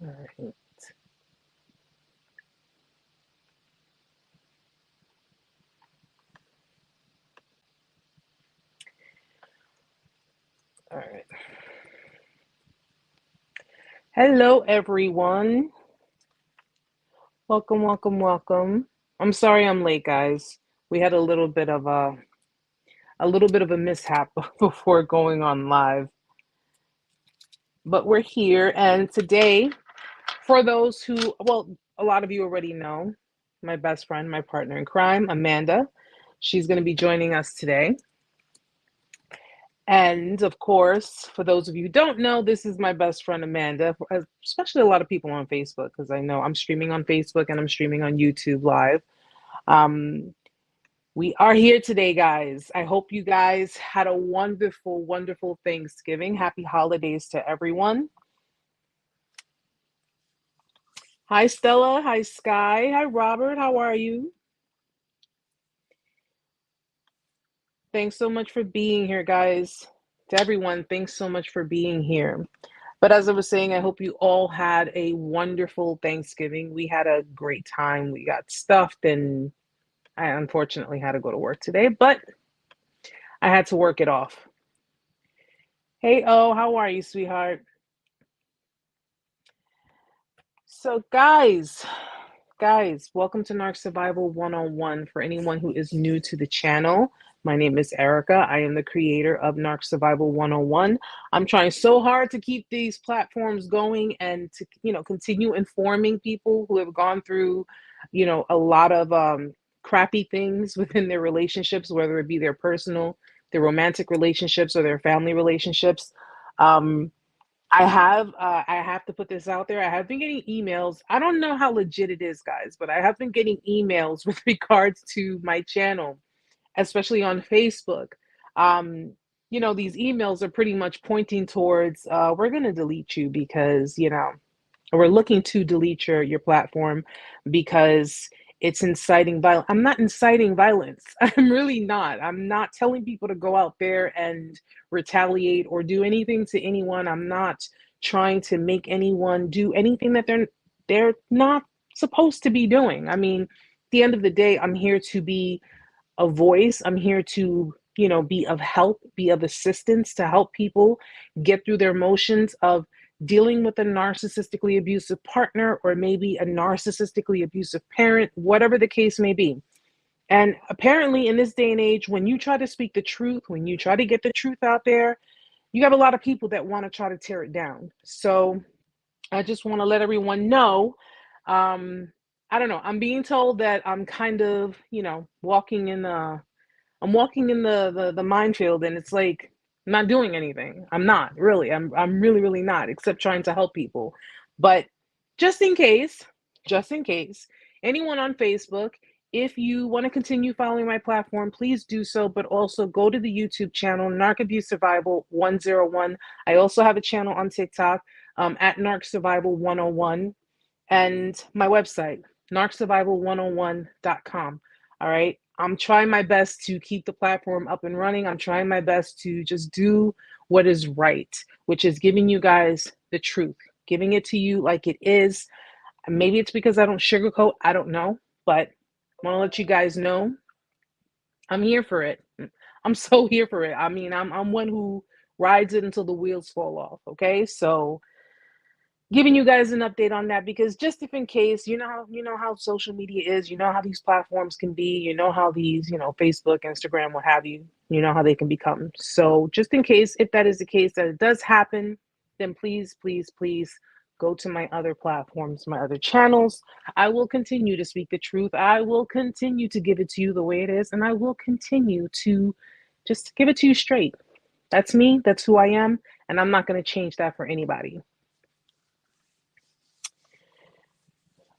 All right. All right. Hello, everyone. Welcome, welcome, welcome. I'm sorry I'm late, guys. We had a little bit of a mishap before going on live, but we're here. And today, for those who, well, a lot of you already know, my best friend, my partner in crime, Amanda. She's going to be joining us today. And of course, for those of you who don't know, this is my best friend Amanda, especially a lot of people on Facebook, because I know I'm streaming on Facebook and I'm streaming on YouTube live. Um, we are here today, guys. I hope you guys had a wonderful, wonderful Thanksgiving. Happy holidays to everyone. Hi, Stella. Hi, Sky. Hi, Robert. How are you? Thanks so much for being here, guys. To everyone, thanks so much for being here. But as I was saying, I hope you all had a wonderful Thanksgiving. We had a great time. We got stuffed, and I unfortunately had to go to work today, but I had to work it off. Hey, oh, how are you, sweetheart? So, guys, welcome to Narc Survival 101. For anyone who is new to the channel, my name is Erica. I am the creator of Narc Survival 101. I'm trying so hard to keep these platforms going and to, continue informing people who have gone through, a lot of crappy things within their relationships, whether it be their romantic relationships, or their family relationships. Um, I have to put this out there. I have been getting emails. I don't know how legit it is, guys, but I have been getting emails with regards to my channel, especially on Facebook. Um, these emails are pretty much pointing towards we're going to delete you because, we're looking to delete your platform because it's inciting violence. I'm not inciting violence. I'm really not. I'm not telling people to go out there and retaliate or do anything to anyone. I'm not trying to make anyone do anything that they're not supposed to be doing. I mean, at the end of the day, I'm here to be a voice. I'm here to, be of help, be of assistance to help people get through their emotions of dealing with a narcissistically abusive partner, or maybe a narcissistically abusive parent, whatever the case may be. And apparently, in this day and age, when you try to speak the truth, when you try to get the truth out there, you have a lot of people that want to try to tear it down. So I just want to let everyone know. I don't know. I'm being told that I'm kind of, walking in the minefield, and it's like I'm not doing anything. I'm not really. I'm really, really not, except trying to help people. But just in case, just in case, anyone on Facebook, if you want to continue following my platform, please do so. But also go to the YouTube channel, Narc Abuse Survival 101. I also have a channel on TikTok at Narc Survival 101, and my website, narcsurvival101.com. All right. I'm trying my best to keep the platform up and running. I'm trying my best to just do what is right, which is giving you guys the truth, giving it to you like it is. Maybe it's because I don't sugarcoat, I don't know, but I want to let you guys know I'm here for it. I'm so here for it. I mean, I'm one who rides it until the wheels fall off. Okay, so giving you guys an update on that, because just if in case, you know how social media is, you know how these platforms can be, you know how these, Facebook, Instagram, what have you, you know how they can become. So just in case, if that is the case, that it does happen, then please, please, please go to my other platforms, my other channels. I will continue to speak the truth. I will continue to give it to you the way it is, and I will continue to just give it to you straight. That's me, that's who I am, and I'm not going to change that for anybody.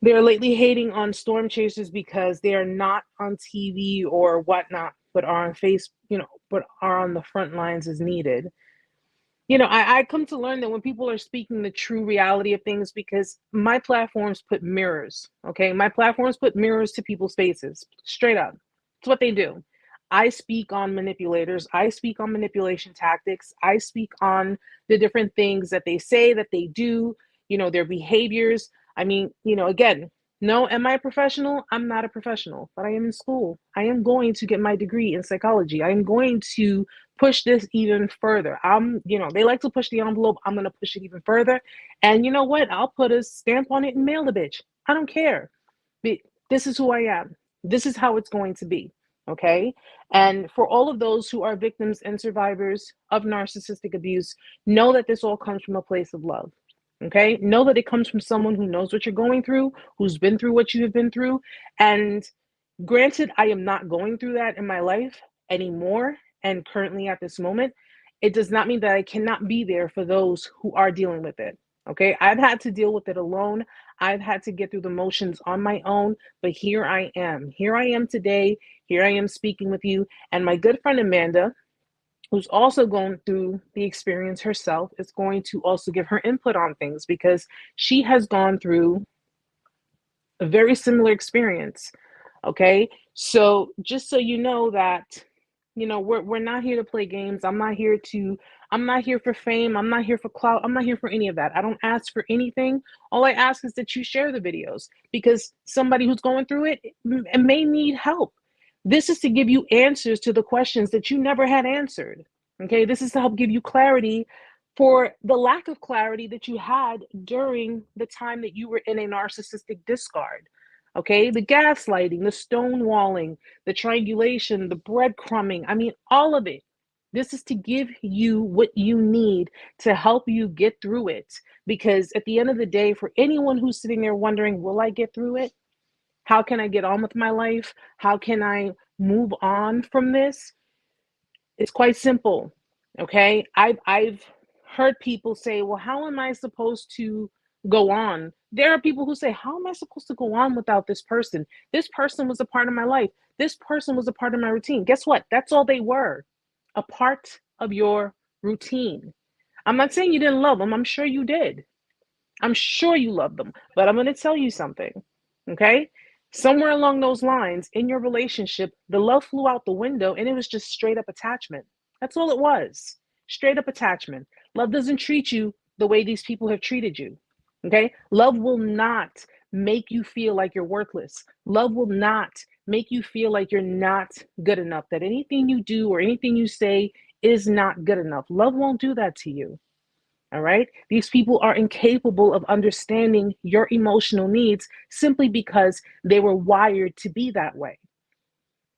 They're lately hating on storm chasers because they are not on TV or whatnot, but are on but are on the front lines as needed. I come to learn that when people are speaking the true reality of things, because my platforms put mirrors, okay? My platforms put mirrors to people's faces, straight up. It's what they do. I speak on manipulators. I speak on manipulation tactics. I speak on the different things that they say, that they do. their behaviors. I mean, again, no, am I a professional? I'm not a professional, but I am in school. I am going to get my degree in psychology. I am going to push this even further. They like to push the envelope. I'm going to push it even further. And you know what? I'll put a stamp on it and mail the bitch. I don't care. But this is who I am. This is how it's going to be. Okay. And for all of those who are victims and survivors of narcissistic abuse, know that this all comes from a place of love. Okay. Know that it comes from someone who knows what you're going through, who's been through what you have been through. And granted, I am not going through that in my life anymore. And currently at this moment, it does not mean that I cannot be there for those who are dealing with it. Okay. I've had to deal with it alone. I've had to get through the motions on my own, but here I am. Here I am today. Here I am speaking with you. And my good friend Amanda, who's also going through the experience herself, is going to also give her input on things because she has gone through a very similar experience. Okay. So just so you know that, we're not here to play games. I'm not here for fame. I'm not here for clout. I'm not here for any of that. I don't ask for anything. All I ask is that you share the videos because somebody who's going through it may need help. This is to give you answers to the questions that you never had answered. Okay. This is to help give you clarity for the lack of clarity that you had during the time that you were in a narcissistic discard. Okay, the gaslighting, the stonewalling, the triangulation, the breadcrumbing, I mean, all of it. This is to give you what you need to help you get through it. Because at the end of the day, for anyone who's sitting there wondering, will I get through it? How can I get on with my life? How can I move on from this? It's quite simple. Okay, I've heard people say, well, how am I supposed to go on? There are people who say, how am I supposed to go on without this person? This person was a part of my life. This person was a part of my routine. Guess what? That's all they were, a part of your routine. I'm not saying you didn't love them. I'm sure you did. I'm sure you loved them. But I'm going to tell you something. Okay. Somewhere along those lines in your relationship, the love flew out the window and it was just straight up attachment. That's all it was. Straight up attachment. Love doesn't treat you the way these people have treated you. Okay. Love will not make you feel like you're worthless. Love will not make you feel like you're not good enough, that anything you do or anything you say is not good enough. Love won't do that to you. All right. These people are incapable of understanding your emotional needs simply because they were wired to be that way.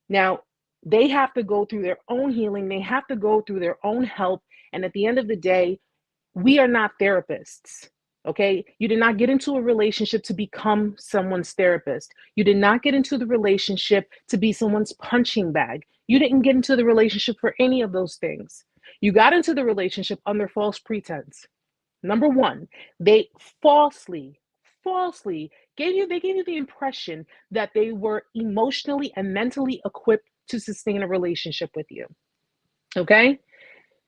Now, they have to go through their own healing. They have to go through their own help. And at the end of the day, we are not therapists. Okay. You did not get into a relationship to become someone's therapist. You did not get into the relationship to be someone's punching bag. You didn't get into the relationship for any of those things. You got into the relationship under false pretense. Number one, they falsely gave you the impression that they were emotionally and mentally equipped to sustain a relationship with you. Okay?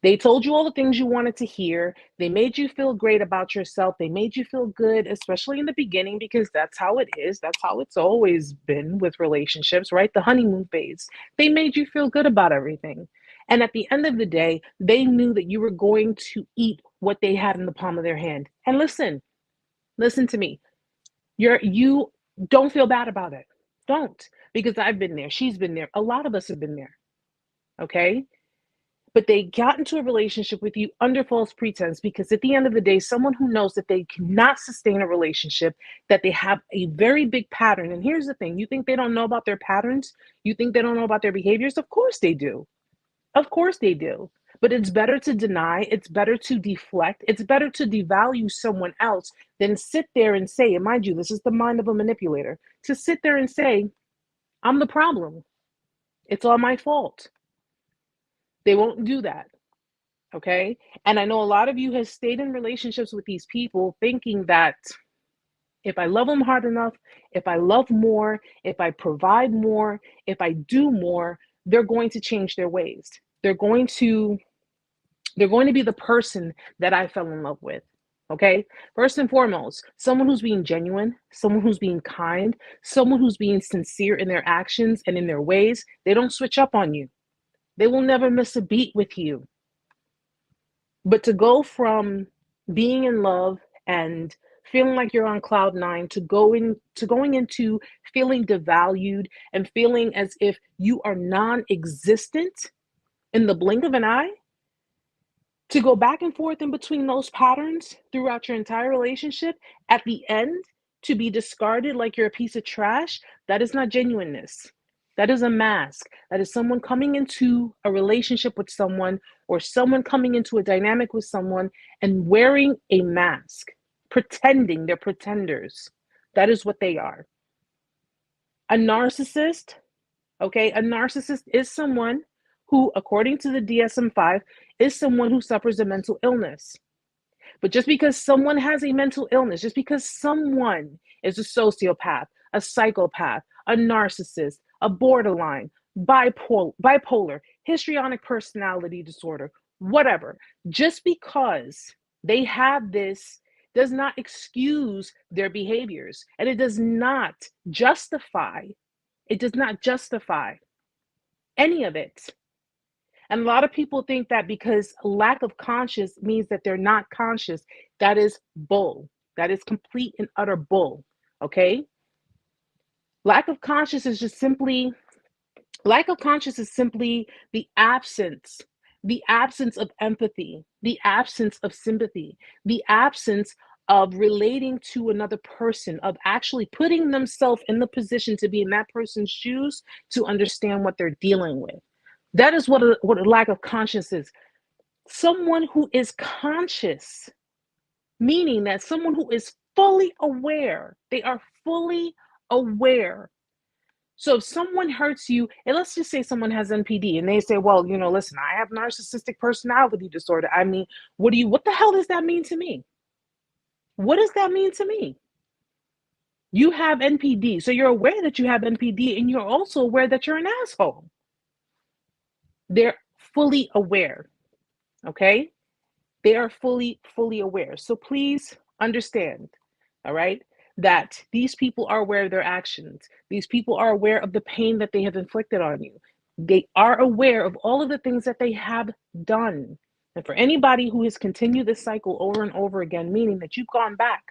They told you all the things you wanted to hear. They made you feel great about yourself. They made you feel good, especially in the beginning, because that's how it is. That's how it's always been with relationships, right? The honeymoon phase. They made you feel good about everything. And at the end of the day, they knew that you were going to eat what they had in the palm of their hand. And listen to me. You don't feel bad about it. Don't, because I've been there. She's been there. A lot of us have been there. Okay? But they got into a relationship with you under false pretense because at the end of the day, someone who knows that they cannot sustain a relationship, that they have a very big pattern. And here's the thing. You think they don't know about their patterns? You think they don't know about their behaviors? Of course they do. Of course they do. But it's better to deny. It's better to deflect. It's better to devalue someone else than sit there and say, and mind you, this is the mind of a manipulator, to sit there and say, I'm the problem. It's all my fault. They won't do that. Okay. And I know a lot of you have stayed in relationships with these people thinking that if I love them hard enough, if I love more, if I provide more, if I do more, they're going to change their ways. They're going to be the person that I fell in love with. Okay. First and foremost, someone who's being genuine, someone who's being kind, someone who's being sincere in their actions and in their ways. They don't switch up on you. They will never miss a beat with you. But to go from being in love and feeling like you're on cloud nine, to going into feeling devalued and feeling as if you are non-existent in the blink of an eye, to go back and forth in between those patterns throughout your entire relationship, at the end, to be discarded like you're a piece of trash, that is not genuineness. That is a mask. That is someone coming into a relationship with someone, or someone coming into a dynamic with someone and wearing a mask, pretending they're pretenders. That is what they are. A narcissist, okay, a narcissist is someone who, according to the DSM-5, is someone who suffers a mental illness. But just because someone has a mental illness, just because someone is a sociopath, a psychopath, a narcissist, a borderline, bipolar, histrionic personality disorder, whatever, just because they have this does not excuse their behaviors, and it does not justify any of it. And a lot of people think that because lack of conscious means that they're not conscious. That is bull. That is complete and utter bull. Okay? Lack of conscious is simply the absence of empathy, the absence of sympathy, the absence of relating to another person, of actually putting themselves in the position to be in that person's shoes to understand what they're dealing with. That is what a lack of conscience is. Someone who is conscious, meaning that someone who is fully aware, they are fully aware. So if someone hurts you, and let's just say someone has NPD and they say, well, listen, I have narcissistic personality disorder. I mean, what the hell does that mean to me? What does that mean to me? You have NPD, so you're aware that you have NPD, and you're also aware that you're an asshole. They're fully aware, okay? They are fully aware. So please understand, all right, that these people are aware of their actions. These people are aware of the pain that they have inflicted on you. They are aware of all of the things that they have done. And for anybody who has continued this cycle over and over again, meaning that you've gone back,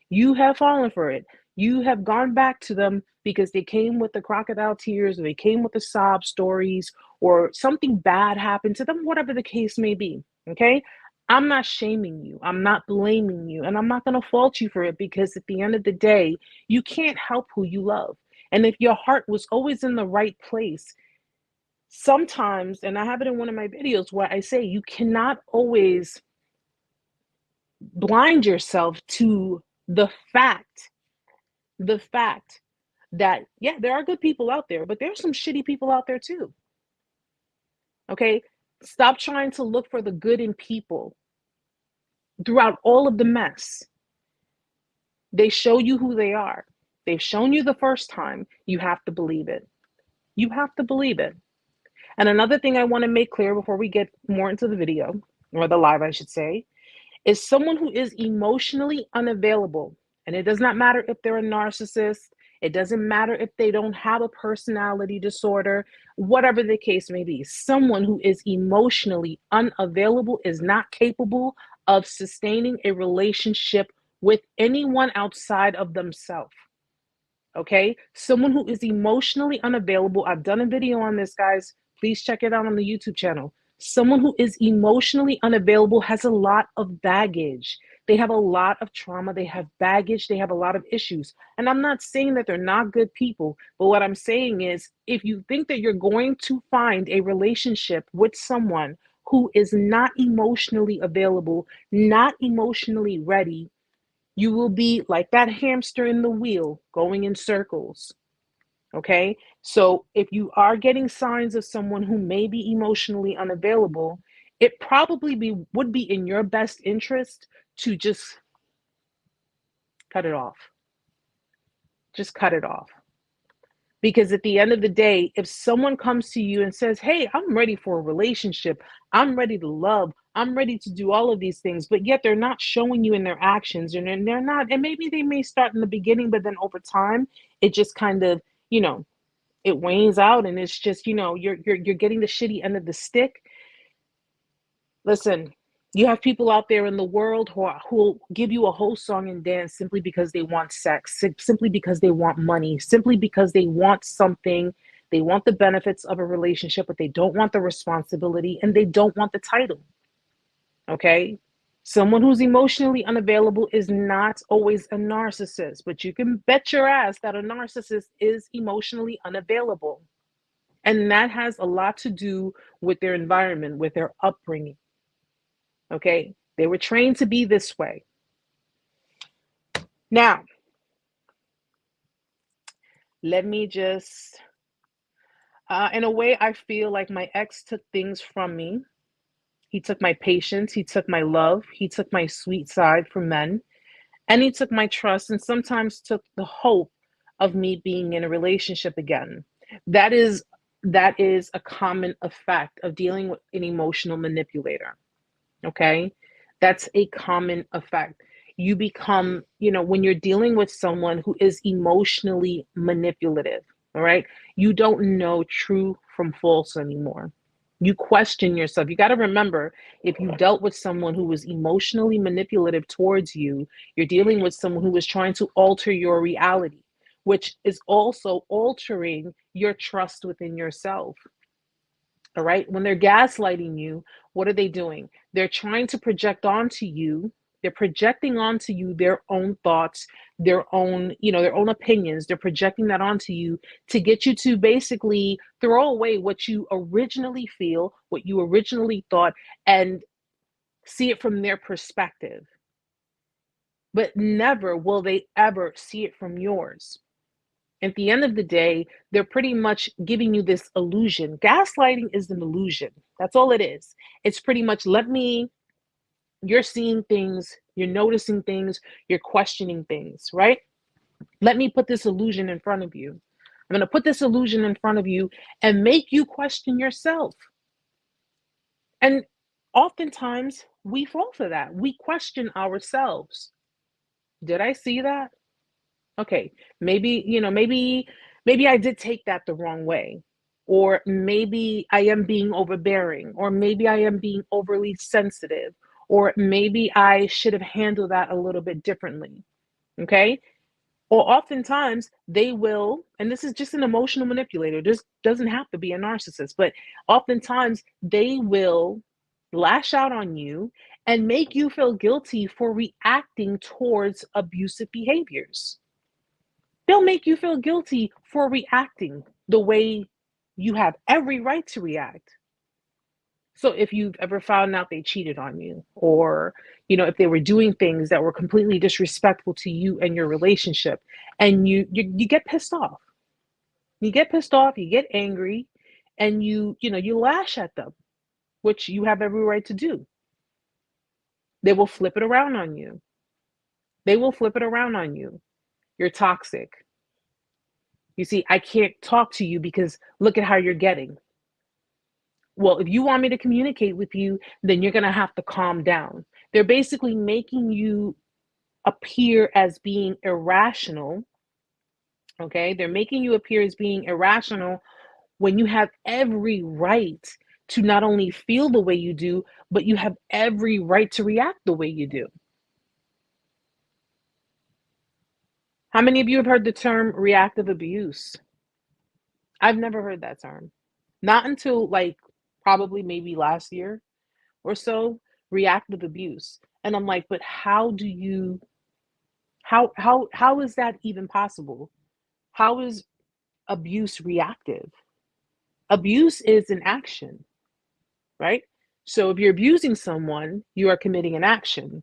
you have fallen for it. You have gone back to them because they came with the crocodile tears, or they came with the sob stories, or something bad happened to them, whatever the case may be, okay? I'm not shaming you. I'm not blaming you. And I'm not going to fault you for it, because at the end of the day, you can't help who you love. And if your heart was always in the right place, sometimes, and I have it in one of my videos where I say you cannot always blind yourself to the fact that, yeah, there are good people out there, but there's some shitty people out there too. Okay? Stop trying to look for the good in people throughout all of the mess. They show you who they are. They've shown you the first time. You have to believe it. You have to believe it. And another thing I want to make clear before we get more into the video, or the live, I should say, is someone who is emotionally unavailable. And it does not matter if they're a narcissist. It doesn't matter if they don't have a personality disorder, whatever the case may be. Someone who is emotionally unavailable is not capable of sustaining a relationship with anyone outside of themselves. Okay? Someone who is emotionally unavailable, I've done a video on this, guys. Please check it out on the YouTube channel. Someone who is emotionally unavailable has a lot of baggage. They have a lot of trauma. They have baggage. They have a lot of issues. And I'm not saying that they're not good people, but what I'm saying is, if you think that you're going to find a relationship with someone who is not emotionally available, not emotionally ready, you will be like that hamster in the wheel going in circles. Okay? So if you are getting signs of someone who may be emotionally unavailable, it probably would be in your best interest to just cut it off. Just cut it off. Because at the end of the day, if someone comes to you and says, hey, I'm ready for a relationship, I'm ready to love, I'm ready to do all of these things, but yet they're not showing you in their actions, and they're not, and maybe they may start in the beginning, but then over time, it just kind of, it wanes out, and it's just, you're getting the shitty end of the stick. Listen, You have people out there in the world who will give you a whole song and dance simply because they want sex, simply because they want money, simply because they want something. They want the benefits of a relationship, but they don't want the responsibility and they don't want the title. Okay? Someone who's emotionally unavailable is not always a narcissist, but you can bet your ass that a narcissist is emotionally unavailable. And that has a lot to do with their environment, with their upbringing. Okay? They were trained to be this way. Now, let me just, in a way, I feel like my ex took things from me. He took my patience, he took my love, he took my sweet side for men, and he took my trust and sometimes took the hope of me being in a relationship again. That is that is a common effect of dealing with an emotional manipulator. Okay? That's a common effect. You become, when you're dealing with someone who is emotionally manipulative, all right? You don't know true from false anymore. You question yourself. You got to remember, if you dealt with someone who was emotionally manipulative towards you, you're dealing with someone who was trying to alter your reality, which is also altering your trust within yourself. All right. When they're gaslighting you, what are they doing? They're trying to project onto you. They're projecting onto you their own thoughts, their own opinions. They're projecting that onto you to get you to basically throw away what you originally feel, what you originally thought, and see it from their perspective. But never will they ever see it from yours. At the end of the day, they're pretty much giving you this illusion. Gaslighting is an illusion. That's all it is. It's pretty much, you're seeing things, you're noticing things, you're questioning things, right? Let me put this illusion in front of you. I'm going to put this illusion in front of you and make you question yourself. And oftentimes we fall for that. We question ourselves. Did I see that? Okay, maybe I did take that the wrong way. Or maybe I am being overbearing, or maybe I am being overly sensitive, or maybe I should have handled that a little bit differently. Okay? Or oftentimes they will, and this is just an emotional manipulator, this doesn't have to be a narcissist, but oftentimes they will lash out on you and make you feel guilty for reacting towards abusive behaviors. They'll make you feel guilty for reacting the way you have every right to react. So if you've ever found out they cheated on you, or if they were doing things that were completely disrespectful to you and your relationship, and you get pissed off. You get pissed off, you get angry, and you lash at them, which you have every right to do. They will flip it around on you. They will flip it around on you. You're toxic. You see, I can't talk to you because look at how you're getting. Well, if you want me to communicate with you, then you're going to have to calm down. They're basically making you appear as being irrational. Okay. They're making you appear as being irrational when you have every right to not only feel the way you do, but you have every right to react the way you do. How many of you have heard the term reactive abuse? I've never heard that term. Not until probably maybe last year or so, reactive abuse. And I'm like, but how is that even possible? How is abuse reactive? Abuse is an action, right? So if you're abusing someone, you are committing an action.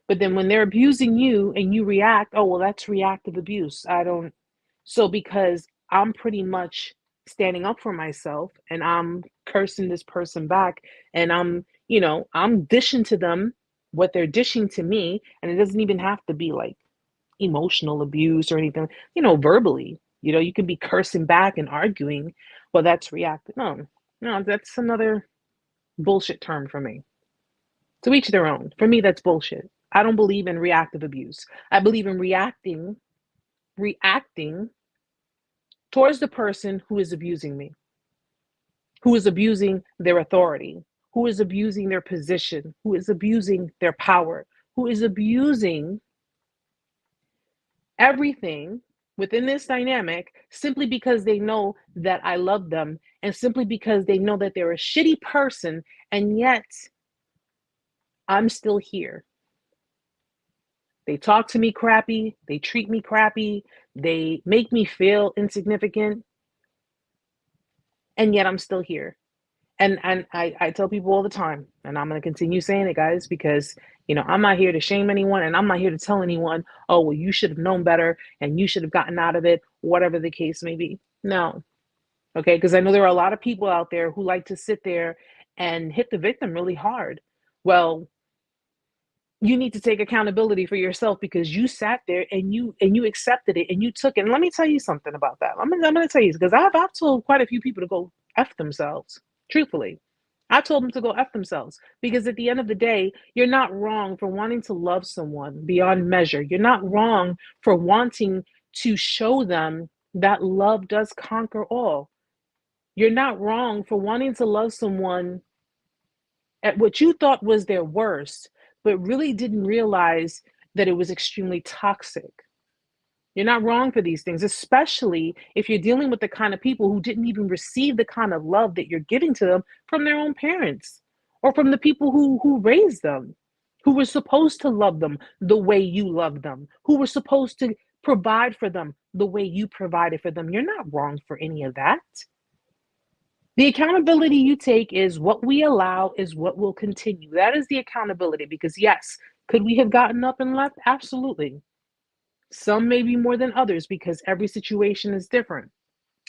But then when they're abusing you and you react, oh, well, that's reactive abuse. So because I'm pretty much standing up for myself and I'm cursing this person back and I'm dishing to them what they're dishing to me. And it doesn't even have to be like emotional abuse or anything, verbally, you can be cursing back and arguing. Well, that's reactive. No, that's another bullshit term for me. To each their own. For me, that's bullshit. I don't believe in reactive abuse. I believe in reacting towards the person who is abusing me, who is abusing their authority, who is abusing their position, who is abusing their power, who is abusing everything within this dynamic simply because they know that I love them and simply because they know that they're a shitty person, and yet I'm still here. They talk to me crappy, they treat me crappy, they make me feel insignificant, and yet I'm still here. And I tell people all the time, and I'm going to continue saying it, guys, because I'm not here to shame anyone, and I'm not here to tell anyone, oh, well, you should have known better and you should have gotten out of it, whatever the case may be. No. Okay, because I know there are a lot of people out there who like to sit there and hit the victim really hard. Well, you need to take accountability for yourself, because you sat there and you accepted it and you took it. And let me tell you something about that. I'm gonna tell you, because I've told quite a few people to go F themselves. Truthfully, I told them to go F themselves, because at the end of the day, you're not wrong for wanting to love someone beyond measure. You're not wrong for wanting to show them that love does conquer all. You're not wrong for wanting to love someone at what you thought was their worst, but really didn't realize that it was extremely toxic. You're not wrong for these things, especially if you're dealing with the kind of people who didn't even receive the kind of love that you're giving to them from their own parents or from the people who raised them, who were supposed to love them the way you love them, who were supposed to provide for them the way you provided for them. You're not wrong for any of that. The accountability you take is what we allow is what will continue. That is the accountability, because yes, could we have gotten up and left? Absolutely. Some may be more than others because every situation is different.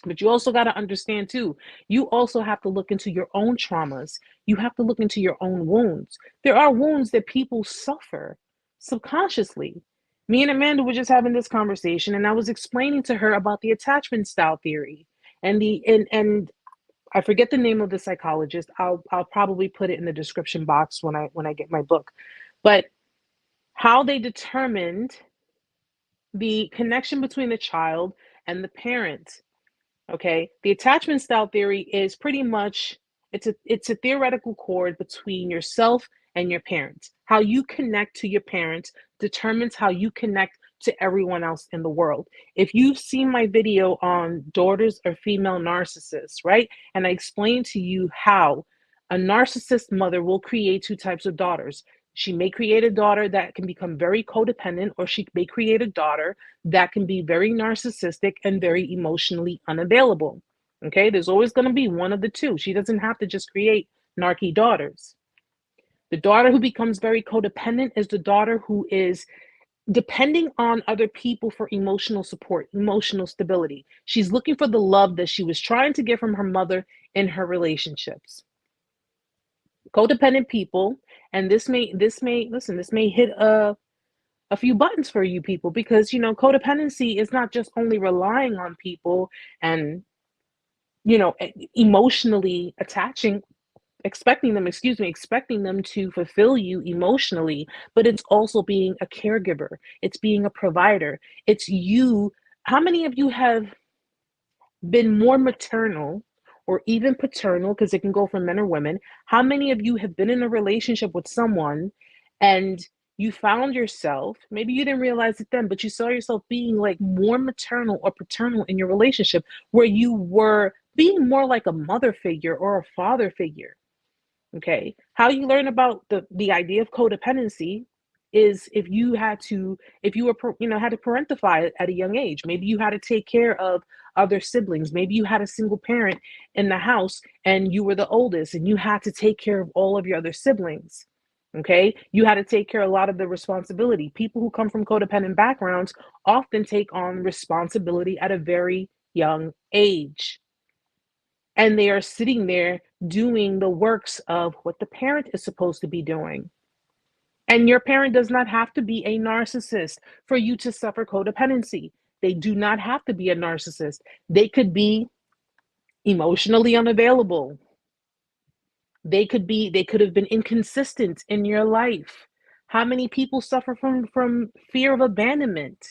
But you also got to understand too, you also have to look into your own traumas. You have to look into your own wounds. There are wounds that people suffer subconsciously. Me and Amanda were just having this conversation, and I was explaining to her about the attachment style theory and and I forget the name of the psychologist. I'll probably put it in the description box when I get my book. But how they determined the connection between the child and the parent. Okay, the attachment style theory is pretty much it's a theoretical cord between yourself and your parents. How you connect to your parents determines how you connect to everyone else in the world. If you've seen my video on daughters or female narcissists, right? And I explained to you how a narcissist mother will create two types of daughters. She may create a daughter that can become very codependent, or she may create a daughter that can be very narcissistic and very emotionally unavailable. Okay, there's always going to be one of the two. She doesn't have to just create narky daughters. The daughter who becomes very codependent is the daughter who is depending on other people for emotional support, emotional stability. She's looking for the love that she was trying to get from her mother in her relationships. Codependent people, and this may hit a few buttons for you people, because codependency is not just only relying on people and emotionally expecting them to fulfill you emotionally, but it's also being a caregiver, it's being a provider, it's you. How many of you have been more maternal or even paternal, because it can go for men or women? How many of you have been in a relationship with someone and you found yourself, maybe you didn't realize it then, but you saw yourself being like more maternal or paternal in your relationship, where you were being more like a mother figure or a father figure? Okay, how you learn about the idea of codependency is if you were had to parentify at a young age. Maybe you had to take care of other siblings. Maybe you had a single parent in the house and you were the oldest and you had to take care of all of your other siblings. Okay, you had to take care of a lot of the responsibility. People who come from codependent backgrounds often take on responsibility at a very young age. And they are sitting there doing the works of what the parent is supposed to be doing. And your parent does not have to be a narcissist for you to suffer codependency. They do not have to be a narcissist. They could be emotionally unavailable. They could have been inconsistent in your life. How many people suffer from fear of abandonment,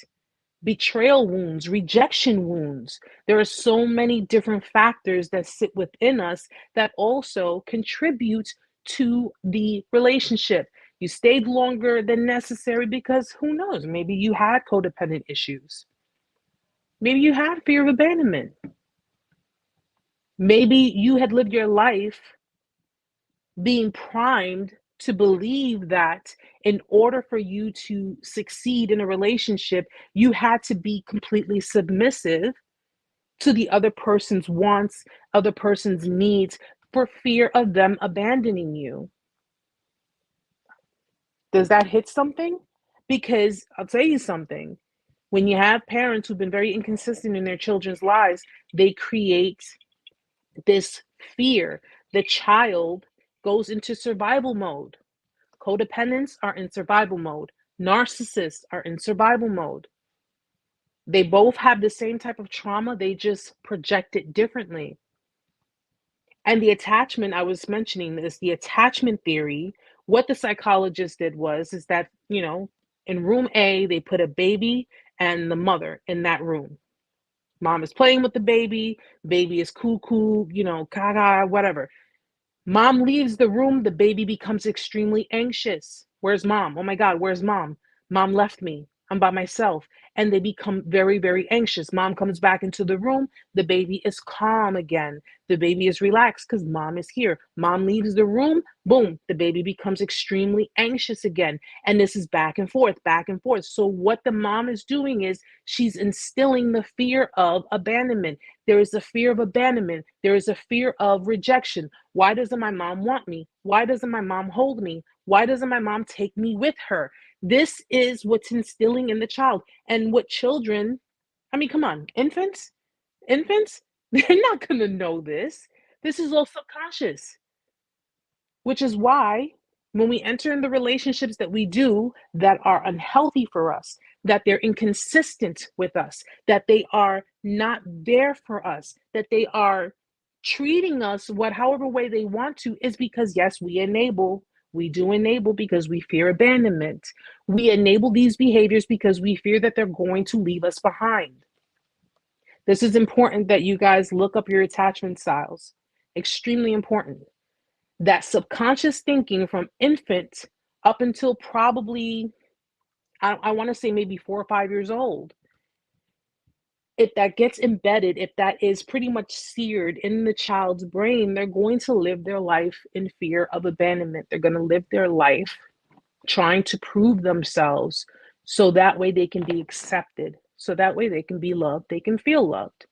betrayal wounds, rejection wounds? There are so many different factors that sit within us that also contribute to the relationship. You stayed longer than necessary because who knows, maybe you had codependent issues. Maybe you had fear of abandonment. Maybe you had lived your life being primed to believe that in order for you to succeed in a relationship, you had to be completely submissive to the other person's wants, other person's needs, for fear of them abandoning you. Does that hit something? Because I'll tell you something. When you have parents who've been very inconsistent in their children's lives, they create this fear. The child goes into survival mode. Codependents are in survival mode. Narcissists are in survival mode. They both have the same type of trauma, they just project it differently. And the attachment, I was mentioning this, the attachment theory, what the psychologist did is that, in room A, they put a baby and the mother in that room. Mom is playing with the baby is cool, gaga, whatever. Mom leaves the room, the baby becomes extremely anxious. Where's mom? Oh my God, where's mom? Mom left me. I'm by myself. And they become very, very anxious. Mom comes back into the room. The baby is calm again. The baby is relaxed because mom is here. Mom leaves the room. Boom, the baby becomes extremely anxious again. And this is back and forth, back and forth. So what the mom is doing is she's instilling the fear of abandonment. There is a fear of abandonment. There is a fear of rejection. Why doesn't my mom want me? Why doesn't my mom hold me? Why doesn't my mom take me with her? This is what's instilling in the child. And what children, come on, infants, they're not going to know this. This is all subconscious, which is why when we enter in the relationships that we do that are unhealthy for us, that they're inconsistent with us, that they are not there for us, that they are treating us however way they want to, is because, yes, we do enable because we fear abandonment. We enable these behaviors because we fear that they're going to leave us behind. This is important that you guys look up your attachment styles. Extremely important. That subconscious thinking from infant up until probably, I want to say maybe 4 or 5 years old. If that gets embedded, if that is pretty much seared in the child's brain, they're going to live their life in fear of abandonment. They're going to live their life trying to prove themselves so that way they can be accepted, so that way they can be loved, they can feel loved.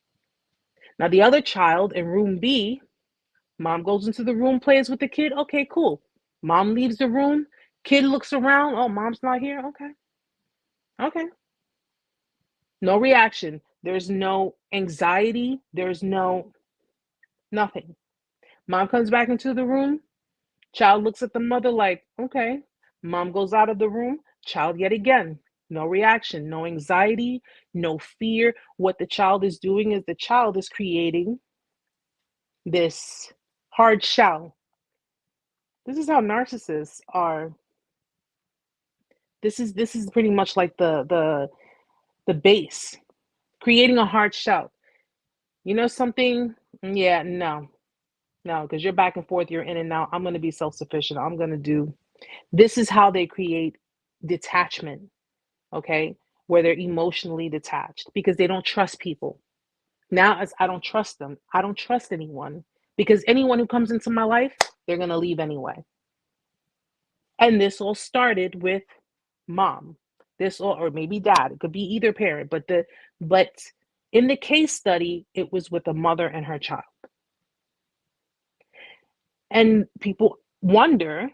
Now, the other child in room B, mom goes into the room, plays with the kid. Okay, cool. Mom leaves the room. Kid looks around. Oh, mom's not here. Okay. No reaction. There's no anxiety. There's nothing. Mom comes back into the room. Child looks at the mother like, okay. Mom goes out of the room. Child yet again. No reaction, no anxiety, no fear. What the child is doing is the child is creating this hard shell. This is how narcissists are. This is pretty much like the base, creating a hard shell. You know something? Yeah, no, because you're back and forth, you're in and out. I'm going to be self-sufficient. I'm going to do. This is how they create detachment, okay? Where they're emotionally detached because they don't trust people. Now, as I don't trust them, I don't trust anyone because anyone who comes into my life, they're going to leave anyway. And this all started with mom. Or maybe dad. It could be either parent, but in the case study, it was with a mother and her child. And people wonder,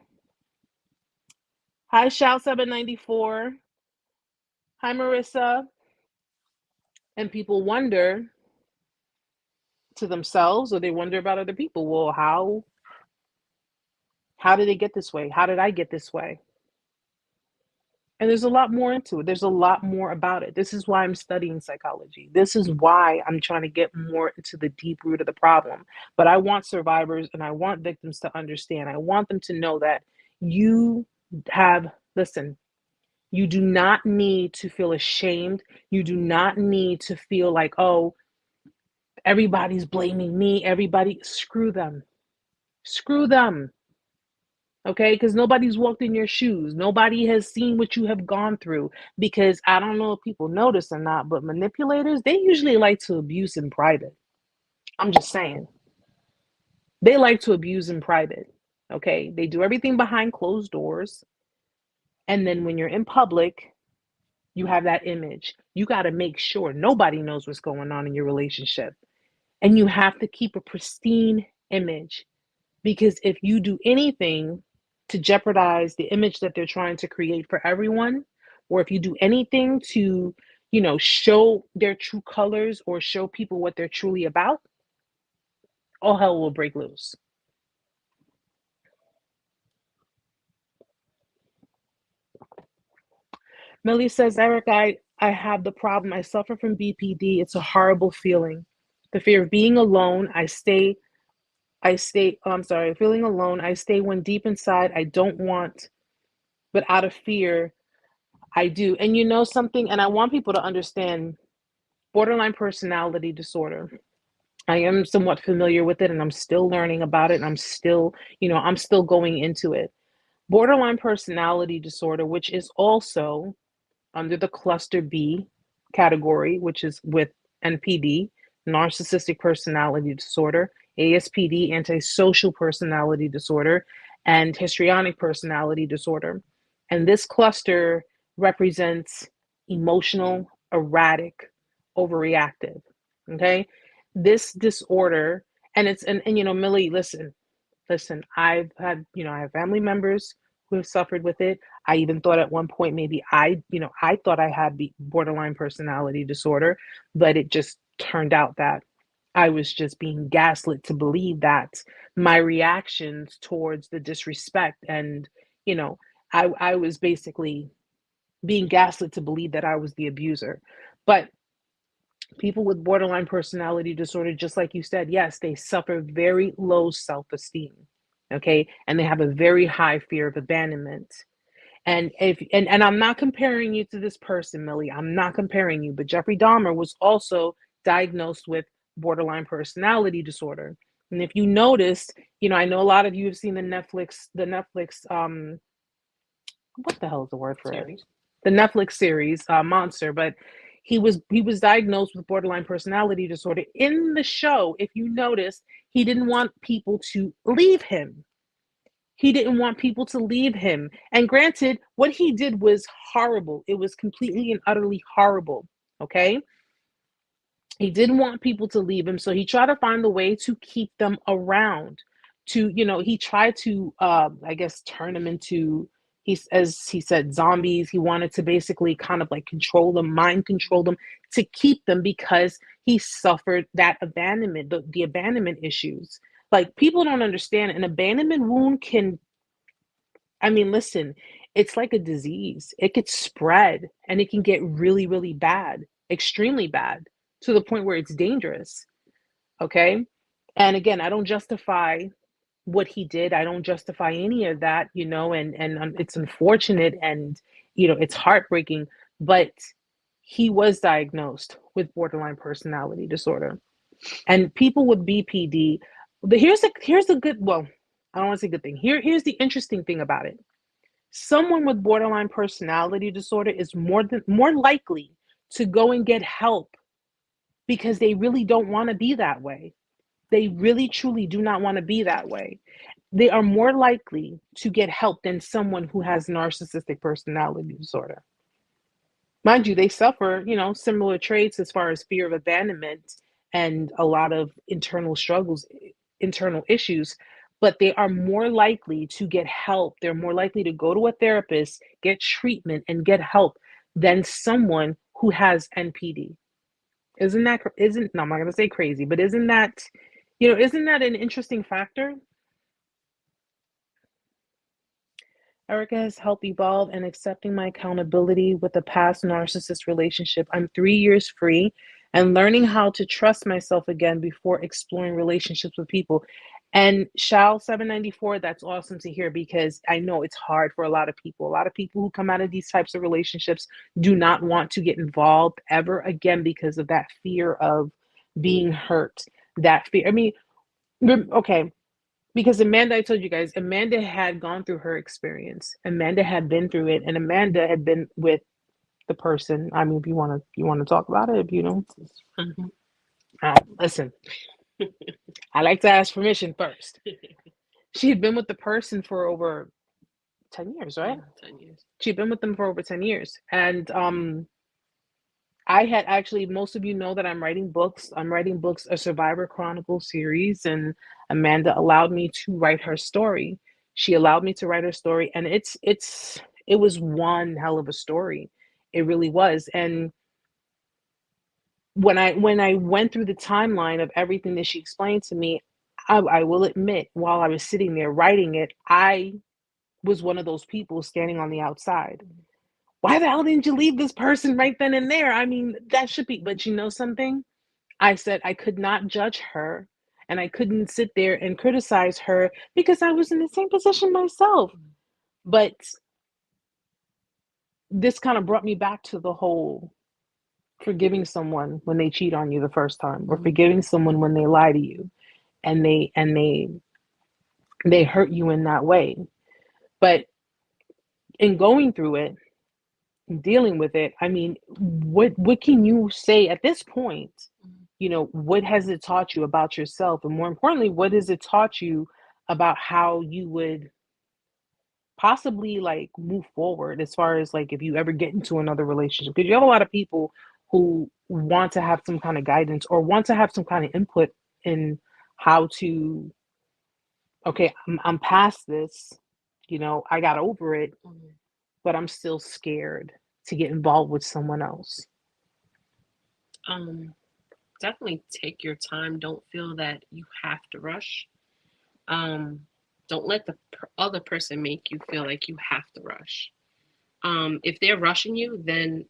hi, Shao794. Hi, Marissa. And people wonder to themselves, or they wonder about other people. Well, how did they get this way? How did I get this way? And there's a lot more into it. There's a lot more about it. This is why I'm studying psychology. This is why I'm trying to get more into the deep root of the problem. But I want survivors and I want victims to understand. I want them to know that listen, you do not need to feel ashamed. You do not need to feel like, oh, everybody's blaming me. Screw them. Screw them. Okay, because nobody's walked in your shoes. Nobody has seen what you have gone through. Because I don't know if people notice or not, but manipulators, they usually like to abuse in private. I'm just saying. They like to abuse in private. Okay, they do everything behind closed doors. And then when you're in public, you have that image. You got to make sure nobody knows what's going on in your relationship. And you have to keep a pristine image. Because if you do anything to jeopardize the image that they're trying to create for everyone, or if you do anything to, show their true colors or show people what they're truly about, all hell will break loose. Millie says, Eric, I have the problem. I suffer from BPD. It's a horrible feeling. The fear of being alone. I'm sorry, feeling alone. I stay when deep inside I don't want, but out of fear, I do. And you know something, and I want people to understand borderline personality disorder. I am somewhat familiar with it and I'm still learning about it. And I'm still going into it. Borderline personality disorder, which is also under the cluster B category, which is with NPD, narcissistic personality disorder, ASPD, antisocial personality disorder, and histrionic personality disorder. And this cluster represents emotional, erratic, overreactive. Okay. This disorder, and Millie, listen, I have family members who have suffered with it. I even thought at one point maybe I thought I had the borderline personality disorder, but it just turned out that I was just being gaslit to believe that my reactions towards the disrespect and, you know, I was basically being gaslit to believe that I was the abuser. But people with borderline personality disorder, just like you said, yes, they suffer very low self-esteem. Okay. And they have a very high fear of abandonment. And I'm not comparing you to this person, Millie. I'm not comparing you, but Jeffrey Dahmer was also diagnosed with borderline personality disorder. And if you noticed, I know a lot of you have seen the Netflix, what the hell is the word for it? The Netflix series, Monster, but he was diagnosed with borderline personality disorder. In the show, if you notice, he didn't want people to leave him. He didn't want people to leave him. And granted, what he did was horrible. It was completely and utterly horrible. Okay. He didn't want people to leave him. So he tried to find a way to keep them around. He tried to, I guess, turn them into, as he said, zombies. He wanted to basically kind of like control them, mind control them to keep them because he suffered that abandonment, the abandonment issues. Like people don't understand an abandonment wound listen, it's like a disease. It gets spread and it can get really, really bad, extremely bad to the point where it's dangerous. Okay. And again, I don't justify what he did. I don't justify any of that, and it's unfortunate and, it's heartbreaking, but he was diagnosed with borderline personality disorder. And people with BPD, but here's a good, well, I don't want to say good thing. Here's the interesting thing about it. Someone with borderline personality disorder is more likely to go and get help because they really don't want to be that way. They really truly do not want to be that way. They are more likely to get help than someone who has narcissistic personality disorder. Mind you, they suffer, similar traits as far as fear of abandonment and a lot of internal struggles, internal issues, but they are more likely to get help. They're more likely to go to a therapist, get treatment, and get help than someone who has NPD. No, I'm not going to say crazy, but isn't that an interesting factor? Erica has helped evolve and accepting my accountability with a past narcissist relationship. I'm 3 years free and learning how to trust myself again before exploring relationships with people. And Shal 794, that's awesome to hear because I know it's hard for a lot of people. A lot of people who come out of these types of relationships do not want to get involved ever again because of that fear of being hurt. That fear. Okay. Because Amanda, I told you guys, Amanda had gone through her experience. Amanda had been through it, and Amanda had been with the person. I mean, if you want to talk about it, if you don't, listen. I like to ask permission first. She had been with the person for over 10 years, right? 10 years. She'd been with them for over 10 years, and I had actually, most of you know that I'm writing books. I'm writing books, a Survivor Chronicle series, and Amanda allowed me to write her story. She allowed me to write her story, and it was one hell of a story. It really was. And when I went through the timeline of everything that she explained to me, I will admit, while I was sitting there writing it, I was one of those people standing on the outside. Why the hell didn't you leave this person right then and there? I mean, that should be, but you know something? I said I could not judge her and I couldn't sit there and criticize her because I was in the same position myself. But this kind of brought me back to the whole forgiving someone when they cheat on you the first time, or forgiving someone when they lie to you and they hurt you in that way. But in going through it, dealing with it, I mean, what can you say at this point? You know, what has it taught you about yourself, and more importantly, what has it taught you about how you would possibly like move forward, as far as like if you ever get into another relationship? Because you have a lot of people who want to have some kind of guidance or want to have some kind of input in how to, okay, I'm past this, you know, I got over it, but I'm still scared to get involved with someone else. Um, Definitely take your time. Don't feel that you have to rush. Um, don't let the other person make you feel like you have to rush. If they're rushing you, then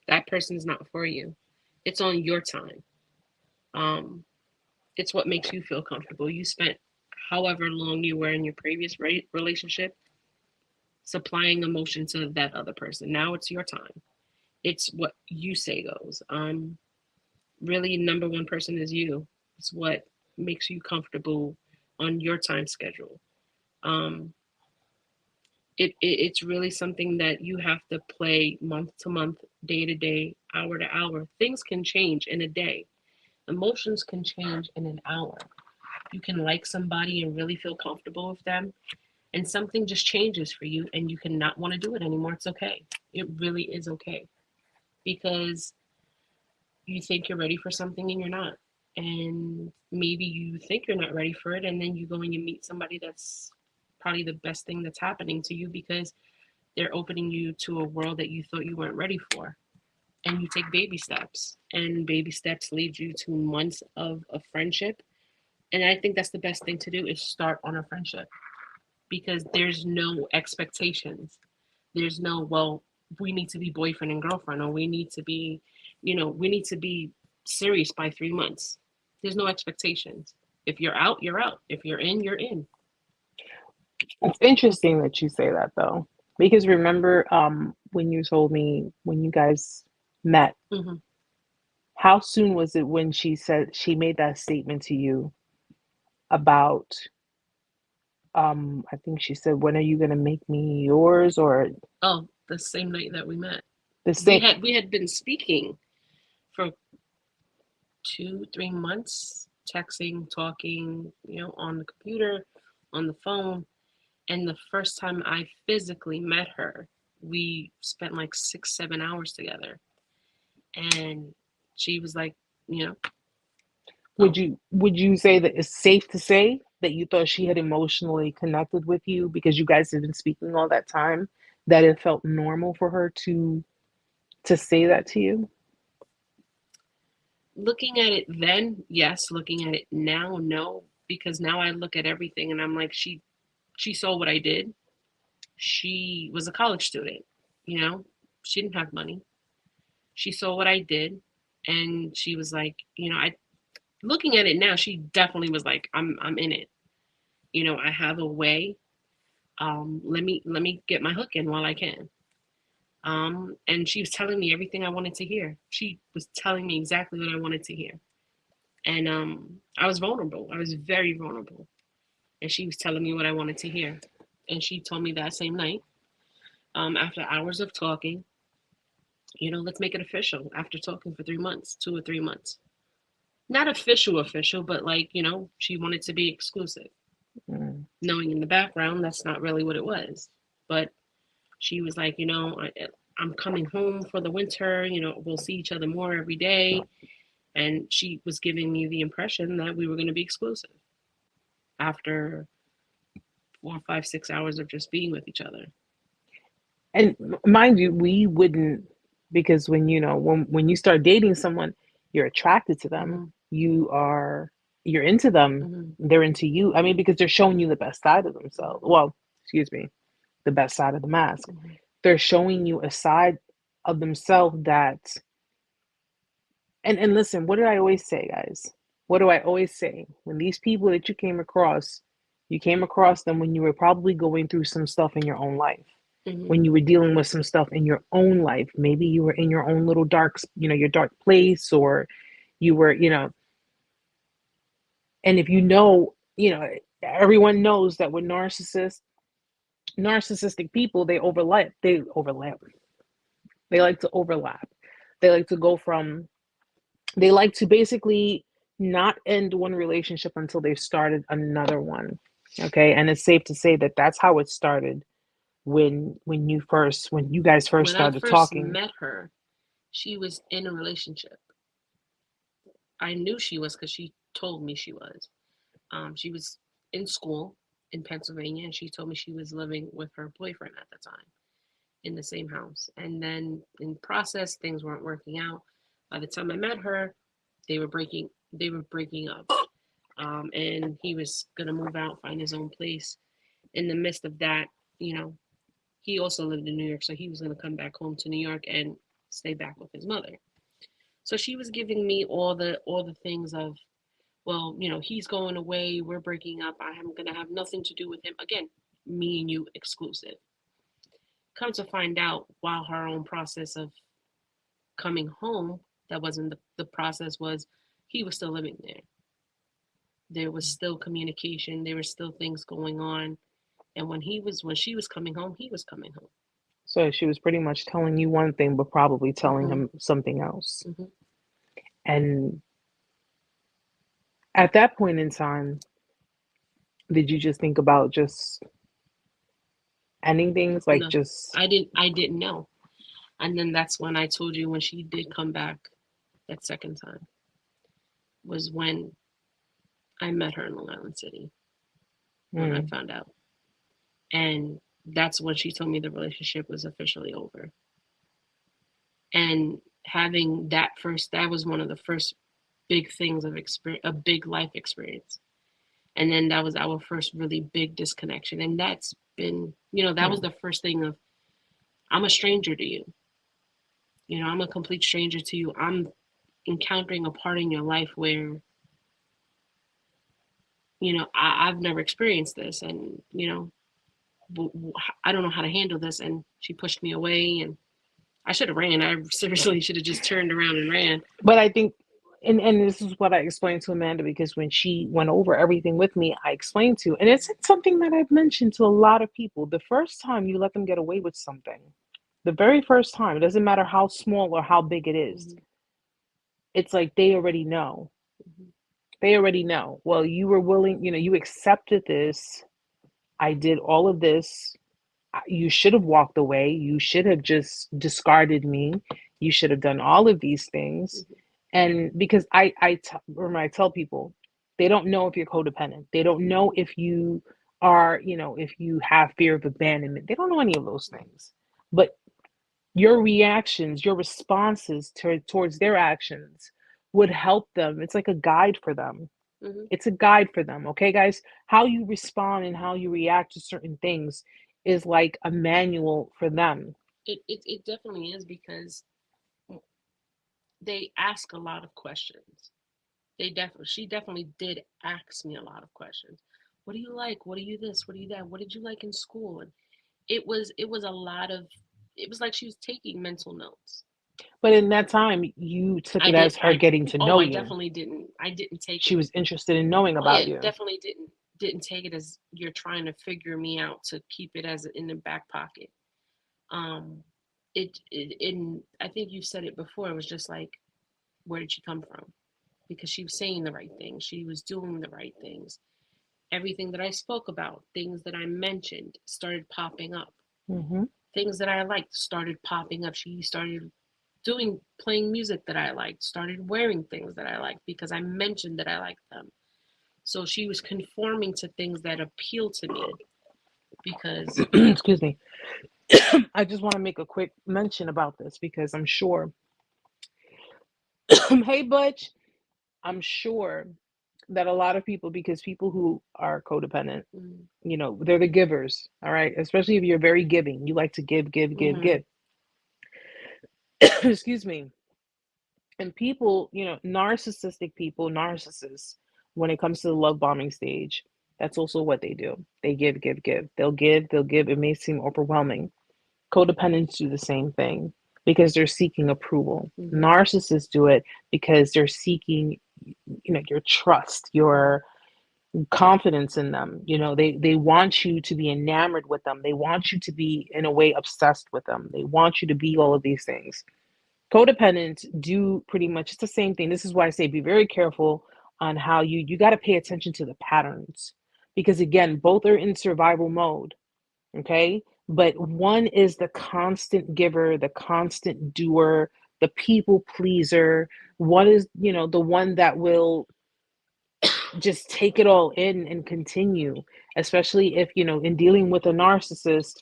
that person's not for you. It's on your time. Um, it's what makes you feel comfortable. You spent however long you were in your previous relationship supplying emotion to that other person. Now it's your time. It's what you say goes. Really, number one person is you. It's what makes you comfortable on your time schedule. Um, it's really something that you have to play month to month, day to day, hour to hour. Things can change in a day. Emotions can change in an hour. You can like somebody and really feel comfortable with them, and something just changes for you, and you cannot want to do it anymore. It's okay. It really is okay, because you think you're ready for something and you're not. And maybe you think you're not ready for it, and then you go and you meet somebody that's probably the best thing that's happening to you, because they're opening you to a world that you thought you weren't ready for. And you take baby steps, and baby steps lead you to months of a friendship. And I think that's the best thing to do, is start on a friendship, because there's no expectations. There's no, well, we need to be boyfriend and girlfriend, or we need to be, we need to be serious by 3 months. There's no expectations. If you're out, you're out. If you're in, you're in. It's interesting that you say that though, because remember when you told me when you guys met, Mm-hmm. how soon was it when she said she made that statement to you about I think she said, when are you gonna make me yours, or Oh, the same night that we met. the We same. had we had been speaking for 2 3 months, texting, talking, on the computer, on the phone. And the first time I physically met her, we spent like 6 7 hours together. And she was like, you know, Would oh, you say that it's safe to say that you thought she had emotionally connected with you because you guys had been speaking all that time, that it felt normal for her to say that to you? looking at it then, yes. Looking at it now, no. Because now I look at everything and I'm like, she saw what I did. She was a college student, you know. She didn't have money. She saw what I did, and she was like, I looking at it now, she definitely was like, I'm in it. I have a way. Let me get my hook in while I can. And she was telling me everything I wanted to hear. She was telling me exactly what I wanted to hear. And I was vulnerable. I was very vulnerable. and she was telling me what I wanted to hear. And she told me that same night, after hours of talking, let's make it official after talking for 3 months, 2 or 3 months. Not official, but like, she wanted to be exclusive. Knowing in the background, that's not really what it was. But she was like, I'm coming home for the winter, we'll see each other more every day. And she was giving me the impression that we were going to be exclusive after 4, 5, 6 hours of just being with each other. And mind you, we wouldn't, because when when you start dating someone, you're attracted to them. You're into them. They're into you. I mean, because they're showing you the best side of themselves. Well, excuse me, the best side of the mask. They're showing you a side of themselves that. And listen, what did I always say, guys? What do I always say? When these people that you came across them when you were probably going through some stuff in your own life. When you were dealing with some stuff in your own life. Maybe you were in your own little dark, your dark place, or you were, and if everyone knows that with narcissistic people, they overlap. They like to overlap. They like to go from, they like to basically not end one relationship until they've started another one. Okay. And it's safe to say that that's how it started when you guys first started talking. When I first met her, she was in a relationship. I knew she was because she told me she was. She was in school in Pennsylvania, and she told me she was living with her boyfriend at the time in the same house. And then in process, things weren't working out. By the time I met her, they were breaking up. And he was gonna move out, find his own place. In the midst of that, he also lived in New York, so he was going to come back home to New York and stay back with his mother. So she was giving me all the things of, well, he's going away, we're breaking up, I'm going to have nothing to do with him. Again, me and you exclusive. Come to find out, while her own process of coming home, that wasn't the process, was he was still living there. There was still communication, there were still things going on. And when she was coming home, he was coming home. So she was pretty much telling you one thing, but probably telling him something else. And at that point in time, did you just think about just ending things? Like, no, I didn't know. And then that's when I told you, when she did come back that second time, was when I met her in Long Island City, when I found out. And that's when she told me the relationship was officially over. And having that was one of the first big things of a big life experience. And then that was our first really big disconnection. And that's been, that was the first thing of, I'm a stranger to you. I'm a complete stranger to you. I'm encountering a part in your life where, I've never experienced this. And, I don't know how to handle this. And she pushed me away, and I should have ran. I seriously should have just turned around and ran. But I think, and this is what I explained to Amanda, because when she went over everything with me, I explained to, and it's something that I've mentioned to a lot of people. The first time you let them get away with something, the very first time, it doesn't matter how small or how big it is, it's like they already know. They already know. Well, you were willing, you accepted this. I did all of this. You should have walked away. You should have just discarded me. You should have done all of these things. And because I tell people, they don't know if you're codependent. They don't know if you are, if you have fear of abandonment. They don't know any of those things. But your reactions, your responses towards their actions would help them. It's like a guide for them. It's a guide for them. Okay, guys? How you respond and how you react to certain things is like a manual for them. It definitely is, because they ask a lot of questions. She definitely did ask me a lot of questions. What do you like? What are you this? What are you that? What did you like in school? And it was a lot of, it was like she was taking mental notes. But in that time, you took it as her getting to know you. I definitely didn't. I didn't take it. She was interested in knowing about you. Definitely didn't. didn't take it as you're trying to figure me out to keep it as in the back pocket. Um, I think you said it before. It was just like, where did she come from? Because she was saying the right things. She was doing the right things. Everything that I spoke about, things that I mentioned, started popping up. Mm-hmm. Things that I liked started popping up. She started playing music that I liked, started wearing things that I liked because I mentioned that I liked them. So she was conforming to things that appeal to me because Excuse me. I just want to make a quick mention about this because I'm sure. Hey, Butch. I'm sure that a lot of people, because people who are codependent, mm, they're the givers. All right. Especially if you're very giving, you like to give, give, give, mm-hmm, give. Excuse me. And people, narcissistic people, narcissists, when it comes to the love bombing stage, that's also what they do. They give, give, give. They'll give, they'll give. It may seem overwhelming. Codependents do the same thing because they're seeking approval. mm-hmm, Narcissists do it because they're seeking, your trust, mm-hmm, your confidence in them. They want you to be enamored with them. They want you to be, in a way, obsessed with them. They want you to be all of these things. Codependents do pretty much it's the same thing. This is why I say be very careful on how you got to pay attention to the patterns, because again, both are in survival mode. Okay, but one is the constant giver, the constant doer, the people pleaser. One is, the one that will just take it all in and continue, especially if, in dealing with a narcissist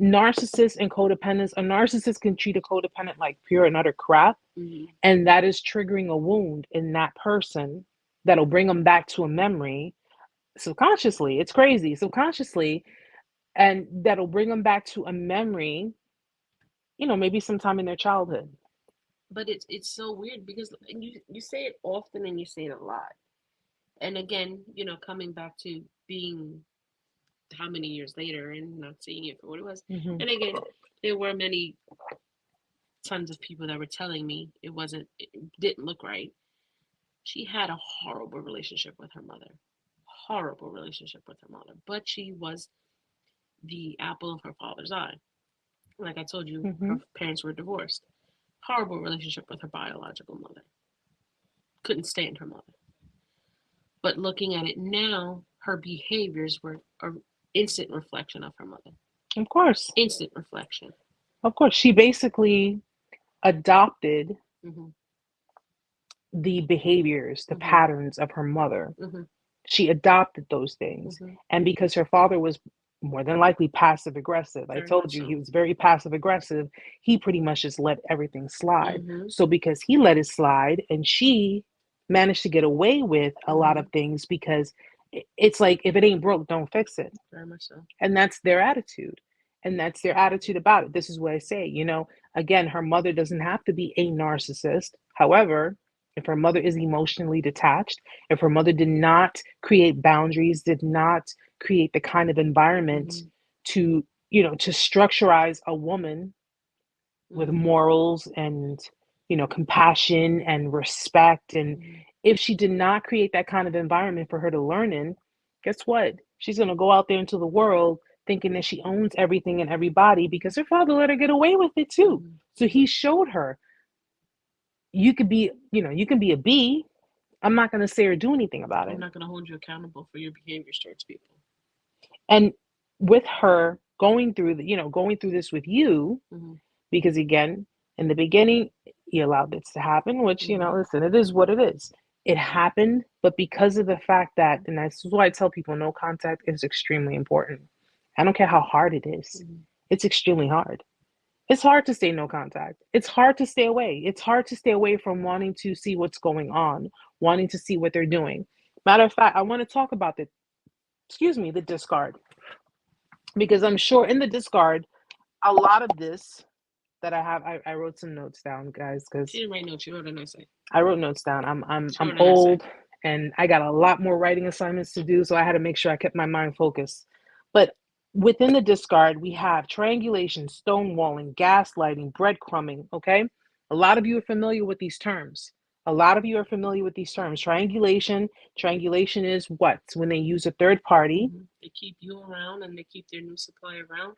and codependence. A narcissist can treat a codependent like pure and utter crap, mm-hmm. and that is triggering a wound in that person that'll bring them back to a memory subconsciously. It's crazy, subconsciously, and that'll bring them back to a memory, maybe sometime in their childhood. But it's so weird because you say it often and you say it a lot. And again, coming back to being how many years later and not seeing it for what it was. Mm-hmm. And again, there were many tons of people that were telling me it didn't look right. She had a horrible relationship with her mother. Horrible relationship with her mother. But she was the apple of her father's eye. Like I told you, Mm-hmm. her parents were divorced. Horrible relationship with her biological mother. Couldn't stand her mother. But looking at it now, her behaviors were an instant reflection of her mother. Of course. Instant reflection. Of course. She basically adopted Mm-hmm. the behaviors, the Mm-hmm. patterns of her mother. Mm-hmm. She adopted those things. Mm-hmm. And because her father was more than likely passive aggressive, I Very told much you so. he was very passive aggressive, he pretty much just let everything slide. Mm-hmm. So because he let it slide and she managed to get away with a lot Mm-hmm. of things, because it's like, if it ain't broke, don't fix it. Very much so. And that's their attitude. And that's their attitude about it. This is what I say, again, her mother doesn't have to be a narcissist. However, if her mother is emotionally detached, if her mother did not create boundaries, did not create the kind of environment Mm-hmm. to, to structurize a woman with Mm-hmm. morals and, compassion and respect. And Mm-hmm. if she did not create that kind of environment for her to learn in, guess what? She's going to go out there into the world thinking that she owns everything and everybody because her father let her get away with it too. Mm-hmm. So he showed her, you could be, you can be a B. I'm not going to say or do anything about I'm it. not going to hold you accountable for your behaviors towards people. And with her going through going through this with you, Mm-hmm. because again, in the beginning, you allowed this to happen, which, Mm-hmm. listen, it is what it is. It happened, but because of the fact that, and that's why I tell people no contact is extremely important. I don't care how hard it is. Mm-hmm. It's extremely hard. It's hard to stay no contact. It's hard to stay away. It's hard to stay away from wanting to see what's going on, wanting to see what they're doing. Matter of fact, I want to talk about the discard, because I'm sure in the discard, a lot of this that I have, I wrote some notes down, guys, She because didn't write notes. She wrote an essay. I wrote notes down. She I'm wrote an essay. old and I got a lot more writing assignments to do, so I had to make sure I kept my mind focused. But within the discard, we have triangulation, stonewalling, gaslighting, breadcrumbing. Okay, a lot of you are familiar with these terms. A lot of you are familiar with these terms. Triangulation. Triangulation is what? When they use a third party. They keep you around and they keep their new supply around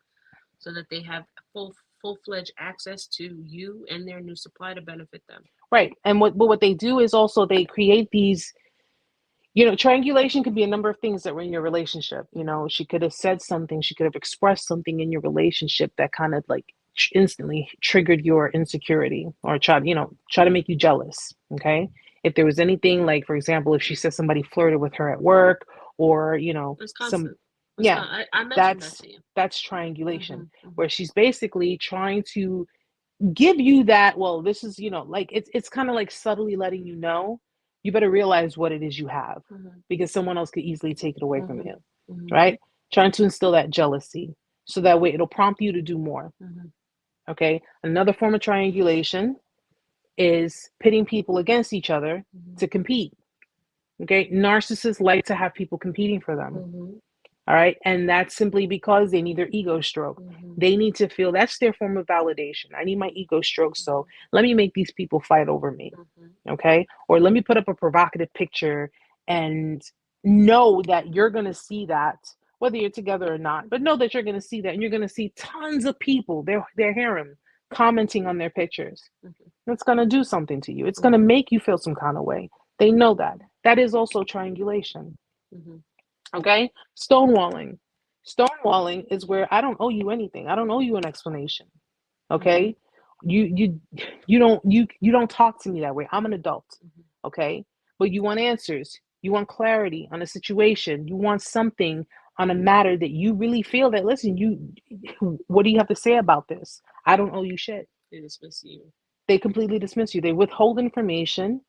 so that they have full-fledged access to you and their new supply to benefit them. Right. And what they do is also they create these, triangulation could be a number of things that were in your relationship. She could have said something, she could have expressed something in your relationship that kind of like instantly triggered your insecurity or try to make you jealous. Okay. If there was anything like, for example, if she said somebody flirted with her at work or, It's constant. yeah, I mentioned that to you. That's triangulation, where she's basically trying to give you that, well, this is, like it's kind of like subtly letting you know you better realize what it is you have because someone else could easily take it away from you, right? Trying to instill that jealousy so that way it'll prompt you to do more. Okay. Another form of triangulation is pitting people against each other to compete. Okay. Narcissists like to have people competing for them. All right. And that's simply because they need their ego stroke. They need to feel that's their form of validation. I need my ego stroke. So let me make these people fight over me. Okay. Or let me put up a provocative picture and know that you're going to see that, whether you're together or not, but know that you're going to see that. And you're going to see tons of people, their harem, commenting on their pictures. It's going to do something to you. It's going to make you feel some kind of way. They know that. That is also triangulation. Okay. Stonewalling. Stonewalling is where I don't owe you anything. I don't owe you an explanation. Okay. You don't talk to me that way. I'm an adult. Okay. But you want answers. You want clarity on a situation. You want something on a matter that you really feel that, listen, what do you have to say about this? I don't owe you shit. They dismiss you. They completely dismiss you. They withhold information.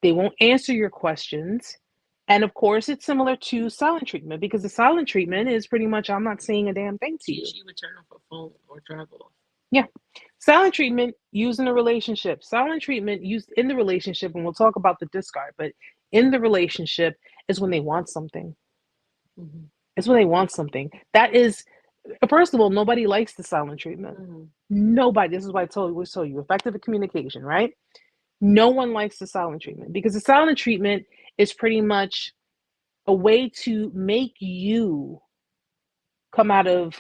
They won't answer your questions. And of course, it's similar to silent treatment because the silent treatment is pretty much, I'm not saying a damn thing to you. She would turn off her phone or drive off. Yeah. Silent treatment used in a relationship. Silent treatment used in the relationship, and we'll talk about the discard, but in the relationship is when they want something. It's when they want something. That is, first of all, nobody likes the silent treatment. Nobody. This is why I told you, effective communication, right? No one likes the silent treatment because the silent treatment is pretty much a way to make you come out of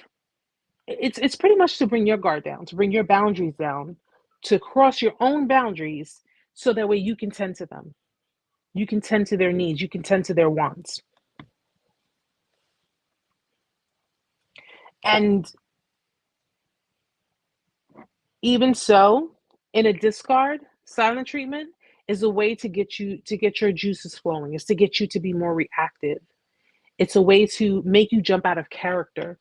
it's pretty much to bring your guard down, to bring your boundaries down, to cross your own boundaries so that way you can tend to them. You can tend to their needs, you can tend to their wants. And even so, in a discard, silent treatment is a way to get your juices flowing. It's to get you to be more reactive. It's a way to make you jump out of character.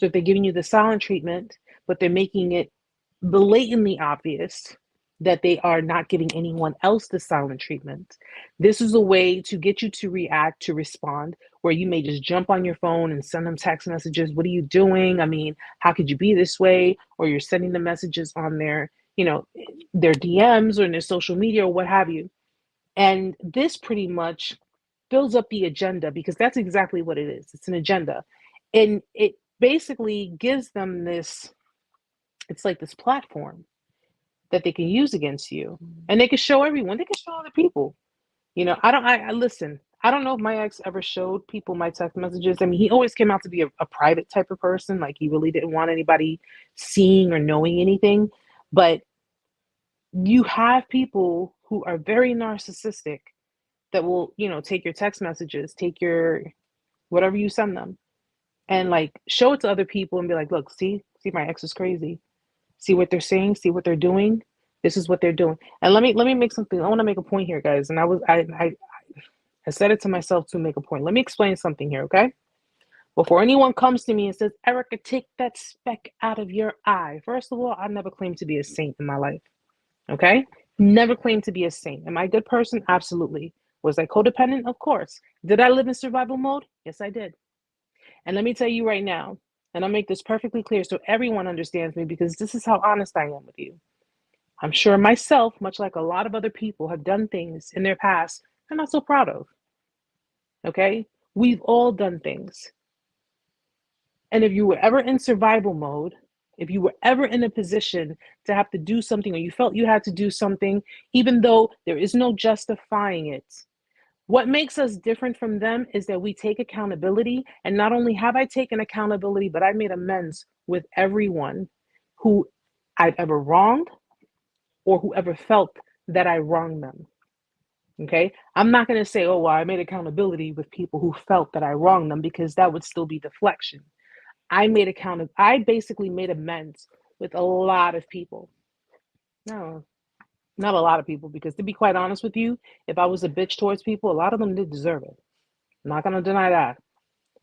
So if they're giving you the silent treatment, but they're making it blatantly obvious that they are not giving anyone else the silent treatment, this is a way to get you to react, to respond, where you may just jump on your phone and send them text messages. What are you doing? I mean, how could you be this way? Or you're sending the messages on their DMs or in their social media or what have you. And this pretty much fills up the agenda because that's exactly what it is. It's an agenda. And it basically gives them it's like this platform that they can use against you. And they can show everyone, they can show other people. I listen, I don't know if my ex ever showed people my text messages. I mean, he always came out to be a private type of person. Like he really didn't want anybody seeing or knowing anything. But you have people who are very narcissistic that will, take your text messages, take your whatever you send them, and like show it to other people and be like, look, see my ex is crazy. See what they're saying, see what they're doing. This is what they're doing. And let me make something. I want to make a point here, guys. And I said it to myself to make a point. Let me explain something here, okay? Before anyone comes to me and says, Erica, take that speck out of your eye. First of all, I never claimed to be a saint in my life. Okay? Never claimed to be a saint. Am I a good person? Absolutely. Was I codependent? Of course. Did I live in survival mode? Yes, I did. And let me tell you right now, and I'll make this perfectly clear so everyone understands me because this is how honest I am with you. I'm sure myself, much like a lot of other people, have done things in their past I'm not so proud of. Okay? We've all done things. And if you were ever in survival mode If you were ever in a position to have to do something, or you felt you had to do something, even though there is no justifying it, what makes us different from them is that we take accountability. And not only have I taken accountability, but I made amends with everyone who I've ever wronged or whoever felt that I wronged them. Okay. I'm not going to say, oh, well, I made accountability with people who felt that I wronged them, because that would still be deflection. I basically made amends with a lot of people. No, not a lot of people, because to be quite honest with you, if I was a bitch towards people, a lot of them did deserve it. I'm not going to deny that.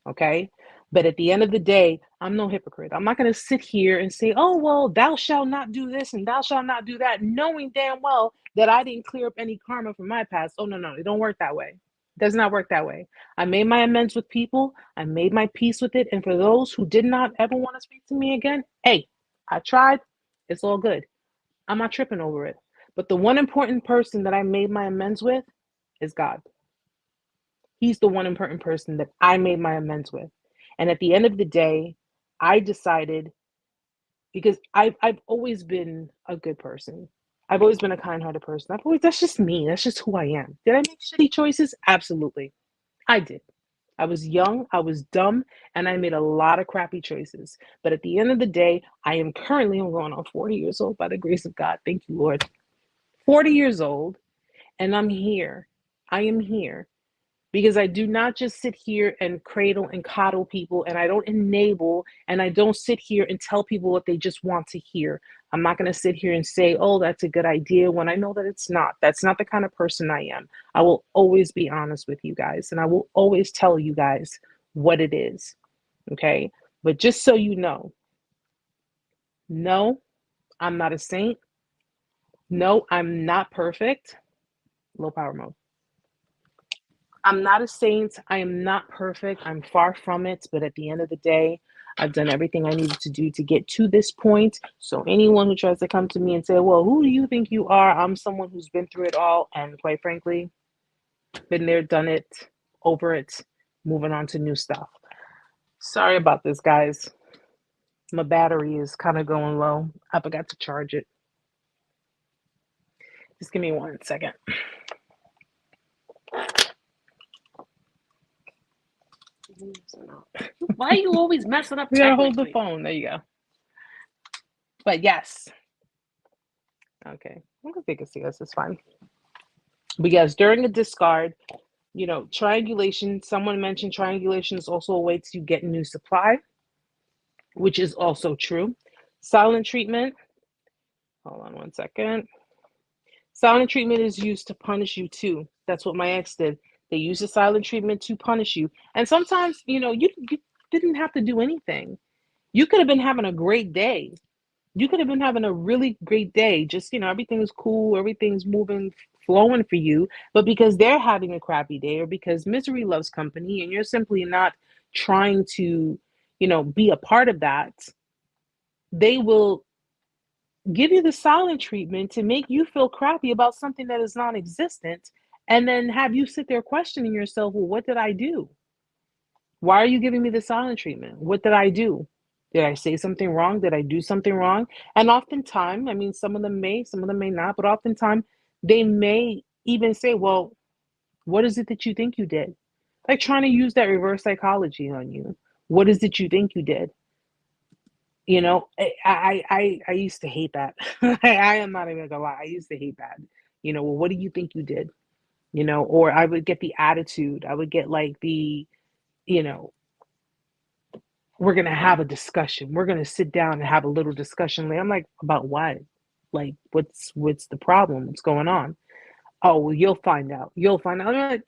Okay. But at the end of the day, I'm no hypocrite. I'm not going to sit here and say, oh, well, thou shalt not do this and thou shalt not do that, knowing damn well that I didn't clear up any karma from my past. Oh, no, no, it don't work that way. It does not work that way. I made my amends with people. I made my peace with it. And for those who did not ever want to speak to me again, hey, I tried. It's all good. I'm not tripping over it. But the one important person that I made my amends with is God. He's the one important person that I made my amends with. And at the end of the day, I decided, because I've always been a good person. I've always been a kind-hearted person. That's just me. That's just who I am. Did I make shitty choices? Absolutely. I did. I was young, I was dumb, and I made a lot of crappy choices. But at the end of the day, I'm going on 40 years old by the grace of God. Thank you, Lord. 40 years old, and I'm here. I am here because I do not just sit here and cradle and coddle people, and I don't enable, and I don't sit here and tell people what they just want to hear. I'm not going to sit here and say, oh, that's a good idea, when I know that it's not. That's not the kind of person I am. I will always be honest with you guys, and I will always tell you guys what it is. Okay? But just so you know, no, I'm not a saint. No, I'm not perfect. Low power mode. I'm not a saint. I am not perfect. I'm far from it. But at the end of the day, I've done everything I needed to do to get to this point. So anyone who tries to come to me and say, well, who do you think you are? I'm someone who's been through it all. And quite frankly, been there, done it, over it, moving on to new stuff. Sorry about this, guys. My battery is kind of going low. I forgot to charge it. Just give me 1 second. Why are you always messing up? We gotta hold the phone. There you go. But yes. Okay. I think they can see us. It's fine. But yes, during a discard, triangulation, someone mentioned triangulation is also a way to get new supply, which is also true. Silent treatment. Hold on 1 second. Silent treatment is used to punish you too. That's what my ex did. They used the silent treatment to punish you. And sometimes, you didn't have to do anything. You could have been having a great day. You could have been having a really great day. Just, everything's cool, everything's moving, flowing for you. But because they're having a crappy day, or because misery loves company and you're simply not trying to, be a part of that, they will give you the silent treatment to make you feel crappy about something that is non-existent, and then have you sit there questioning yourself, well, what did I do? Why are you giving me the silent treatment? What did I do? Did I say something wrong? Did I do something wrong? And oftentimes, some of them may not, but oftentimes they may even say, well, what is it that you think you did? Like trying to use that reverse psychology on you. What is it you think you did? I used to hate that. I am not even gonna lie. I used to hate that. Well, what do you think you did? Or I would get the attitude. I would get like the, we're going to have a discussion. We're going to sit down and have a little discussion. I'm like, about what? Like, what's the problem? What's going on? Oh, well, you'll find out. You'll find out. I'm like,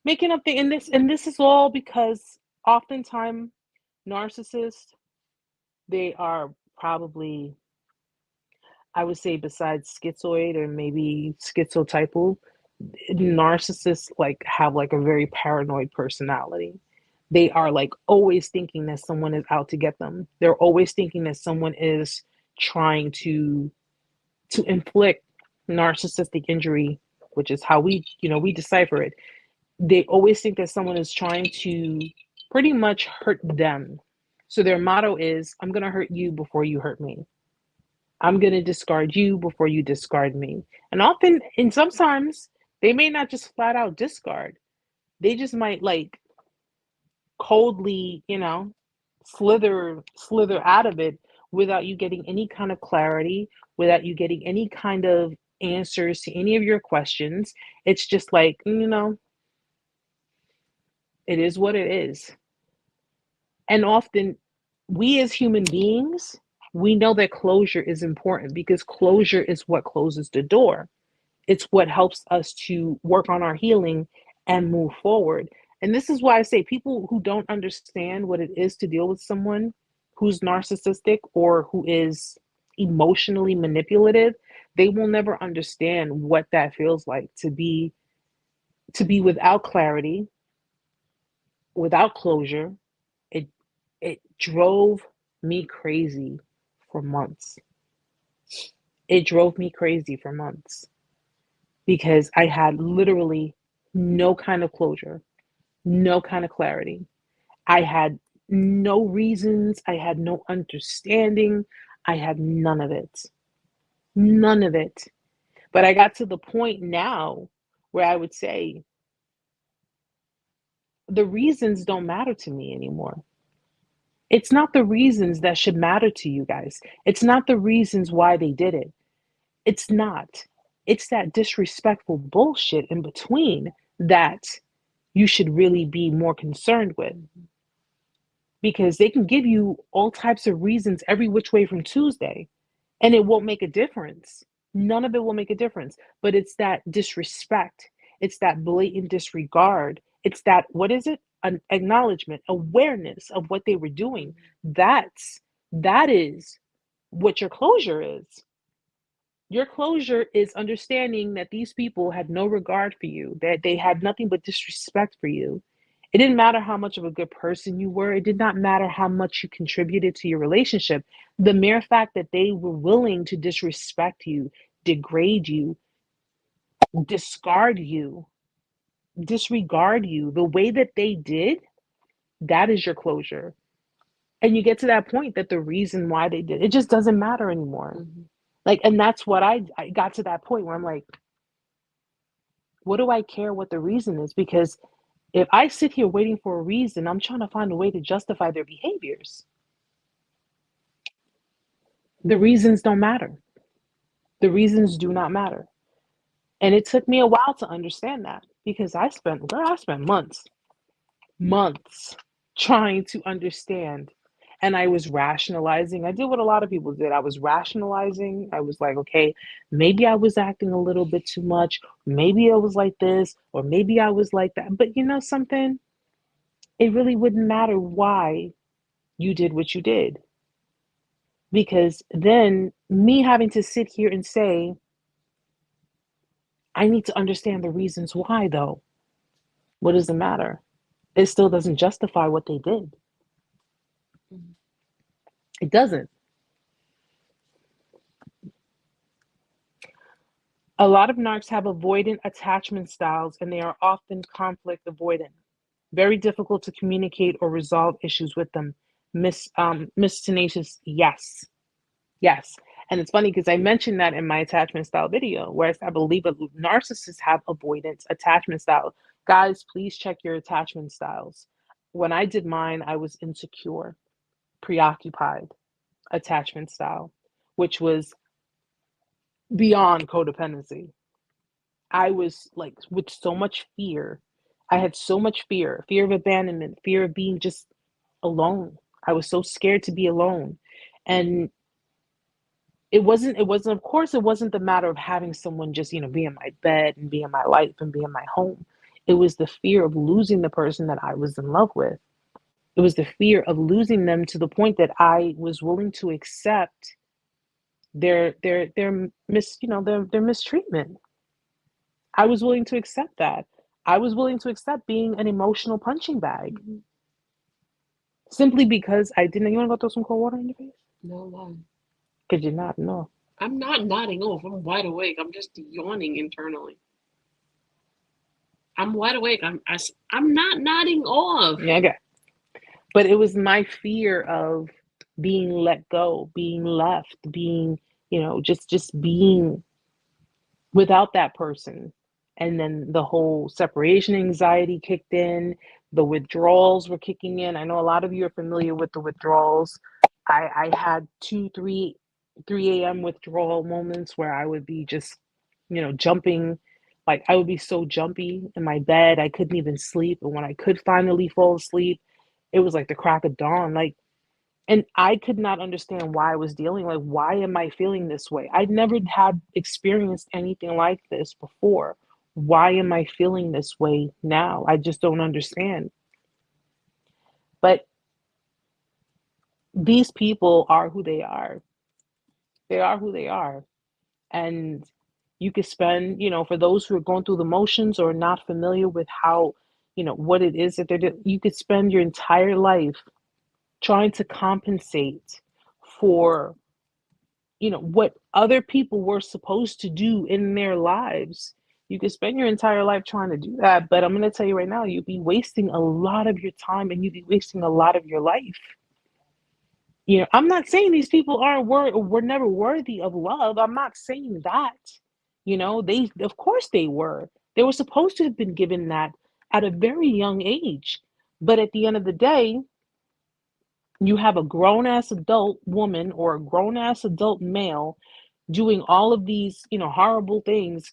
making up and this is all because oftentimes narcissists, they are probably, I would say, besides schizoid or maybe schizotypal, narcissists have a very paranoid personality. They are always thinking that someone is out to get them. They're always thinking that someone is trying to inflict narcissistic injury, which is how we decipher it. They always think that someone is trying to pretty much hurt them. So their motto is, I'm going to hurt you before you hurt me. I'm going to discard you before you discard me. And often, and sometimes, they may not just flat out discard. They just might like coldly, slither out of it without you getting any kind of clarity, without you getting any kind of answers to any of your questions. It's just like, it is what it is. And often, we as human beings, we know that closure is important because closure is what closes the door. It's what helps us to work on our healing and move forward. And this is why I say people who don't understand what it is to deal with someone who's narcissistic or who is emotionally manipulative, they will never understand what that feels like to be without clarity, without closure. It drove me crazy for months. It drove me crazy for months because I had literally no kind of closure, no kind of clarity. I had no reasons. I had no understanding. I had none of it. None of it. But I got to the point now where I would say the reasons don't matter to me anymore. It's not the reasons that should matter to you guys. It's not the reasons why they did it. It's not. It's that disrespectful bullshit in between that you should really be more concerned with. Because they can give you all types of reasons every which way from Tuesday, and it won't make a difference. None of it will make a difference. But it's that disrespect. It's that blatant disregard. It's that, what is it? An acknowledgement, awareness of what they were doing. That is what your closure is. Your closure is understanding that these people had no regard for you, that they had nothing but disrespect for you. It didn't matter how much of a good person you were. It did not matter how much you contributed to your relationship. The mere fact that they were willing to disrespect you, degrade you, discard you, disregard you the way that they did, that is your closure. And you get to that point that the reason why they did it just doesn't matter anymore. Like, and that's what I got to that point where I'm like, what do I care what the reason is? Because if I sit here waiting for a reason, I'm trying to find a way to justify their behaviors. The reasons don't matter. The reasons do not matter. And it took me a while to understand that because I spent months trying to understand. And I was rationalizing. I did what a lot of people did. I was rationalizing. I was like, okay, maybe I was acting a little bit too much. Maybe I was like this, or maybe I was like that. But you know something? It really wouldn't matter why you did what you did. Because then me having to sit here and say, I need to understand the reasons why, though. What does it matter? It still doesn't justify what they did. It doesn't. A lot of narcs have avoidant attachment styles and they are often conflict avoidant. Very difficult to communicate or resolve issues with them. Miss Tenacious, yes. Yes. And it's funny because I mentioned that in my attachment style video, whereas I believe narcissists have avoidant attachment style. Guys, please check your attachment styles. When I did mine, I was insecure, preoccupied attachment style, which was beyond codependency. I was like with so much fear. I had so much fear of abandonment, fear of being just alone. I was so scared to be alone. And it wasn't of course it wasn't the matter of having someone just be in my bed and be in my life and be in my home. It was the fear of losing the person that I was in love with. It was the fear of losing them to the point that I was willing to accept their mistreatment. I was willing to accept that. I was willing to accept being an emotional punching bag. Simply because I didn't. You want to go throw some cold water in your face? No lie. Could you not? No. I'm not nodding off. I'm wide awake. I'm just yawning internally. I'm wide awake. I'm not nodding off. Yeah, okay. But it was my fear of being let go, being left, being, just being without that person. And then the whole separation anxiety kicked in, the withdrawals were kicking in. I know a lot of you are familiar with the withdrawals. I had 3 a.m. withdrawal moments where I would be just, jumping. Like I would be so jumpy in my bed, I couldn't even sleep. And when I could finally fall asleep, it was like the crack of dawn. Like, and I could not understand why I was dealing, like, why am I feeling this way? I'd never had experienced anything like this before. Why am I feeling this way now? I just don't understand. But these people are who they are. They are who they are. And you could spend, for those who are going through the motions or not familiar with how, what it is that they're doing, you could spend your entire life trying to compensate for what other people were supposed to do in their lives. You could spend your entire life trying to do that, but I'm going to tell you right now, you'd be wasting a lot of your time and you'd be wasting a lot of your life. I'm not saying these people were never worthy of love. I'm not saying that. They, of course they were. They were supposed to have been given that at a very young age. But at the end of the day, you have a grown ass adult woman or a grown ass adult male doing all of these, horrible things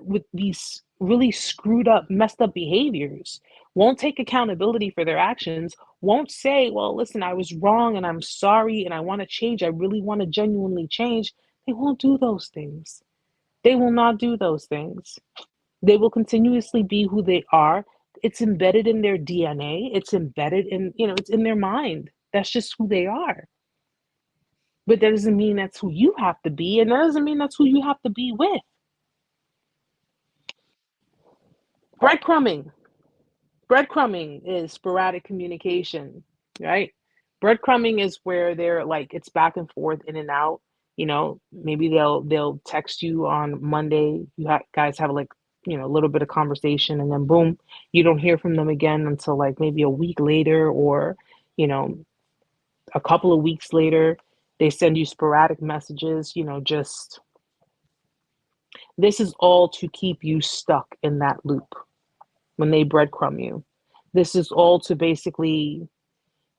with these really screwed up, messed up behaviors, won't take accountability for their actions, won't say, well, listen, I was wrong and I'm sorry and I want to change. I really want to genuinely change. They won't do those things. They will not do those things. They will continuously be who they are. It's embedded in their DNA. It's embedded in, it's in their mind. That's just who they are. But that doesn't mean that's who you have to be, and that doesn't mean that's who you have to be with. Breadcrumbing. Breadcrumbing is sporadic communication, right? Breadcrumbing is where they're like, it's back and forth, in and out. Maybe they'll text you on Monday. Guys have like, a little bit of conversation, and then boom, you don't hear from them again until like maybe a week later, or a couple of weeks later. They send you sporadic messages, just this is all to keep you stuck in that loop when they breadcrumb you. This is all to basically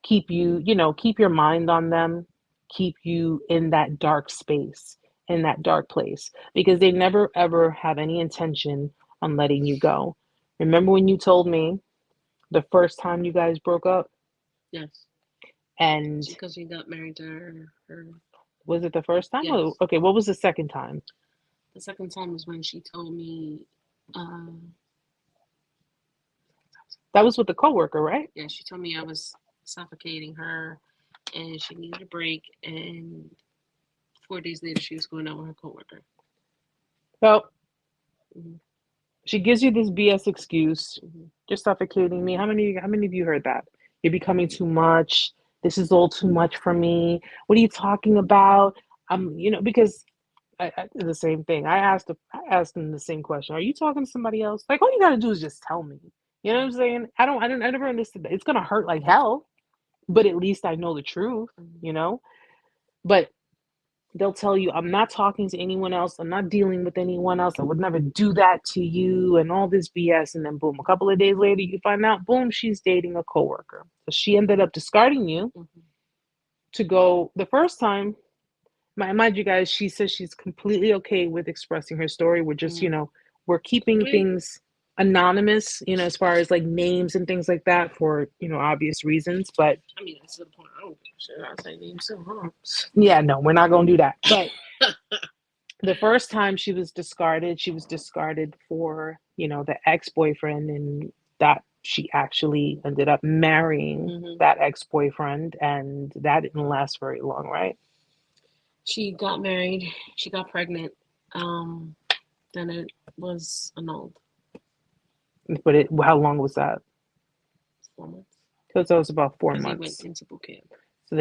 keep you, keep your mind on them, keep you in that dark space, in that dark place, because they never ever have any intention on letting you go. Remember when you told me the first time you guys broke up? Yes. And because she got married to her. Was it the first time? Yes. Okay, what was the second time? The second time was when she told me. That was with the coworker, right? Yeah, she told me I was suffocating her, and she needed a break. And 4 days later, she was going out with her coworker. Well, she gives you this BS excuse. Mm-hmm. You're suffocating me. How many of you heard that? You're becoming too much. This is all too much for me. What are you talking about? Because I did the same thing. I asked them the same question. Are you talking to somebody else? Like, all you gotta do is just tell me. You know what I'm saying? I never understood that. It's gonna hurt like hell, but at least I know the truth, But they'll tell you, I'm not talking to anyone else. I'm not dealing with anyone else. I would never do that to you, and all this BS. And then boom, a couple of days later, you find out, boom, she's dating a coworker. So she ended up discarding you to go the first time. Mind you guys, she says she's completely okay with expressing her story. We're just, we're keeping things anonymous, as far as like names and things like that for, obvious reasons. But I mean, that's the point. I don't give a shit. I'll say names too, huh? Yeah, no, we're not going to do that. But the first time she was discarded for, the ex-boyfriend, and that she actually ended up marrying that ex-boyfriend, and that didn't last very long, right? She got married. She got pregnant. Then it was annulled. But how long was that? 4 months. Because that was about 4 months. He went into boot camp. So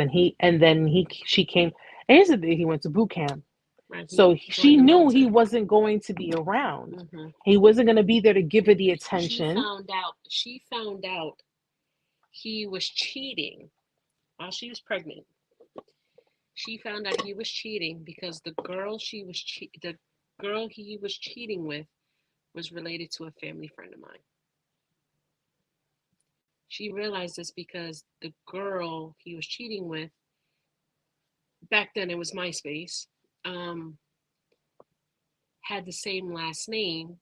she came. And here's the thing: he went to boot camp. Right. So she knew he wasn't going to be around. He wasn't going to be there to give her the attention. She found out he was cheating while she was pregnant. She found out he was cheating because the girl he was cheating with was related to a family friend of mine. She realized this because the girl he was cheating with, back then it was MySpace, had the same last name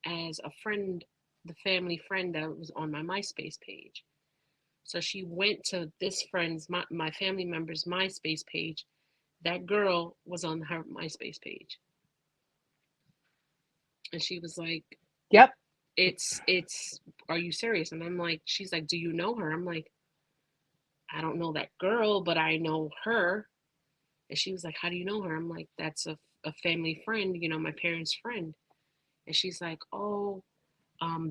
as a friend, the family friend that was on my MySpace page. So she went to this friend's, my family member's MySpace page. That girl was on her MySpace page. And she was like, Yep. It's, are you serious? And I'm like, she's like, do you know her? I'm like, I don't know that girl, but I know her. And she was like, how do you know her? I'm like, that's a family friend, my parents' friend. And she's like, oh,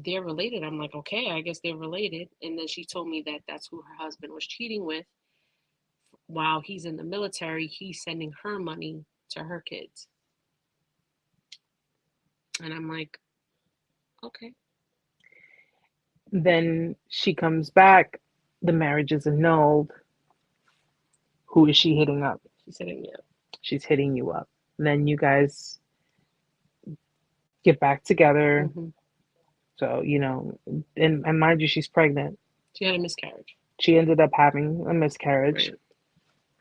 they're related. I'm like, okay, I guess they're related. And then she told me that that's who her husband was cheating with. While he's in the military, he's sending her money to her kids. And I'm like, okay. Then she comes back. The marriage is annulled. Who is she hitting up? She's hitting me up. She's hitting you up. And then you guys get back together. Mm-hmm. So, and mind you, she's pregnant. She had a miscarriage. She ended up having a miscarriage, Right.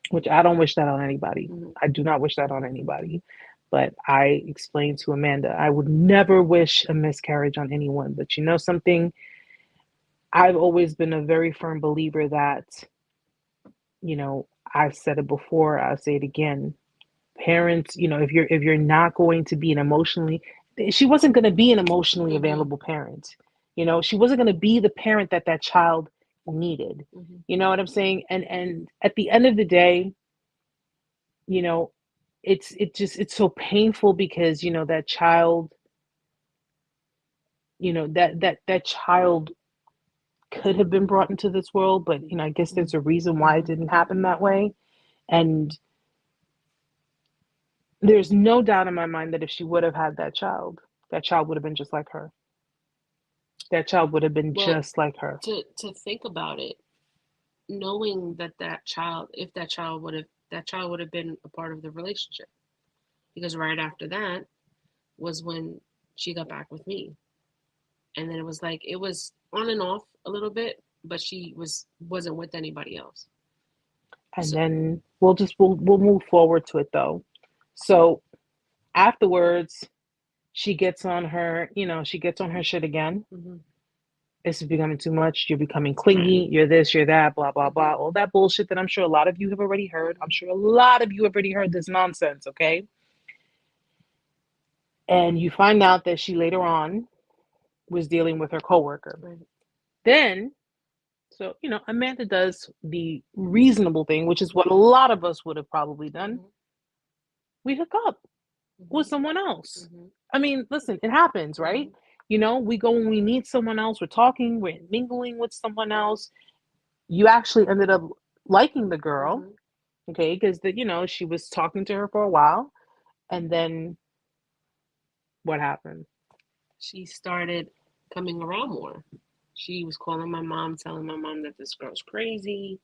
which I don't wish that on anybody. Mm-hmm. I do not wish that on anybody. But I explained to Amanda, I would never wish a miscarriage on anyone. But you know something? I've always been a very firm believer that, I've said it before, I'll say it again. Parents, if you're not going to be she wasn't going to be an emotionally Mm-hmm. available parent. She wasn't going to be the parent that child needed. Mm-hmm. You know what I'm saying? And at the end of the day, it's so painful because that child, that child could have been brought into this world, but I guess there's a reason why it didn't happen that way. And there's no doubt in my mind that if she would have had that child would have been just like her. That child would have been just like her. To think about it, knowing that child, if that child would have been a part of the relationship, because right after that was when she got back with me, and then it was on and off a little bit, but she wasn't with anybody else. And then we'll move forward to it though. So afterwards, she gets on her shit again. Mm-hmm. This is becoming too much. You're becoming clingy. You're this, you're that, blah, blah, blah. All that bullshit that I'm sure a lot of you have already heard. I'm sure a lot of you have already heard this nonsense, okay? And you find out that she later on was dealing with her coworker. Right. Then, so, Amanda does the reasonable thing, which is what a lot of us would have probably done. Mm-hmm. We hook up with someone else. Mm-hmm. I mean, listen, it happens, right? We go when we meet someone else, we're talking, we're mingling with someone else. You actually ended up liking the girl, okay, because she was talking to her for a while. And then what happened? She started coming around more. She was calling my mom, telling my mom that this girl's crazy.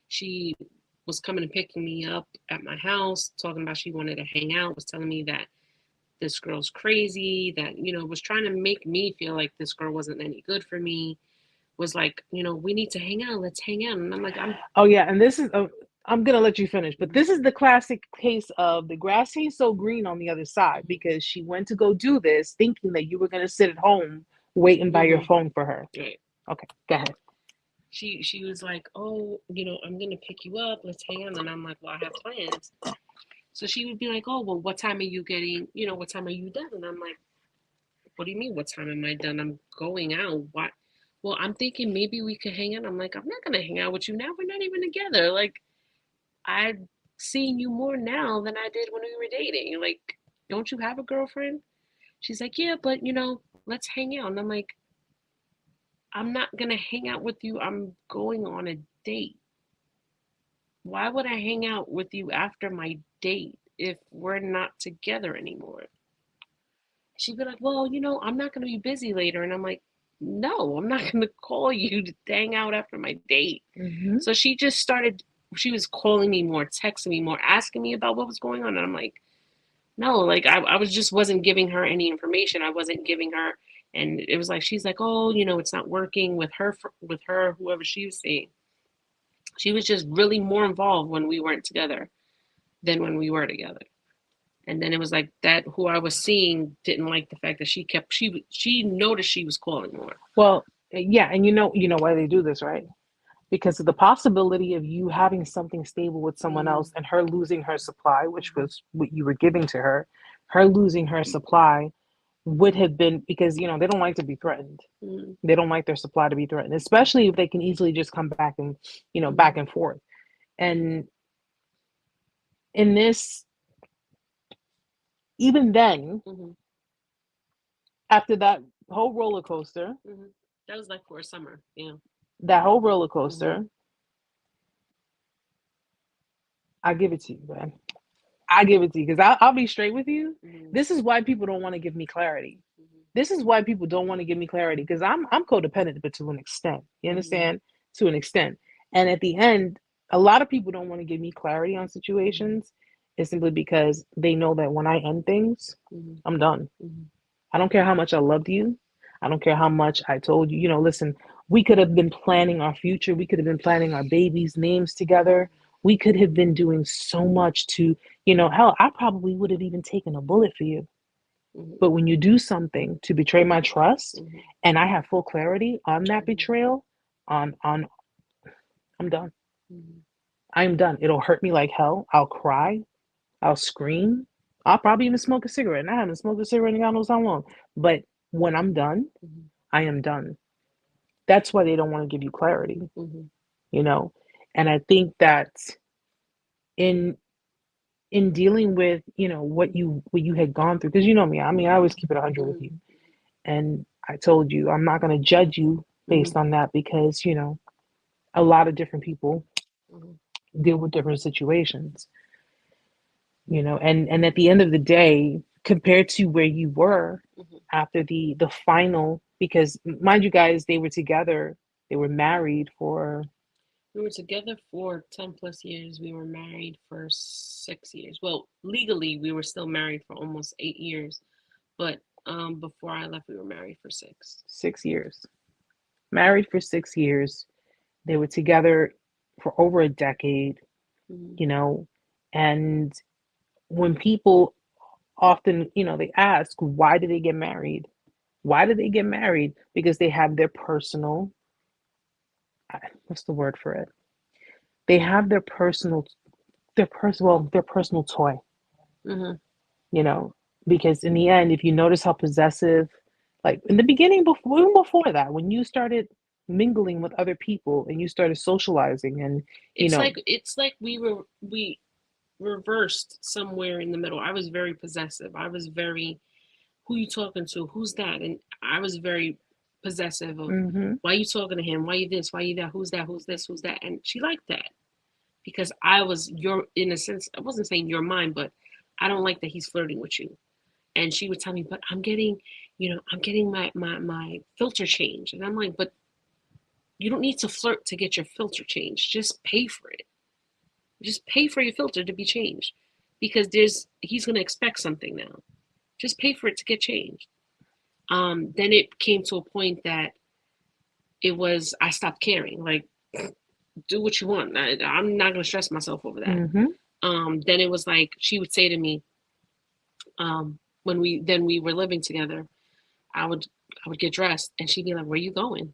She was coming and picking me up at my house, talking about she wanted to hang out, was telling me that this girl's crazy, that, was trying to make me feel like this girl wasn't any good for me, was like, we need to hang out, let's hang out. And I'm like, oh yeah, and this is, I'm going to let you finish, but this is the classic case of the grass ain't so green on the other side, because she went to go do this thinking that you were going to sit at home waiting by your phone for her. Right. Okay, go ahead. She was like, oh, I'm going to pick you up, let's hang out. And I'm like, well, I have plans. So she would be like, oh, well, what time are you getting, what time are you done? And I'm like, what do you mean, what time am I done? I'm going out. What? Well, I'm thinking maybe we could hang out. I'm like, I'm not going to hang out with you now. We're not even together. Like, I've seen you more now than I did when we were dating. Like, don't you have a girlfriend? She's like, yeah, but, let's hang out. And I'm like, I'm not going to hang out with you. I'm going on a date. Why would I hang out with you after my date if we're not together anymore? She'd be like, well, I'm not going to be busy later. And I'm like, no, I'm not going to call you to hang out after my date. Mm-hmm. So she just started, she was calling me more, texting me more, asking me about what was going on. And I'm like, no, like I was just wasn't giving her any information. I wasn't giving her, and it was like, she's like, oh, it's not working with her, whoever she was seeing. She was just really more involved when we weren't together than when we were together. And then it was like that who I was seeing didn't like the fact that she noticed she was calling more. Well, yeah, and you know why they do this, right? Because of the possibility of you having something stable with someone else and her losing her supply, which was what you were giving to her losing her supply would have been because they don't like to be threatened. They don't like their supply to be threatened, especially if they can easily just come back and back and forth. And in this, even then, after that whole roller coaster, that was like for a summer, yeah. That whole roller coaster, I give it to you, man. I give it to you because I'll be straight with you. This is why people don't want to give me clarity. This is why people don't want to give me clarity because I'm codependent, but to an extent. You understand? To an extent. And at the end, a lot of people don't want to give me clarity on situations. It's simply because they know that when I end things, I'm done. I don't care how much I loved you. I don't care how much I told you. Listen, we could have been planning our future. We could have been planning our babies' names together. We could have been doing so much to, hell, I probably would have even taken a bullet for you. But when you do something to betray my trust and I have full clarity on that betrayal, I'm done. I'm done. It'll hurt me like hell. I'll cry. I'll scream. I'll probably even smoke a cigarette. And I haven't smoked a cigarette in God knows how long. But when I'm done, I am done. That's why they don't want to give you clarity, And I think that in dealing with, what you had gone through, because you know me, I mean, I always keep it 100 with you. And I told you, I'm not going to judge you based on that because, a lot of different people deal with different situations, and at the end of the day, compared to where you were after the final, because mind you guys, they were together, they were married for. We were together for 10 plus years. We were married for 6 years. Well, legally, we were still married for almost 8 years. But before I left, we were married for 6. 6 years. Married for 6 years. They were together for over a decade, and when people often, they ask, why did they get married? Why did they get married? Because they have their personal, what's the word for it? They have their personal toy, because in the end, if you notice how possessive, like in the beginning, even before that, when you started mingling with other people and you started socializing and, it's like we reversed somewhere in the middle. I was very possessive. I was very, who you talking to? Who's that? And I was very possessive of, why you talking to him? Why you this? Why you that? Who's that? Who's this? Who's that? And she liked that because I was in a sense, I wasn't saying you're mine, but I don't like that he's flirting with you. And she would tell me, but I'm getting my filter changed. And I'm like, but you don't need to flirt to get your filter changed. Just pay for it. Just pay for your filter to be changed because he's going to expect something now. Just pay for it to get changed. Then it came to a point that I stopped caring. Like, do what you want. I'm not going to stress myself over that. Then it was like, she would say to me, when we were living together, I would get dressed and she'd be like, where you going?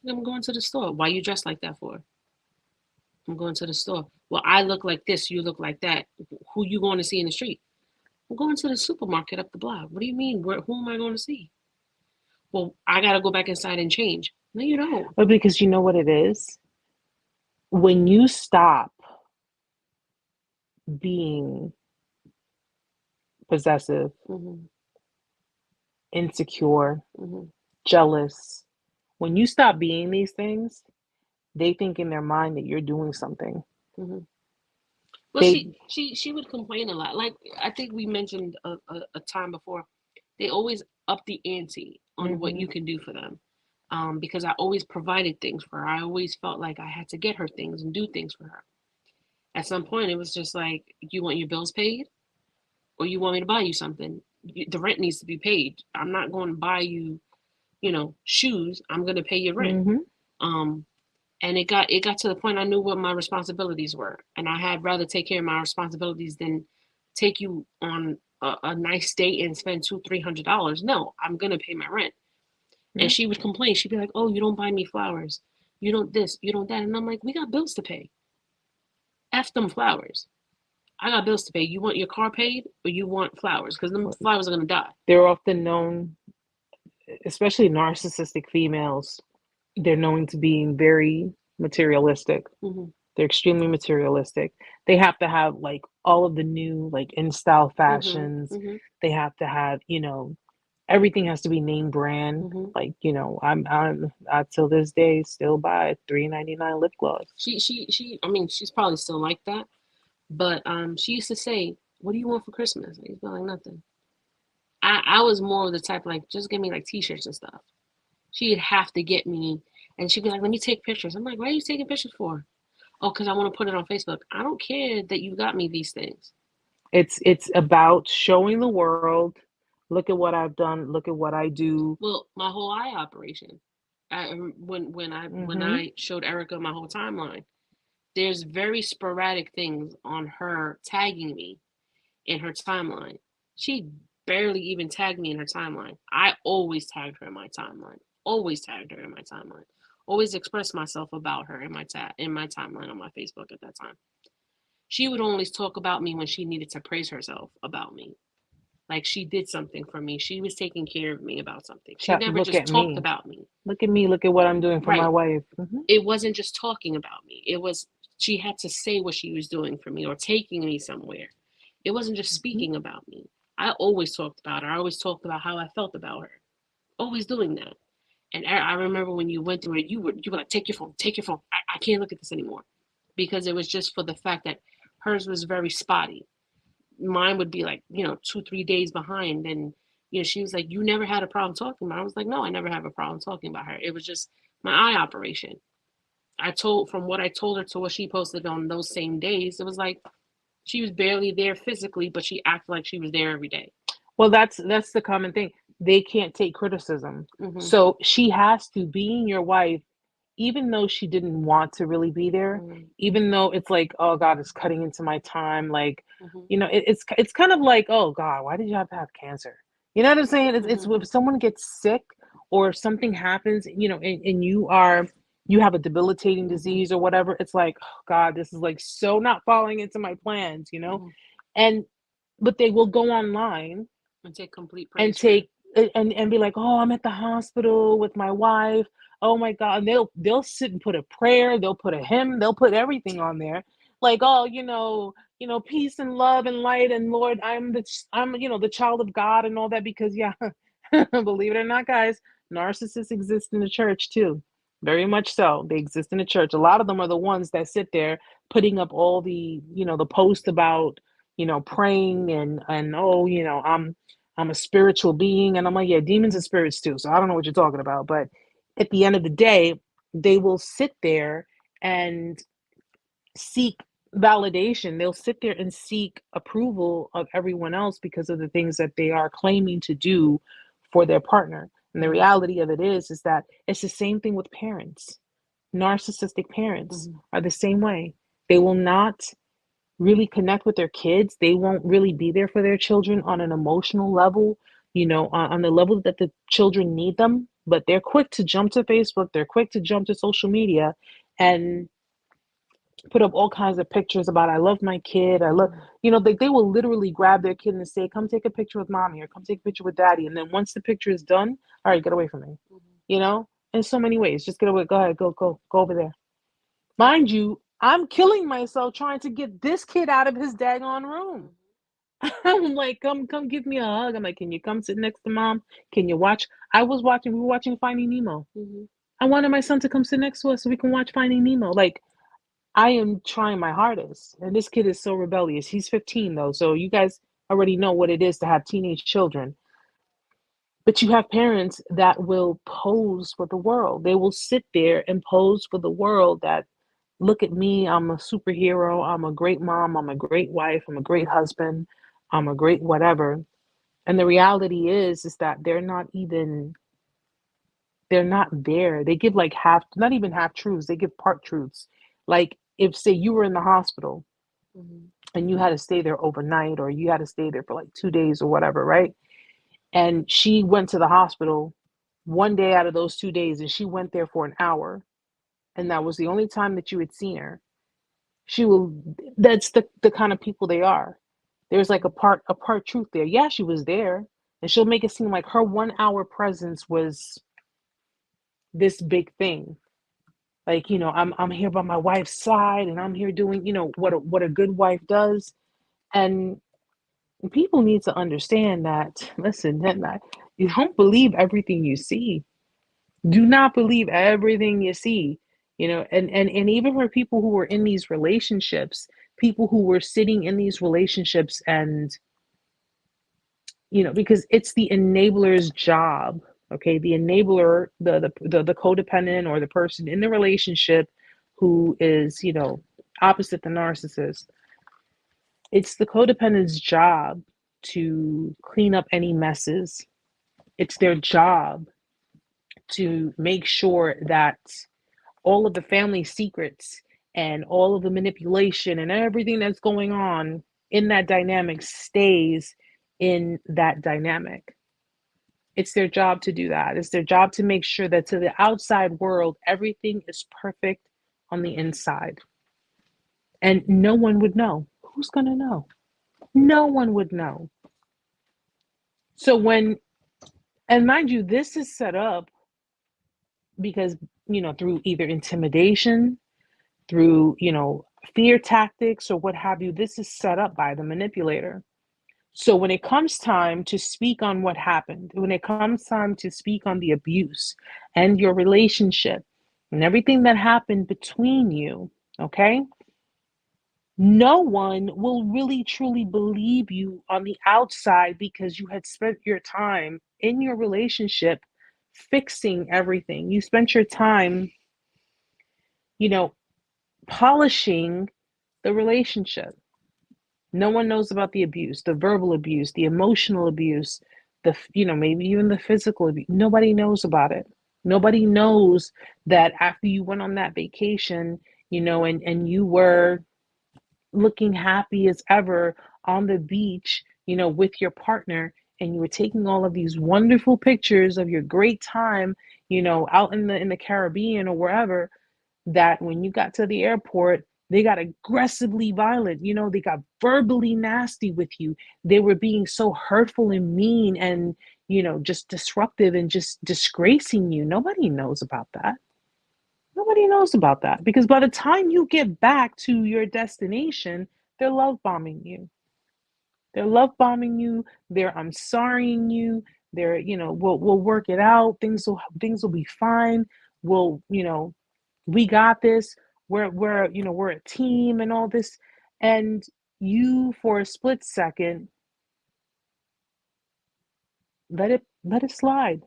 I'm going to the store. Why you dressed like that for? I'm going to the store. Well, I look like this, you look like that. Who you going to see in the street? I'm going to the supermarket up the block. What do you mean? Who am I going to see? Well, I got to go back inside and change. No, you don't. But because you know what it is? When you stop being possessive, insecure, jealous, when you stop being these things, they think in their mind that you're doing something. Well, she would complain a lot. Like, I think we mentioned a time before, they always up the ante on what you can do for them. because I always provided things for her. I always felt like I had to get her things and do things for her. At some point, it was just like, you want your bills paid, or you want me to buy you something? The rent needs to be paid. I'm not going to buy you, shoes. I'm going to pay your rent. Mm-hmm. Um, and it got to the point I knew what my responsibilities were, and I had rather take care of my responsibilities than take you on a nice date and spend $200-300. No, I'm going to pay my rent. And she would complain. She'd be like, "Oh, you don't buy me flowers. You don't this, you don't that." And I'm like, "We got bills to pay. F them flowers. I got bills to pay. You want your car paid, or you want flowers? Because them flowers are gonna die." They're often known, especially narcissistic females, they're known to being very materialistic. Mm-hmm. They're extremely materialistic. They have to have like all of the new like in style fashions. Mm-hmm. They have to have, everything has to be name brand. Mm-hmm. Like, I till this day still buy $3.99 lip gloss. She. I mean, she's probably still like that, but she used to say, "What do you want for Christmas?" I used to be like, "Nothing." I was more of the type like, just give me like t-shirts and stuff. She'd have to get me, and she'd be like, "Let me take pictures." I'm like, "Why are you taking pictures for?" "Oh, because I want to put it on Facebook." I don't care that you got me these things. It's about showing the world, look at what I've done, look at what I do. Well, my whole eye operation, when Mm-hmm. I showed Erica my whole timeline, there's very sporadic things on her tagging me in her timeline. She barely even tagged me in her timeline. I always tagged her in my timeline. Always tagged her in my timeline. Always expressed myself about her in my timeline on my Facebook at that time. She would only talk about me when she needed to praise herself about me. Like she did something for me. She was taking care of me about something. She never Look just at talked me. about me. Look at me. Look at what I'm doing for my Right. wife. Mm-hmm. It wasn't just talking about me. It was she had to say what she was doing for me or taking me somewhere. It wasn't just Mm-hmm. speaking about me. I always talked about her. I always talked about how I felt about her. Always doing that. And I remember when you went through it, you were like, take your phone, take your phone. I can't look at this anymore. Because it was just for the fact that hers was very spotty. Mine would be like, 2-3 days behind. And, she was like, "You never had a problem talking about her." I was like, "No, I never have a problem talking about her. It was just my eye operation." From what I told her to what she posted on those same days, it was like she was barely there physically, but she acted like she was there every day. Well, that's the common thing. They can't take criticism. Mm-hmm. So she has to, being your wife, even though she didn't want to really be there, Mm-hmm. even though it's like, oh God, it's cutting into my time. Like, Mm-hmm. it's kind of like, oh God, why did you have to have cancer? You know what I'm saying? It's Mm-hmm. if someone gets sick or if something happens, and you have a debilitating Mm-hmm. disease or whatever, it's like, oh God, this is like so not falling into my plans. Mm-hmm. And but they will go online And take complete and praise for you. take and be like, "Oh, I'm at the hospital with my wife. Oh my God." And they'll sit and put a prayer, they'll put a hymn, they'll put everything on there. Like, "Oh, peace and love and light, and Lord, I'm the child of God and all that." Because yeah, believe it or not, guys, narcissists exist in the church too. Very much so. They exist in the church. A lot of them are the ones that sit there putting up all the post about, praying and oh, I'm a spiritual being. And I'm like, yeah, demons and spirits too. So I don't know what you're talking about. But at the end of the day, they will sit there and seek validation. They'll sit there and seek approval of everyone else because of the things that they are claiming to do for their partner. And the Mm-hmm. reality of it is that it's the same thing with parents. Narcissistic parents Mm-hmm. are the same way. They will not really connect with their kids. They won't really be there for their children on an emotional level, on the level that the children need them. But they're quick to jump to Facebook, they're quick to jump to social media and put up all kinds of pictures about, I love my kid. I love, they will literally grab their kid and say, come take a picture with mommy or come take a picture with daddy. And then once the picture is done, all right, get away from me, in so many ways. Just get away. Go ahead, go over there. Mind you, I'm killing myself trying to get this kid out of his daggone room. I'm like, come give me a hug. I'm like, can you come sit next to mom? Can you watch? We were watching Finding Nemo. Mm-hmm. I wanted my son to come sit next to us so we can watch Finding Nemo. Like, I am trying my hardest. And this kid is so rebellious. He's 15 though. So you guys already know what it is to have teenage children. But you have parents that will pose for the world. They will sit there and pose for the world that, look at me, I'm a superhero, I'm a great mom, I'm a great wife, I'm a great husband, I'm a great whatever. And the reality is that they're not there. They give like half, not even half truths, they give part truths. Like if, say, you were in the hospital Mhm. and you had to stay there overnight, or you had to stay there for like 2 days or whatever, right? And she went to the hospital one day out of those 2 days, and she went there for an hour, and that was the only time that you had seen her. She will, that's the kind of people they are. There's like a part truth there. Yeah, she was there, and she'll make it seem like her 1 hour presence was this big thing. Like, I'm here by my wife's side, and I'm here doing, what a good wife does. And people need to understand that, listen, that you don't believe everything you see. Do not believe everything you see. And even for people who were in these relationships, people who were sitting in these relationships, and because it's the enabler's job. Okay, the enabler, the codependent, or the person in the relationship who is, opposite the narcissist. It's the codependent's job to clean up any messes. It's their job to make sure that all of the family secrets and all of the manipulation and everything that's going on in that dynamic stays in that dynamic. It's their job to do that. It's their job to make sure that to the outside world, everything is perfect on the inside. And no one would know. Who's going to know? No one would know. So and mind you, this is set up because, through either intimidation, through, fear tactics, or what have you, this is set up by the manipulator. So when it comes time to speak on what happened, when it comes time to speak on the abuse and your relationship and everything that happened between you, okay, no one will really truly believe you on the outside, because you had spent your time in your relationship fixing everything. You spent your time, you know, polishing the relationship. No one knows about the abuse, the verbal abuse, the emotional abuse, maybe even the physical abuse. Nobody knows about it. Nobody knows that after you went on that vacation, and you were looking happy as ever on the beach, with your partner, and you were taking all of these wonderful pictures of your great time, out in the Caribbean or wherever, that when you got to the airport, they got aggressively violent. They got verbally nasty with you. They were being so hurtful and mean, and, just disruptive and just disgracing you. Nobody knows about that. Nobody knows about that, because by the time you get back to your destination, they're love bombing you. They're love bombing you. They're I'm sorrying you. They're, we'll work it out. Things will be fine. We'll, we got this. We're a team and all this. And you, for a split second, let it slide.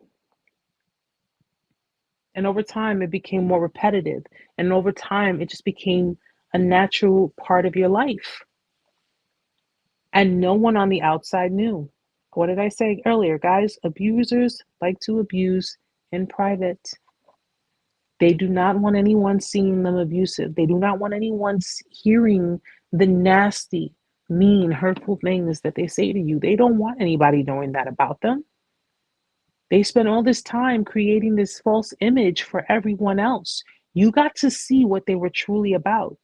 And over time, it became more repetitive. And over time, it just became a natural part of your life. And no one on the outside knew. What did I say earlier, guys? Abusers like to abuse in private. They do not want anyone seeing them abusive. They do not want anyone hearing the nasty, mean, hurtful things that they say to you. They don't want anybody knowing that about them. They spend all this time creating this false image for everyone else. You got to see what they were truly about.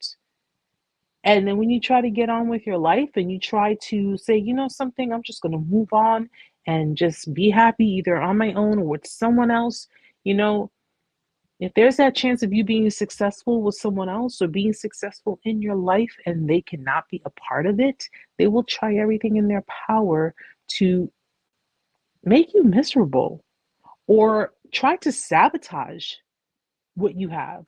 And then when you try to get on with your life and you try to say, something, I'm just going to move on and just be happy either on my own or with someone else, if there's that chance of you being successful with someone else or being successful in your life and they cannot be a part of it, they will try everything in their power to make you miserable or try to sabotage what you have.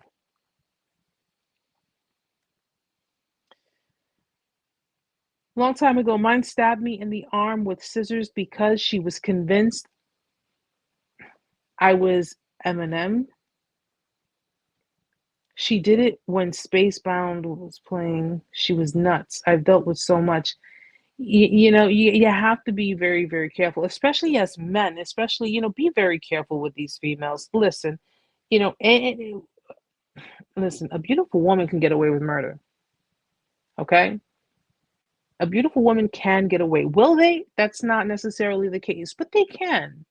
A long time ago, mine stabbed me in the arm with scissors because she was convinced I was Eminem. She did it when Spacebound was playing. She was nuts. I've dealt with so much. You have to be very, very careful, especially as men, especially, be very careful with these females. Listen, you know, and, listen, a beautiful woman can get away with murder, okay? A beautiful woman can get away. Will they? That's not necessarily the case, but they can.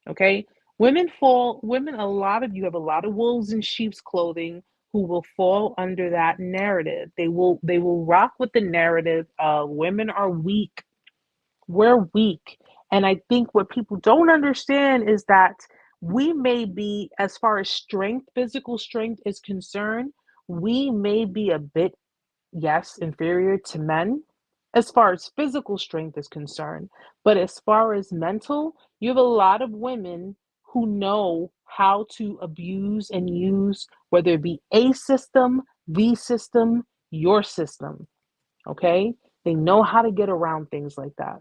Okay. Women, a lot of you have a lot of wolves in sheep's clothing who will fall under that narrative. They will rock with the narrative of women are weak. We're weak. And I think what people don't understand is that we may be, as far as strength, physical strength is concerned, we may be a bit, yes, inferior to men as far as physical strength is concerned. But as far as mental, you have a lot of women who know how to abuse and use, whether it be a system, the system, your system. Okay? They know how to get around things like that.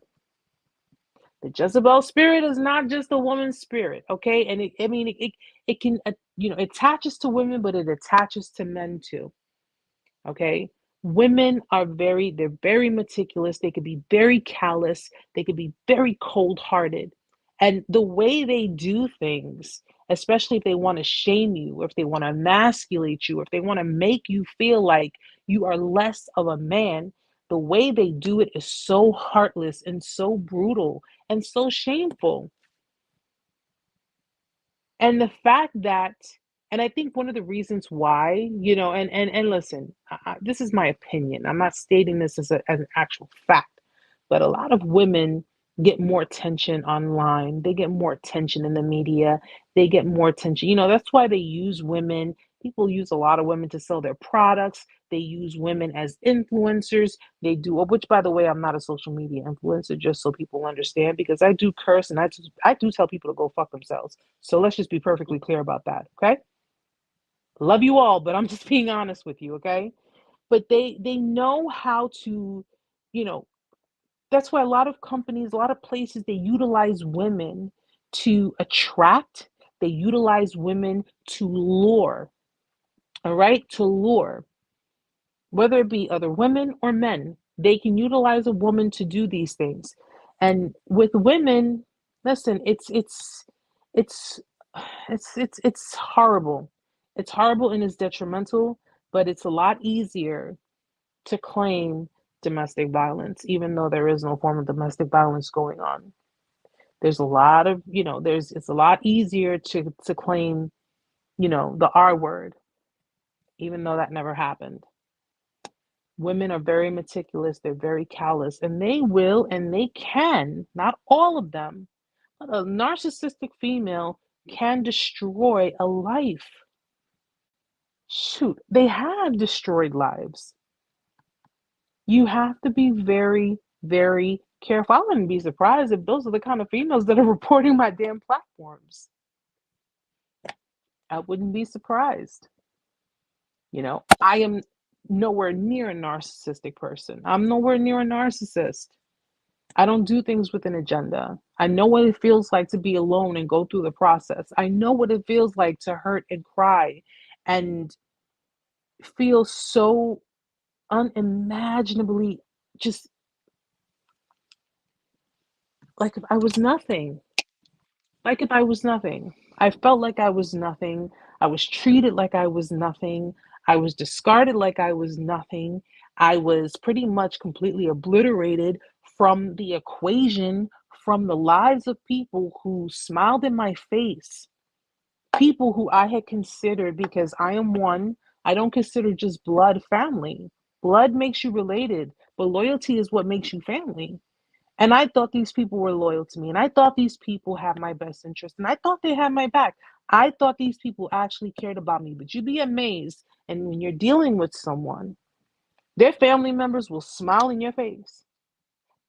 The Jezebel spirit is not just a woman's spirit, okay? And it can, it attaches to women, but it attaches to men too. Okay. Women are they're very meticulous. They could be very callous. They could be very cold hearted. And the way they do things, especially if they want to shame you, or if they want to emasculate you, or if they want to make you feel like you are less of a man, the way they do it is so heartless and so brutal and so shameful. And the fact that, and I think one of the reasons why, and listen, this is my opinion. I'm not stating this as an actual fact, but a lot of women get more attention online. They get more attention in the media. They get more attention. That's why they use women. People use a lot of women to sell their products. They use women as influencers. They do, which by the way, I'm not a social media influencer, just so people understand, because I do curse and I do tell people to go fuck themselves. So let's just be perfectly clear about that, okay? Love you all, but I'm just being honest with you, okay? But they know how to, you know, that's why a lot of companies, a lot of places, they utilize women to attract, they utilize women to lure, all right? To lure, whether it be other women or men, they can utilize a woman to do these things. And with women, listen, it's it's horrible. It's horrible and it's detrimental, but it's a lot easier to claim domestic violence, even though there is no form of domestic violence going on. There's a lot of, it's a lot easier to claim, the R word, even though that never happened. Women are very meticulous, they're very callous, and they will and they can, not all of them, but a narcissistic female can destroy a life. Shoot, they have destroyed lives. You have to be very, very careful. I wouldn't be surprised if those are the kind of females that are reporting my damn platforms. I wouldn't be surprised. I am nowhere near a narcissistic person. I'm nowhere near a narcissist. I don't do things with an agenda. I know what it feels like to be alone and go through the process. I know what it feels like to hurt and cry and feel so unimaginably just like if I was nothing. Like if I was nothing. I felt like I was nothing. I was treated like I was nothing. I was discarded like I was nothing. I was pretty much completely obliterated from the equation, from the lives of people who smiled in my face, people who I had considered, because I am one, I don't consider just blood family. Blood makes you related, but loyalty is what makes you family. And I thought these people were loyal to me. And I thought these people had my best interest. And I thought they had my back. I thought these people actually cared about me. But you'd be amazed. And when you're dealing with someone, their family members will smile in your face.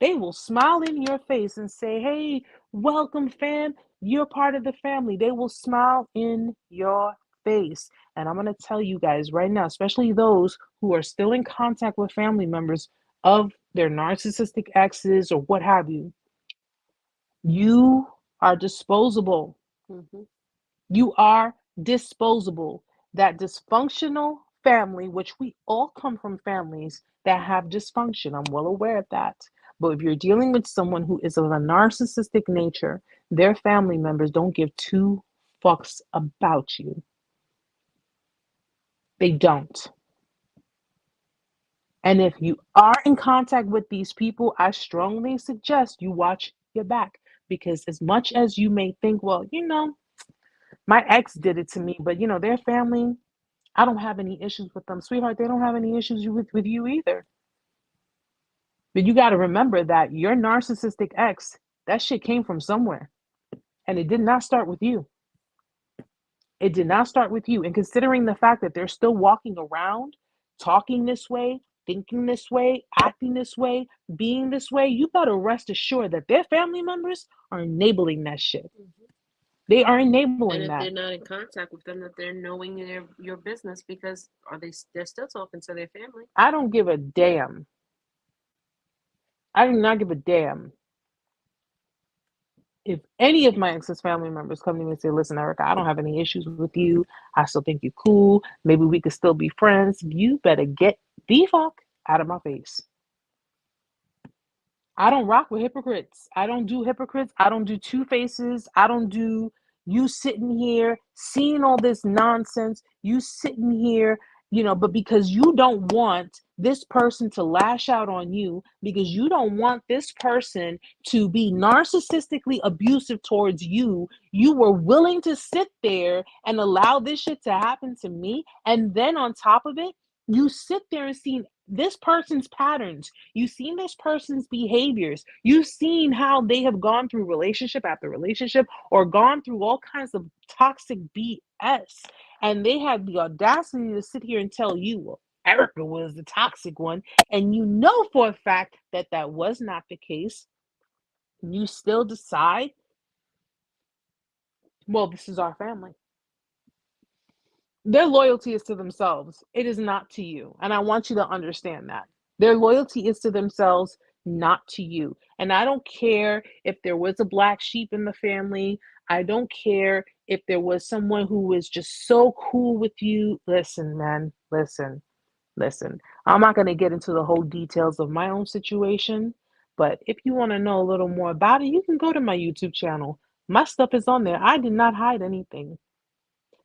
They will smile in your face and say, hey, welcome, fam. You're part of the family. They will smile in your face. And I'm going to tell you guys right now, especially those who are still in contact with family members of their narcissistic exes or what have you, you are disposable. Mhm. You are disposable. That dysfunctional family, which we all come from families that have dysfunction, I'm well aware of that. But if you're dealing with someone who is of a narcissistic nature, their family members don't give two fucks about you. They don't. And if you are in contact with these people, I strongly suggest you watch your back, because as much as you may think, well, my ex did it to me, but their family, I don't have any issues with them. Sweetheart, they don't have any issues with you either. But you got to remember that your narcissistic ex, that shit came from somewhere. And it did not start with you. It did not start with you. And considering the fact that they're still walking around, talking this way, thinking this way, acting this way, being this way, you better rest assured that their family members are enabling that shit. They are enabling And if that. they're not in contact with them, that they're knowing your business, because they're still talking to their family. I don't give a damn. I do not give a damn if any of my ex's family members come to me and say, listen, Erica, I don't have any issues with you. I still think you're cool. Maybe we could still be friends. You better get the fuck out of my face. I don't rock with hypocrites. I don't do hypocrites. I don't do two faces. I don't do you sitting here seeing all this nonsense. You sitting here, but because you don't want this person to lash out on you, because you don't want this person to be narcissistically abusive towards you, you were willing to sit there and allow this shit to happen to me. And then on top of it, you sit there and see this person's patterns. You've seen this person's behaviors. You've seen how they have gone through relationship after relationship, or gone through all kinds of toxic BS. And they had the audacity to sit here and tell you, well, Erica was the toxic one. And you know for a fact that that was not the case. You still decide, well, this is our family. Their loyalty is to themselves. It is not to you. And I want you to understand that. Their loyalty is to themselves, not to you. And I don't care if there was a black sheep in the family. I don't care if there was someone who was just so cool with you. Listen, man, listen. I'm not going to get into the whole details of my own situation. But if you want to know a little more about it, you can go to my YouTube channel. My stuff is on there. I did not hide anything.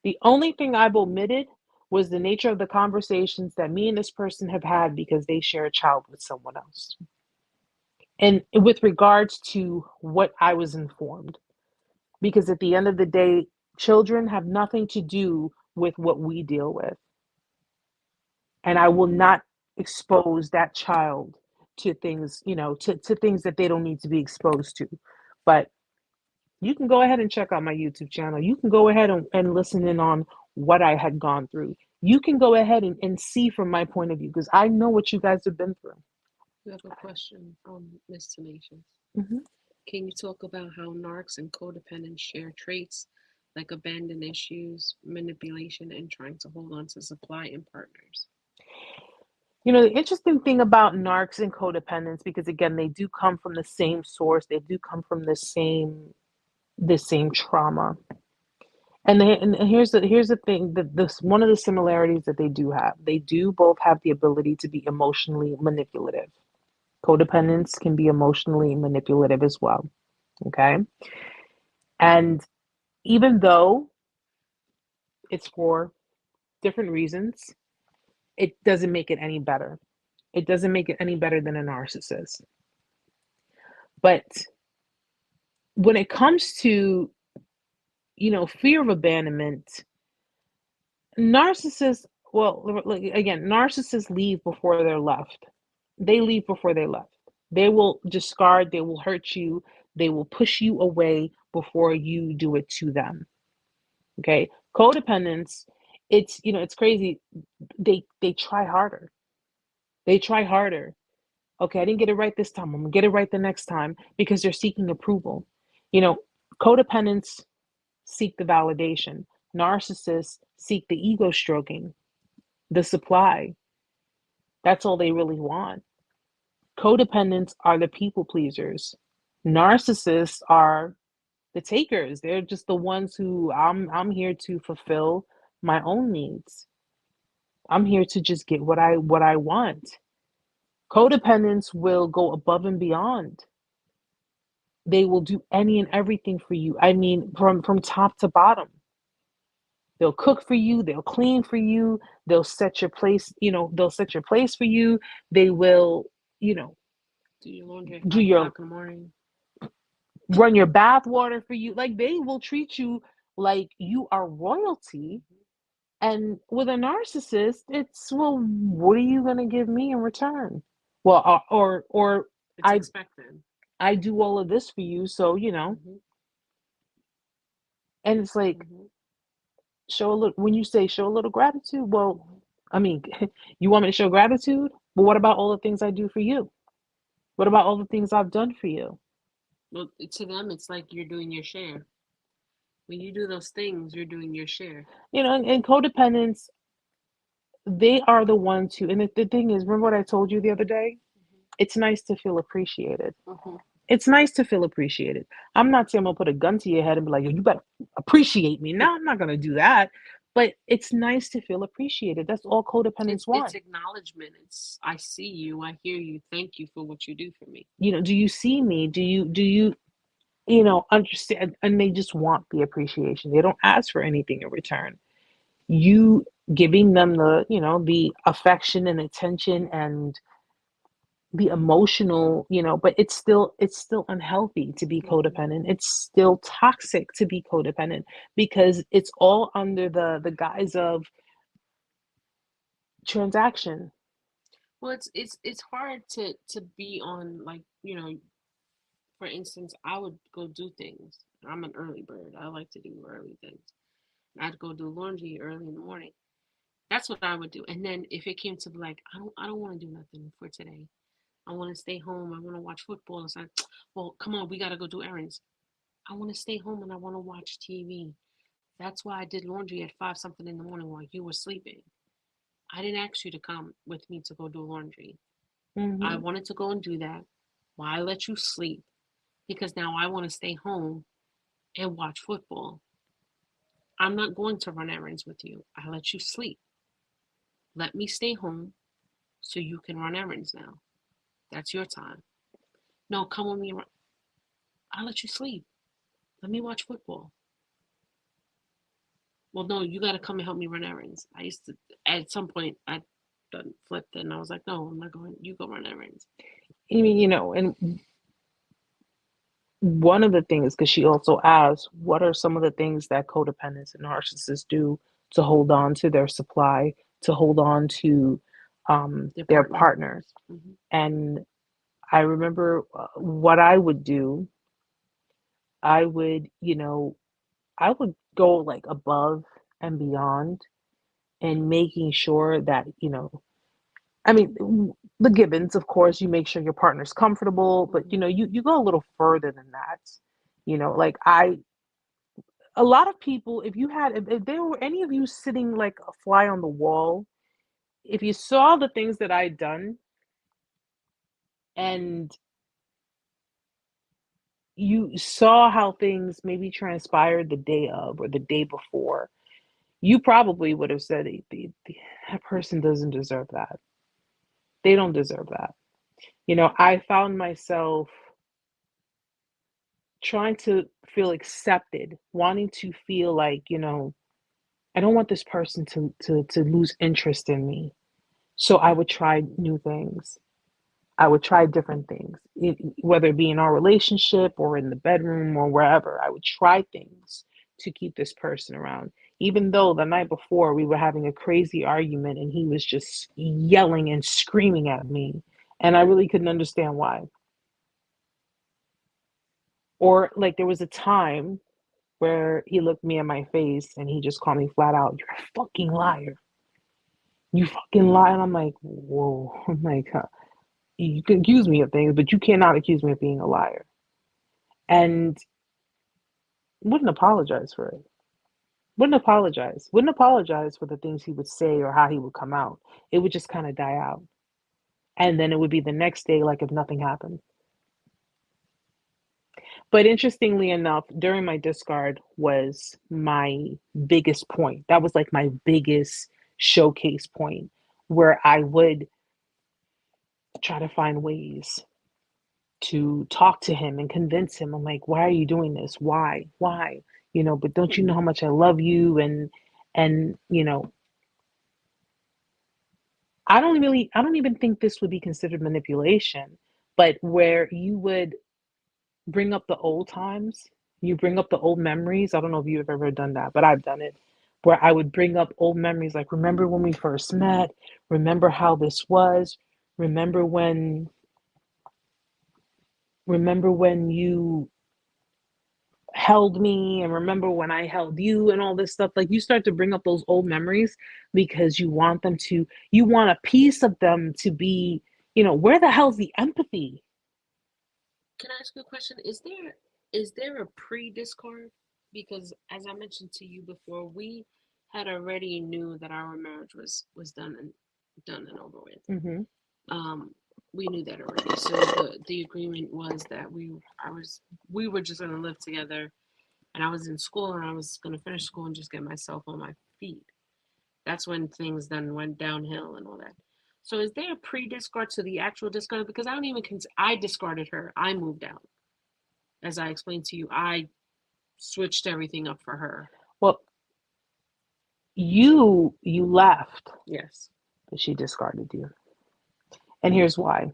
The only thing I've omitted was the nature of the conversations that me and this person have had because they share a child with someone else. And with regards to what I was informed, because at the end of the day, children have nothing to do with what we deal with. And I will not expose that child to things, to things that they don't need to be exposed to. But you can go ahead and check out my YouTube channel. You can go ahead and listen in on what I had gone through. You can go ahead and see from my point of view, because I know what you guys have been through. We have a question from Miss Tenacious. Mm-hmm. Can you talk about how narcs and codependents share traits like abandon issues, manipulation, and trying to hold on to supply and partners? The interesting thing about narcs and codependents, because again, they do come from the same source, they do come from the same trauma. And here's the thing, that this one of the similarities that they do have. They do both have the ability to be emotionally manipulative. Codependents can be emotionally manipulative as well. Okay. And even though it's for different reasons, it doesn't make it any better. It doesn't make it any better than a narcissist. But when it comes to, fear of abandonment, narcissists, well, again, narcissists leave before they're left. They leave before they left. They will discard, they will hurt you, they will push you away before you do it to them. Okay? Codependence, it's crazy. They try harder. They try harder. Okay, I didn't get it right this time. I'm gonna get it right the next time, because they're seeking approval. You know, Codependents seek the validation. Narcissists seek the ego stroking, the supply. That's all they really want. Codependents are the people pleasers. Narcissists are the takers. They're just the ones who I'm here to fulfill my own needs. I'm here to just get what I want. Codependents will go above and beyond. They will do any and everything for you. I mean, from top to bottom. They'll cook for you, they'll clean for you, they'll set your place, they'll set your place for you. They will, you know, Do your laundry at do 5 o'clock your in the morning. run your bath water for you. Like they will treat you like you are royalty. And with a narcissist, it's, well, what are you gonna give me in return? Well, or It's I expected. I do all of this for you, so Hmm. and it's like, Hmm. show a little, when you say show a little gratitude, well, Hmm. I mean, you want me to show gratitude? But what about all the things I do for you? What about all the things I've done for you? Well, to them, it's like you're doing your share. When you do those things, you're doing your share. And codependents, they are the ones who, and the thing is, remember what I told you the other day? It's nice to feel appreciated. Hmm. It's nice to feel appreciated. I'm not saying I'm gonna put a gun to your head and be like, "Yo, you better appreciate me." No, I'm not gonna do that. But it's nice to feel appreciated. That's all codependents It's want. acknowledgement. It's I see you, I hear you, thank you for what you do for me. Do you see me? Do you understand? And they just want the appreciation. They don't ask for anything in return. You giving them the affection and attention and the emotional, but it's still unhealthy to be Hmm. codependent. It's still toxic to be codependent because it's all under the guise of transaction. Well, it's hard to be on, like, for instance, I would go do things. I'm an early bird. I like to do early things. I'd go do laundry early in the morning. That's what I would do. And then if it came to like, I don't want to do nothing for today. I want to stay home. I want to watch football. It's like, well, come on, we gotta go do errands. I want to stay home and I want to watch TV. That's why I did laundry at 5 something in the morning while you were sleeping. I didn't ask you to come with me to go do laundry. I Hmm. wanted to go and do that while I let you sleep because now I want to stay home and watch football. I'm not going to run errands with you. I let you sleep. Let me stay home so you can run errands now. That's your time. No, come with me. I'll let you sleep. Let me watch football. Well, no, you got to come and help me run errands. I used to, at some point, I done flipped it and I was like, no, I'm not going. You go run errands. I mean, and one of the things, because she also asked, what are some of the things that codependents and narcissists do to hold on to their supply, to hold on to Their their partner. partners? Hmm. And I remember what I would do. I would, I would go like above and beyond and making sure that, I mean, the givens, of course, you make sure your partner's comfortable, but Hmm. you go a little further than that. Like a lot of people, if there were any of you sitting like a fly on the wall, if you saw the things that I'd done and you saw how things maybe transpired the day of or the day before, you probably would have said that person doesn't deserve that. They don't deserve that. I found myself trying to feel accepted, wanting to feel like, I don't want this person to lose interest in me. So I would try new things. I would try different things, whether it be in our relationship or in the bedroom or wherever. I would try things to keep this person around. Even though the night before we were having a crazy argument and he was just yelling and screaming at me, and I really couldn't understand why. Or like there was a time where he looked me in my face and he just called me flat out, "You're a fucking liar. You fucking lie." And I'm like, whoa, I'm like, huh. You can accuse me of things, but you cannot accuse me of being a liar. And wouldn't apologize for it. Wouldn't apologize. Wouldn't apologize for the things he would say or how he would come out. It would just kind of die out. And then it would be the next day like if nothing happened. But interestingly enough, during my discard was my biggest point. That was like my biggest showcase point where I would try to find ways to talk to him and convince him. I'm like, why are you doing this? Why? Why? But don't you know how much I love you? And I don't even think this would be considered manipulation, but where you would bring up the old times, you bring up the old memories. I don't know if you've ever done that, but I've done it. Where I would bring up old memories, like remember when we first met, remember how this was, remember when you held me, and remember when I held you, and all this stuff. Like, you start to bring up those old memories because you want a piece of them to be, where the hell's the empathy? Can I ask you a question? Is there a pre-discard? Because as I mentioned to you before, we had already knew that our marriage was done and over with. Mm-hmm. Um, we knew that already. So the agreement was that we were just gonna live together, and I was in school and I was gonna finish school and just get myself on my feet. That's when things then went downhill and all that. So is there a pre-discard to the actual discard? Because I don't even I discarded her. I moved out. As I explained to you, I switched everything up for her. Well, you left, Yes. but she discarded you. And here's why.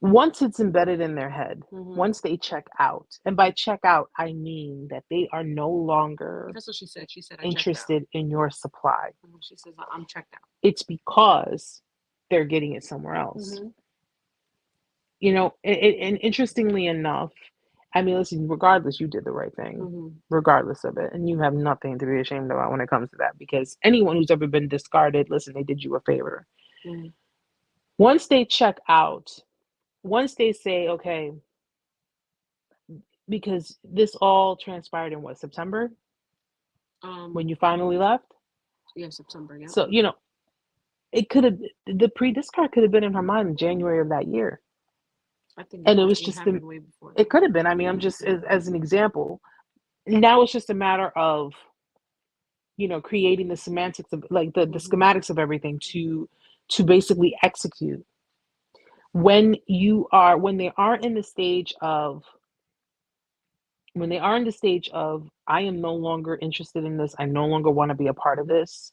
Once it's embedded in their head, once they check out, and by check out, I mean that they are no longer That's what she said. She said, interested in your supply. She says, I'm checked out. It's because they're getting it somewhere else. And interestingly enough, I mean, listen, regardless, you did the right thing, regardless of it. And you have nothing to be ashamed about when it comes to that, because anyone who's ever been discarded, listen, they did you a favor. Once they check out, once they say, okay, because this all transpired in what, September? When you finally left? Yeah, September, yeah. So, it could have, the pre-discard could have been in her mind in January of that year. I think and it was just way before that. It could have been. I mean, I'm just as an example. Now it's just a matter of, creating the semantics of, like, the schematics of everything to basically execute. When they are in the stage of, I am no longer interested in this, I no longer want to be a part of this,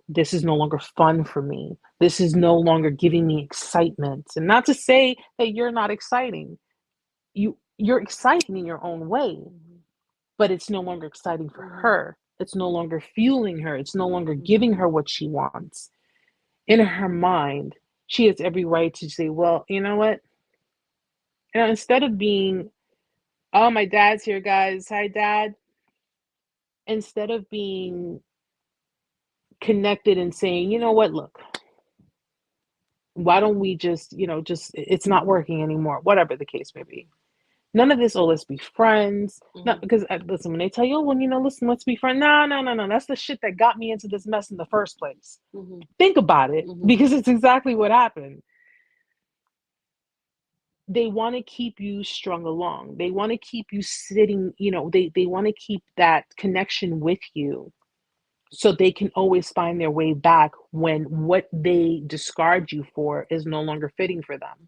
this is no longer fun for me, this is no longer giving me excitement. And not to say that you're not exciting, you're exciting in your own way, but it's no longer exciting for her. It's no longer fueling her. It's no longer giving her what she wants. In her mind, she has every right to say, well, you know what? Instead of being, oh, my dad's here, guys. Hi, Dad. Instead of being connected and saying, you know what, look, why don't we just, it's not working anymore, whatever the case may be. None of this, oh, let's be friends. Not because, listen, when they tell you, oh, well, listen, let's be friends. No. That's the shit that got me into this mess in the first place. Think about it, because it's exactly what happened. They want to keep you strung along. They want to keep you sitting, they want to keep that connection with you so they can always find their way back when what they discard you for is no longer fitting for them.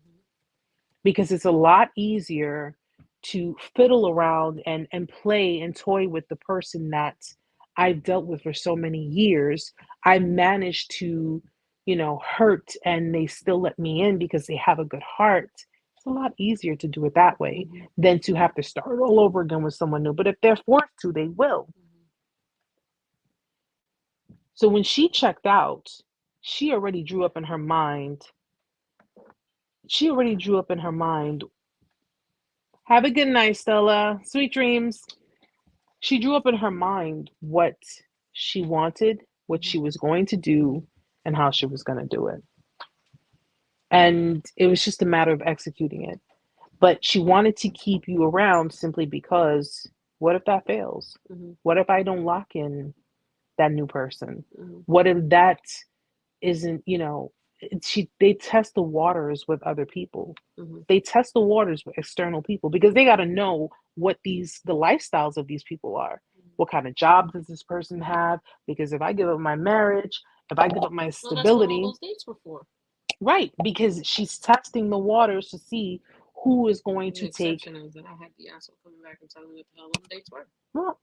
Because it's a lot easier to fiddle around and play and toy with the person that I've dealt with for so many years. I managed to, hurt, and they still let me in because they have a good heart. It's a lot easier to do it that way than to have to start all over again with someone new. But if they're forced to, they will. So when she checked out, she already drew up in her mind. Have a good night, Stella. Sweet dreams. She drew up in her mind what she wanted, what she was going to do, and how she was going to do it. And it was just a matter of executing it. But she wanted to keep you around simply because, what if that fails? What if I don't lock in that new person? What if that isn't, they test the waters with other people. Mm-hmm. They test the waters with external people because they got to know what the lifestyles of these people are. What kind of job does this person have? Because if I give up my marriage, if I give up my Well, that's what all stability, those dates were for. right? Because she's testing the waters to see who is going The to take. exception is that I had the asshole coming back and telling me what the hell them dates were. Well,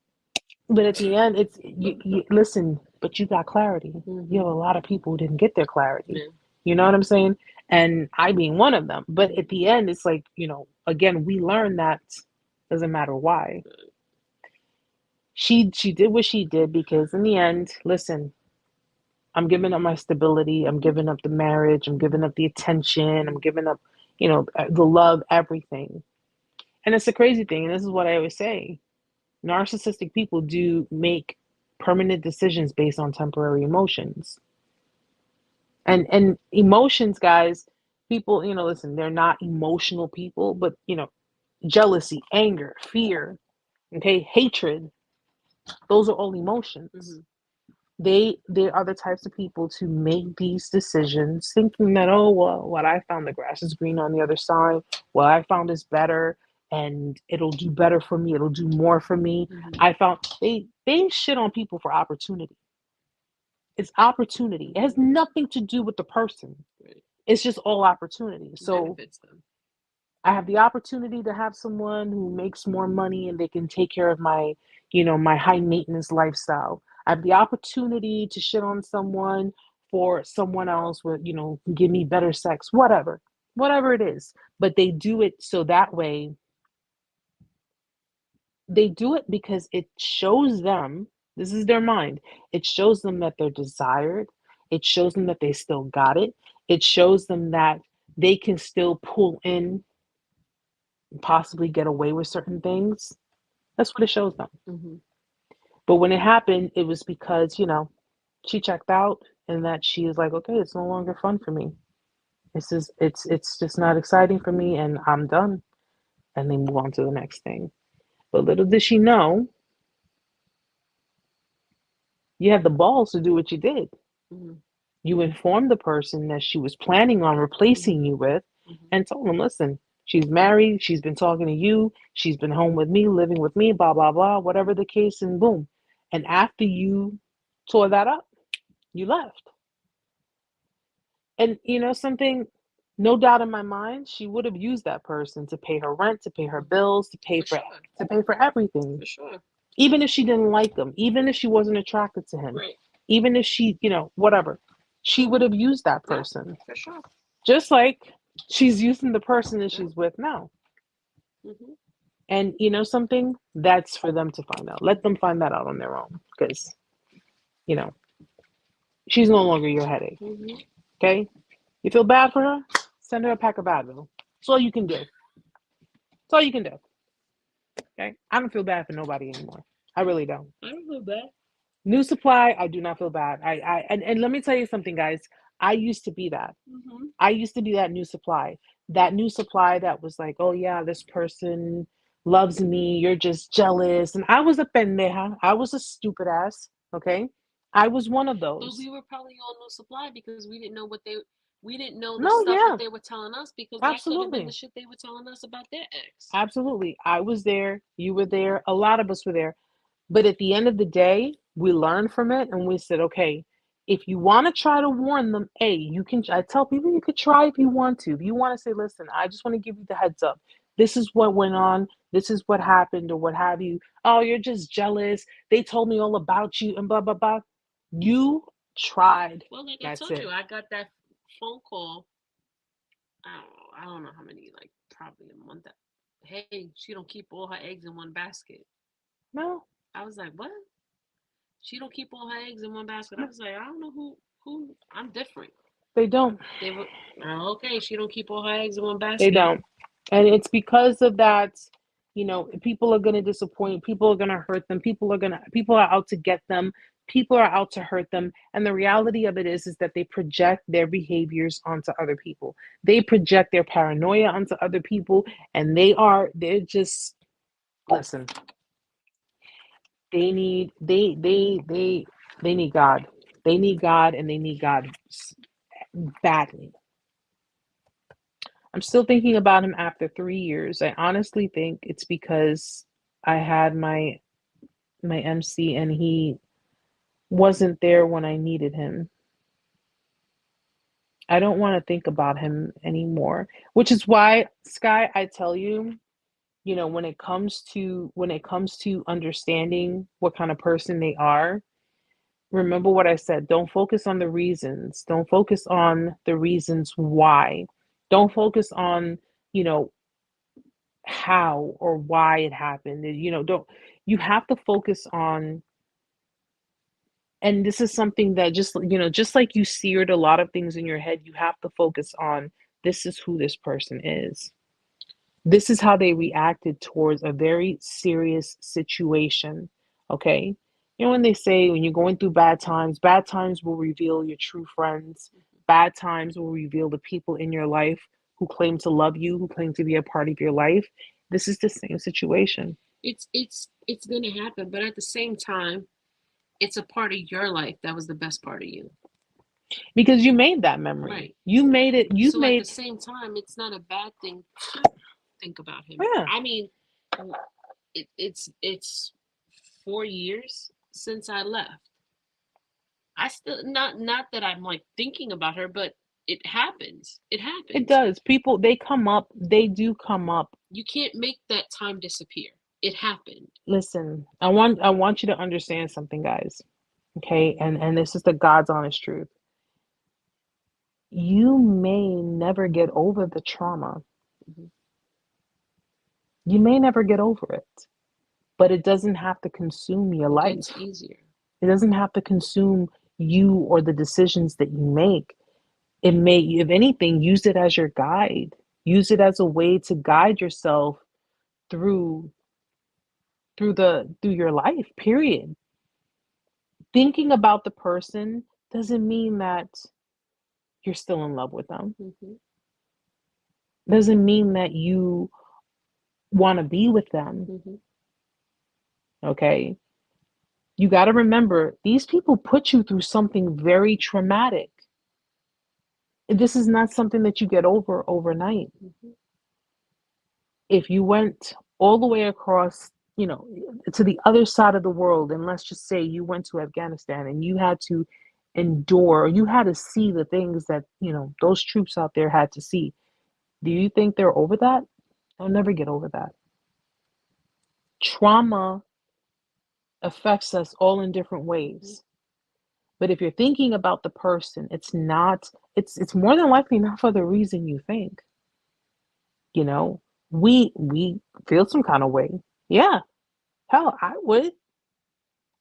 but at the end, it's you listen. But you got clarity. Mm-hmm. You have a lot of people who didn't get their clarity. Yeah. You know what I'm saying? And I being one of them. But at the end, it's like, again, we learn that doesn't matter why. She did what she did because in the end, listen, I'm giving up my stability. I'm giving up the marriage. I'm giving up the attention. I'm giving up, the love, everything. And it's a crazy thing. And this is what I always say. Narcissistic people do make permanent decisions based on temporary emotions. And emotions, guys, people, listen, they're not emotional people, but jealousy, anger, fear, okay, hatred, those are all emotions. Mm-hmm. They are the types of people to make these decisions thinking that, oh well, what I found, the grass is green on the other side. What I found is better, and it'll do better for me, it'll do more for me. Mm-hmm. I found they shit on people for opportunity. It's opportunity. It has nothing to do with the person. Right. It's just all opportunity. So benefits them. I have the opportunity to have someone who makes more money and they can take care of my, my high maintenance lifestyle. I have the opportunity to shit on someone for someone else with, give me better sex, whatever it is. But they do it so that way. They do it because it shows them, this is their mind. It shows them that they're desired. It shows them that they still got it. It shows them that they can still pull in, possibly get away with certain things. That's what it shows them. Mm-hmm. But when it happened, it was because, she checked out and that she was like, okay, it's no longer fun for me. It's just not exciting for me and I'm done. And they move on to the next thing. But little did she know, you had the balls to do what you did. Mm-hmm. You informed the person that she was planning on replacing you with Mm-hmm. and told them, listen, she's married, she's been talking to you, she's been home with me, living with me, blah, blah, blah, whatever the case, and boom. And after you tore that up, you left. And something, no doubt in my mind, she would have used that person to pay her rent, to pay her bills, to pay for everything. For sure. Even if she didn't like him, even if she wasn't attracted to him, right. Even if she, whatever, she would have used that person. Yeah, for sure. Just like she's using the person that she's with now. Mm-hmm. And something, that's for them to find out. Let them find that out on their own because, she's no longer your headache. Mm-hmm. Okay? You feel bad for her? Send her a pack of Advil. That's all you can do. That's all you can do. Okay? I don't feel bad for nobody anymore. I really don't. I don't feel bad. New supply, I do not feel bad. And let me tell you something, guys. I used to be that. Mm-hmm. I used to be that new supply. That new supply that was like, oh yeah, this person loves me. You're just jealous. And I was a pendeja. I was a stupid ass. Okay? I was one of those. But we were probably on no supply because we didn't know we didn't know the No, stuff yeah. that they were telling us because that could have Absolutely. been the shit they were telling us about their ex. Absolutely. I was there. You were there. A lot of us were there. But at the end of the day, we learned from it and we said, okay, if you want to try to warn them, you can. I tell people you could try if you want to. If you want to say, listen, I just want to give you the heads up. This is what went on. This is what happened or what have you. Oh, you're just jealous. They told me all about you and blah, blah, blah. You tried. Well, like That's I told it. you, I got that phone call. I don't know how many, like probably a month. Hey, she don't keep all her eggs in one basket. No. I was like, what? She don't keep all her eggs in one basket. I was like, I don't know who. I'm different. They don't. They were okay. She don't keep all her eggs in one basket. They don't. And it's because of that, people are going to disappoint. People are going to hurt them. People are out to get them. People are out to hurt them. And the reality of it is that they project their behaviors onto other people. They project their paranoia onto other people. And they're just, listen, they need God. They need God and they need God badly. I'm still thinking about him after 3 years. I honestly think it's because I had my MC and he wasn't there when I needed him. I don't want to think about him anymore, which is why, Sky, I tell you, when it comes to understanding what kind of person they are, remember what I said. Don't focus on the reasons. Don't focus on the reasons why. Don't focus on, you know, how or why it happened. Don't you have to focus on, and this is something that just like you seared a lot of things in your head, you have to focus on, this is who this person is. This is how they reacted towards a very serious situation. Okay. When they say, when you're going through bad times will reveal your true friends. Bad times will reveal the people in your life who claim to love you, who claim to be a part of your life. This is the same situation. It's gonna happen, but at the same time, it's a part of your life that was the best part of you. Because you made that memory. Right. You made it. You so made. at the same time, it's not a bad thing to think about him. Yeah. I mean, it's 4 years since I left. I still not that I'm like thinking about her, but it happens. It happens. It does. People, they come up. They do come up. You can't make that time disappear. It happened. Listen, I want you to understand something, guys. Okay, and this is the God's honest truth. You may never get over the trauma. Mhm. You may never get over it, but it doesn't have to consume your It life. gets easier. It doesn't have to consume you or the decisions that you make. It may, if anything, use it as your guide. Use it as a way to guide yourself through through your life, period. Thinking about the person doesn't mean that you're still in love with them. Mm-hmm. Doesn't mean that you want to be with them. Mm-hmm. Okay? You got to remember, these people put you through something very traumatic. This is not something that you get over overnight. Mm-hmm. If you went all the way across, to the other side of the world, and let's just say you went to Afghanistan and you had to endure, you had to see the things that, those troops out there had to see. Do you think they're over that? They'll never get over that. Trauma affects us all in different ways. But if you're thinking about the person, it's more than likely not for the reason you think. You know, we feel some kind of way. Yeah, hell, I would.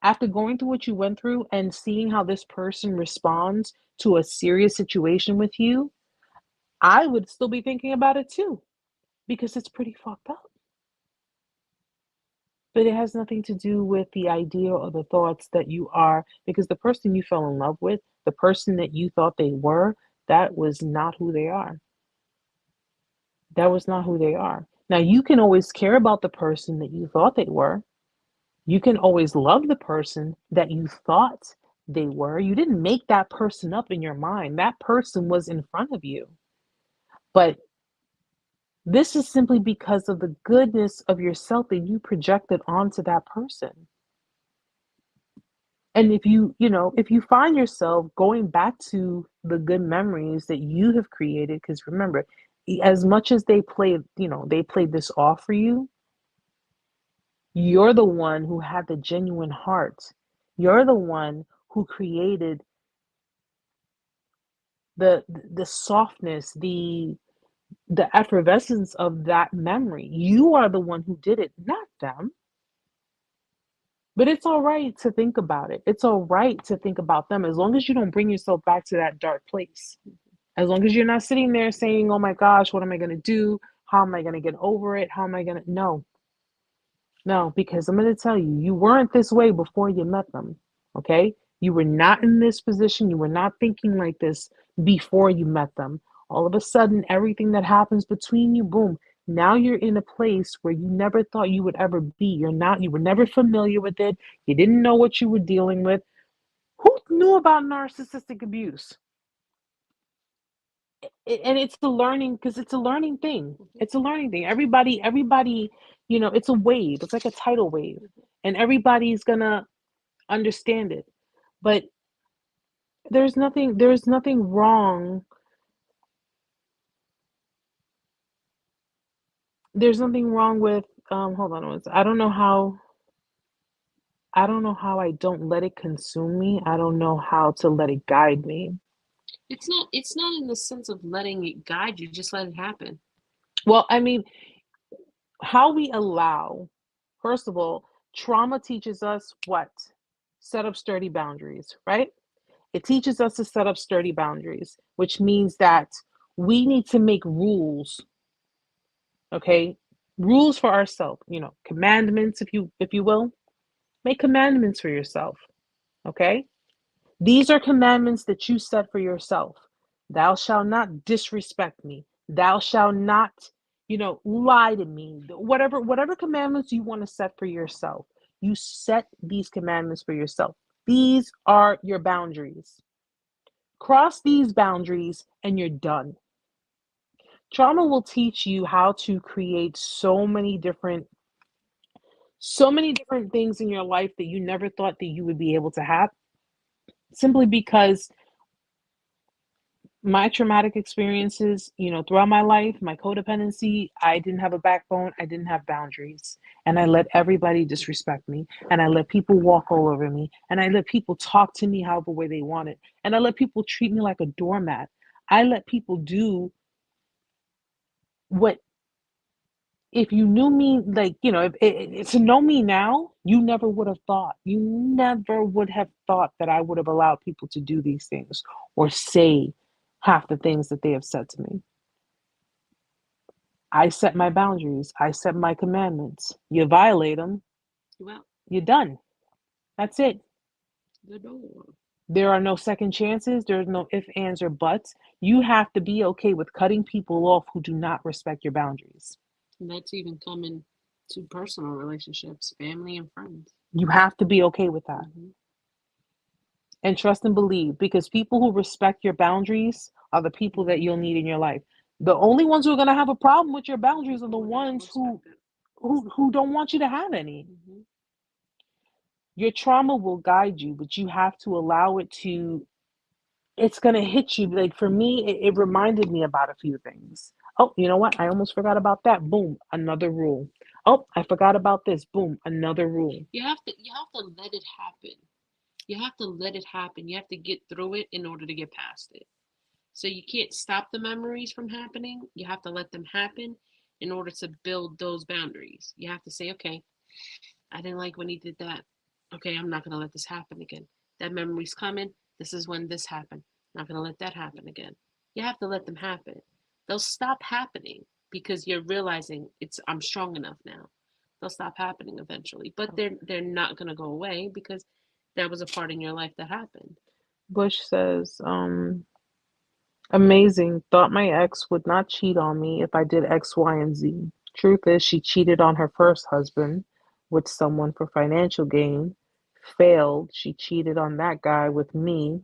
After going through what you went through and seeing how this person responds to a serious situation with you, I would still be thinking about it too, because it's pretty fucked up. But it has nothing to do with the idea or the thoughts that you are, because the person you fell in love with, the person that you thought they were, that was not who they are. That was not who they are. Now, you can always care about the person that you thought they were. You can always love the person that you thought they were. You didn't make that person up in your mind. That person was in front of you. But this is simply because of the goodness of yourself that you projected onto that person. And if you find yourself going back to the good memories that you have created, because remember, as much as they played this off for you, you're the one who had the genuine heart. You're the one who created the softness, the effervescence of that memory. You are the one who did it, not them. But it's all right to think about it. It's all right to think about them, as long as you don't bring yourself back to that dark place. As long as you're not sitting there saying, oh my gosh, what am I going to do? How am I going to get over it? How am I going to? No, no, because I'm going to tell you, you weren't this way before you met them. Okay? You were not in this position. You were not thinking like this before you met them. All of a sudden, everything that happens between you, boom, now you're in a place where you never thought you would ever be. You were never familiar with it. You didn't know what you were dealing with. Who knew about narcissistic abuse? and it's a learning, because it's a learning thing. Mhm. It's a learning thing. Everybody, it's a wave. It's like a tidal wave, Mhm. and everybody's gonna understand it. But there's nothing wrong. There's nothing wrong with hold on one second. I don't know how I don't let it consume me. I don't know how to let it guide me. It's not in the sense of letting it guide you, just let it happen. Well, I mean, how we allow, first of all, trauma teaches us what? Set up sturdy boundaries, right? It teaches us to set up sturdy boundaries, which means that we need to make rules, okay? Rules for ourselves, commandments, if you will. Make commandments for yourself, okay? These are commandments that you set for yourself. Thou shalt not disrespect me. Thou shalt not, lie to me. Whatever commandments you want to set for yourself, you set these commandments for yourself. These are your boundaries. Cross these boundaries and you're done. Trauma will teach you how to create so many different things in your life that you never thought that you would be able to have, simply because my traumatic experiences, throughout my life, my codependency, I didn't have a backbone, I didn't have boundaries. And I let everybody disrespect me. And I let people walk all over me. And I let people talk to me however way they wanted. And I let people treat me like a doormat. I let people do what, if you knew me, like, to know me now, you never would have thought that I would have allowed people to do these things or say half the things that they have said to me. I set my boundaries. I set my commandments. You violate them, Well, you're done. That's it. the door. There are no second chances. There's no ifs, ands, or buts. You have to be okay with cutting people off who do not respect your boundaries. And that's even coming to personal relationships, family and friends. You have to be okay with that. Hmm. And trust and believe, because people who respect your boundaries are the people that you'll need in your life. The only ones who are going to have a problem with your boundaries are the People that don't ones who respect it. who who don't want you to have any. Hmm. Your trauma will guide you, but you have to allow it to. It's going to hit you. Like for me, it reminded me about a few things. Oh, you know what? I almost forgot about that. Boom, another rule. Oh, I forgot about this. Boom, another rule. You have to let it happen. You have to let it happen. You have to get through it in order to get past it. So you can't stop the memories from happening. You have to let them happen in order to build those boundaries. You have to say, okay, I didn't like when he did that. Okay, I'm not going to let this happen again. That memory's coming. This is when this happened. I'm not going to let that happen again. You have to let them happen. They'll stop happening because you're realizing I'm strong enough now. They'll stop happening eventually, but they're not going to go away because that was a part in your life that happened. Bush says, amazing. Thought my ex would not cheat on me if I did X, Y, and Z. Truth is, she cheated on her first husband with someone for financial gain. Failed. She cheated on that guy with me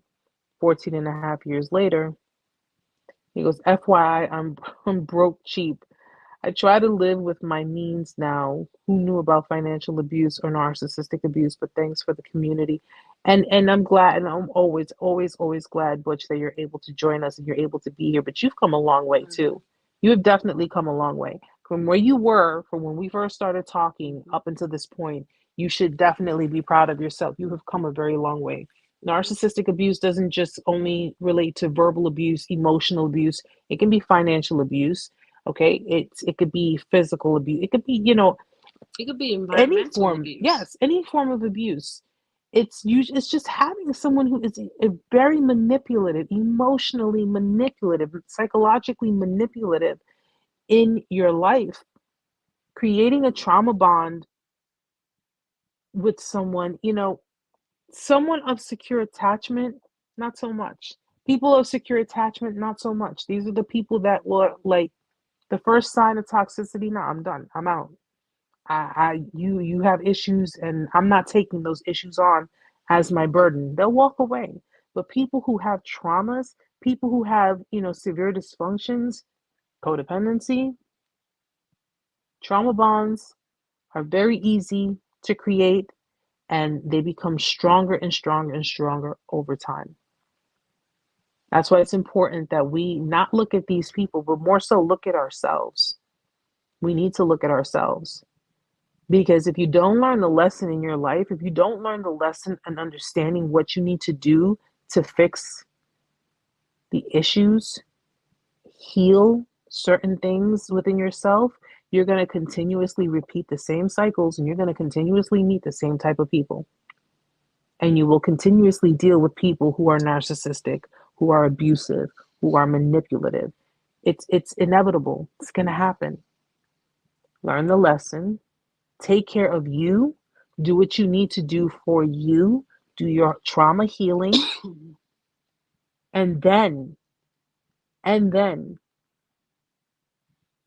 14 and a half years later. He goes, FYI, I'm broke cheap. I try to live with my means now. Who knew about financial abuse or narcissistic abuse? But thanks for the community. And I'm glad, and I'm always, always, always glad, Butch, that you're able to join us and you're able to be here. But you've come a long way Mm-hmm. too. You have definitely come a long way. From where you were, from when we first started talking Mm-hmm. up until this point, you should definitely be proud of yourself. You have come a very long way. Narcissistic abuse doesn't just only relate to verbal abuse, emotional abuse. It can be financial abuse. Okay, it could be physical abuse. It could be, It could be any environmental form. abuse. Yes, any form of abuse. It's just having someone who is a very manipulative, emotionally manipulative, psychologically manipulative in your life, creating a trauma bond with someone, someone of secure attachment, not so much. People of secure attachment, not so much. These are the people that will, like, the first sign of toxicity. No, I'm done. I'm out. You have issues, and I'm not taking those issues on as my burden. They'll walk away. But people who have traumas, people who have, severe dysfunctions, codependency, trauma bonds are very easy to create, and they become stronger and stronger and stronger over time. That's why it's important that we not look at these people, but more so look at ourselves. We need to look at ourselves. Because if you don't learn the lesson in your life, if you don't learn the lesson and understanding what you need to do to fix the issues, heal certain things within yourself, you're going to continuously repeat the same cycles, and you're going to continuously meet the same type of people. And you will continuously deal with people who are narcissistic, who are abusive, who are manipulative. It's inevitable. It's going to happen. Learn the lesson. Take care of you. Do what you need to do for you. Do your trauma healing. And then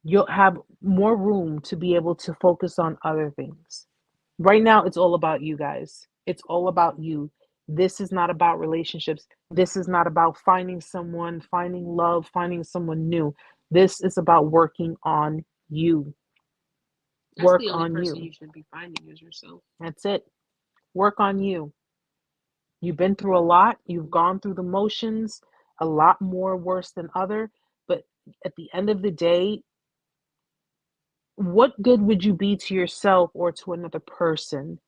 you'll have more room to be able to focus on other things. Right now, it's all about you guys. It's all about you. This is not about relationships. This is not about finding someone, finding love, finding someone new. This is about working on you. That's the only person you should be finding is yourself. That's it. Work on you. You've been through a lot. You've gone through the motions, a lot more worse than other. But at the end of the day, what good would you be to yourself or to another person?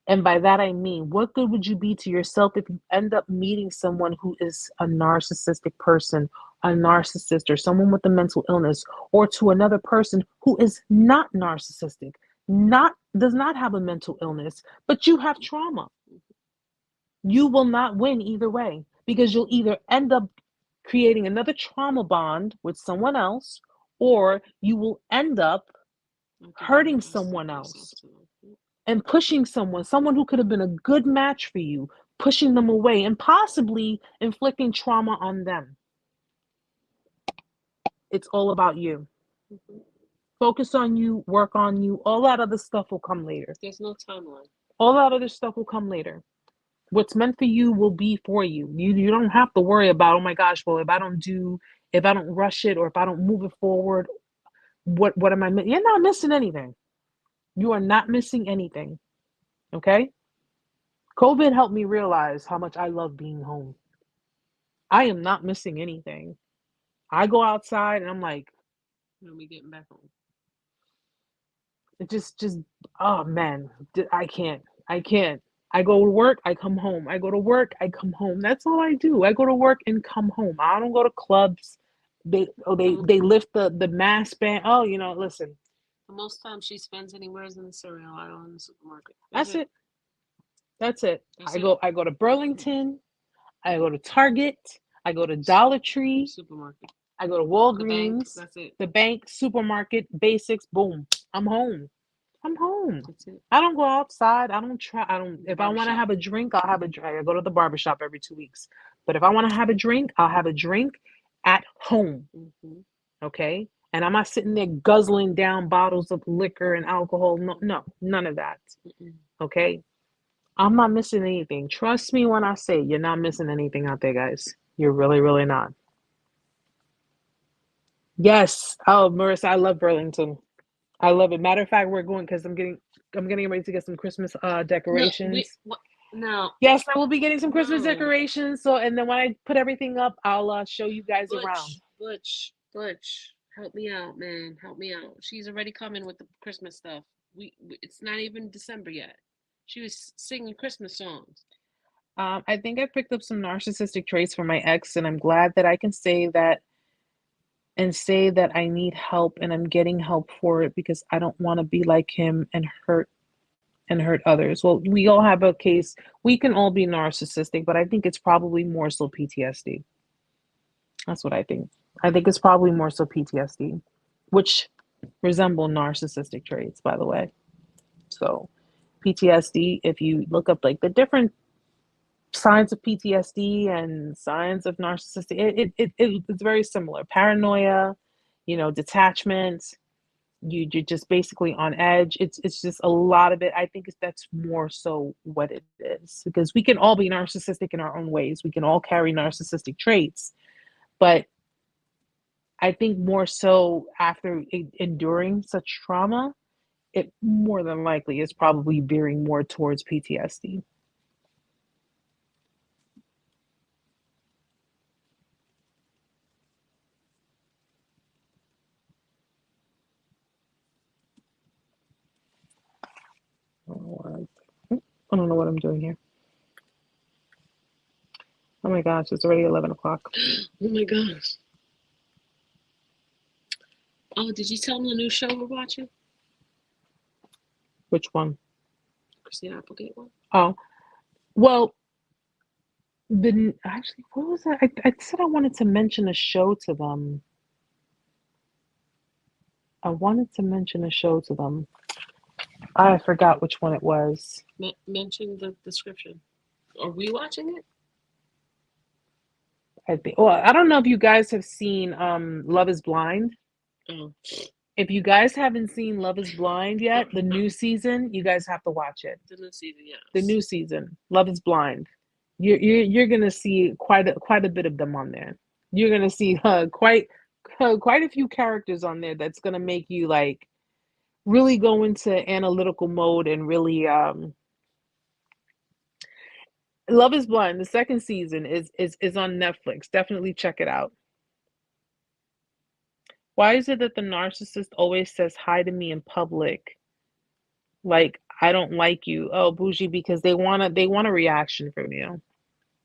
And by that, I mean, what good would you be to yourself if you end up meeting someone who is a narcissistic person, a narcissist, or someone with a mental illness, or to another person who is not narcissistic, does not have a mental illness, but you have trauma? You will not win either way, because you'll either end up creating another trauma bond with someone else, or you will end up hurting someone else and pushing someone who could have been a good match for you, pushing them away and possibly inflicting trauma on them. It's all about you. Focus on you, work on you. All that other stuff will come later. There's no timeline. All that other stuff will come later. What's meant for you will be for you. You don't have to worry about, oh my gosh, well, if I don't rush it, or if I don't move it forward, what am I missing? You're not missing anything. You are not missing anything. Okay? COVID helped me realize how much I love being home. I am not missing anything. I go outside and I'm like, when we getting back home? It just, oh man, I can't. I go to work, I come home. I go to work, I come home. That's all I do. I go to work and come home. I don't go to clubs. They lift the mask ban. Oh, listen. The most time she spends anywhere is in the cereal aisle in the supermarket. That's it. I go to Burlington. I go to Target. I go to Dollar Tree. Supermarket. I go to Walgreens. The bank, that's it. The bank, supermarket, basics, boom. I'm home. That's it. I don't go outside. If I want to have a drink, I'll have a drink. I go to the barbershop every 2 weeks. But if I want to have a drink, I'll have a drink at home. Mm-hmm. Okay? And I'm not sitting there guzzling down bottles of liquor and alcohol. No, none of that. Mm-mm. Okay? I'm not missing anything. Trust me when I say you're not missing anything out there, guys. You're really, really not. Yes. Oh, Marissa, I love Burlington. I love it. Matter of fact, we're going because I'm getting ready to get some Christmas decorations. No. Yes, I will be getting some Christmas decorations. So, and then when I put everything up, I'll show you guys around. Butch, help me out, man. Help me out. She's already coming with the Christmas stuff. It's not even December yet. She was singing Christmas songs. I think I picked up some narcissistic traits from my ex, and I'm glad that I can say that I need help, and I'm getting help for it, because I don't want to be like him and hurt others. Well, we all have a case. We can all be narcissistic, but I think it's probably more so PTSD. That's what I think. I think it's probably more so PTSD, which resemble narcissistic traits, by the way. So PTSD, if you look up like the different signs of PTSD and signs of narcissistic, it's very similar. Paranoia, detachment, You're just basically on edge. It's just a lot of it. I think that's more so what it is, because we can all be narcissistic in our own ways. We can all carry narcissistic traits, but I think more so after enduring such trauma, it more than likely is probably veering more towards PTSD. I don't know what I'm doing here. Oh my gosh, it's already 11 o'clock. Oh my gosh. Oh, did you tell them the new show we're watching? Which one? Christina Applegate one? Oh, well, actually, what was that? I said I wanted to mention a show to them. I wanted to mention a show to them. I forgot which one it was. Mention the description. Are we watching it? I think. Well, I don't know if you guys have seen Love Is Blind. Oh. If you guys haven't seen Love Is Blind yet, the new season, you guys have to watch it. The new season, yes. The new season, Love Is Blind. You're gonna see quite a bit of them on there. You're gonna see quite a few characters on there that's gonna make you like really go into analytical mode and really Love Is Blind. The second season is on Netflix. Definitely check it out. Why is it that the narcissist always says hi to me in public? Like, I don't like you. Oh, bougie, because they want a reaction from you.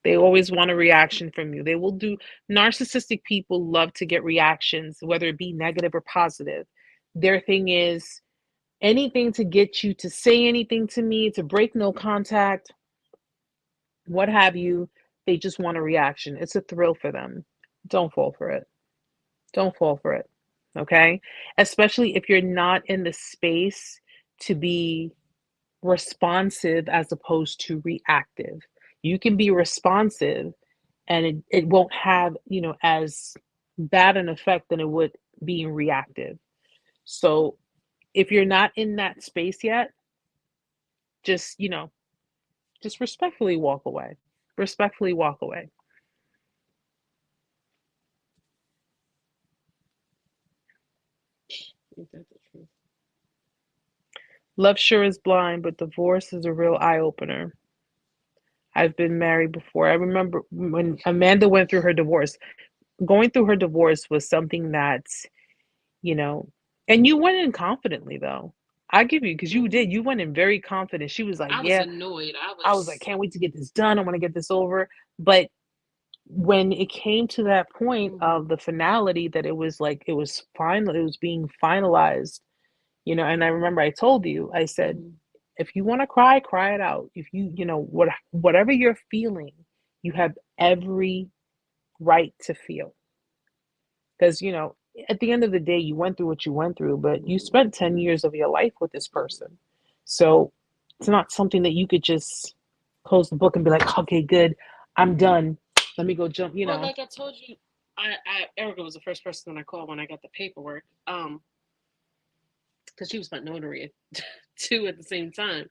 They always want a reaction from you. They will do narcissistic people love to get reactions, whether it be negative or positive. Their thing is anything to get you to say anything to me, to break no contact, what have you. They just want a reaction. It's a thrill for them. Don't fall for it. Don't fall for it. Okay? Especially if you're not in the space to be responsive as opposed to reactive. You can be responsive and it won't have, as bad an effect than it would being reactive. So if you're not in that space yet, just, just respectfully walk away. Respectfully walk away. Ain't that the truth? Love sure is blind, but divorce is a real eye opener. I've been married before. I remember when Amanda went through her divorce. Going through her divorce was something that, you know, and you went in confidently though. I give you, because you did. You went in very confident. She was like, I was "Yeah." annoyed. I was like, "Can't wait to get this done. I want to get this over." But when it came to that point of the finality, that it was like it was final, it was being finalized, and I remember I told you, I said, if you want to cry, cry it out. If whatever you're feeling, you have every right to feel. Because, at the end of the day, you went through what you went through, but you spent 10 years of your life with this person. So it's not something that you could just close the book and be like, okay, good, I'm done. Let me go jump, Well, like I told you, Erica was the first person that I called when I got the paperwork. Because she was my notary too at the same time.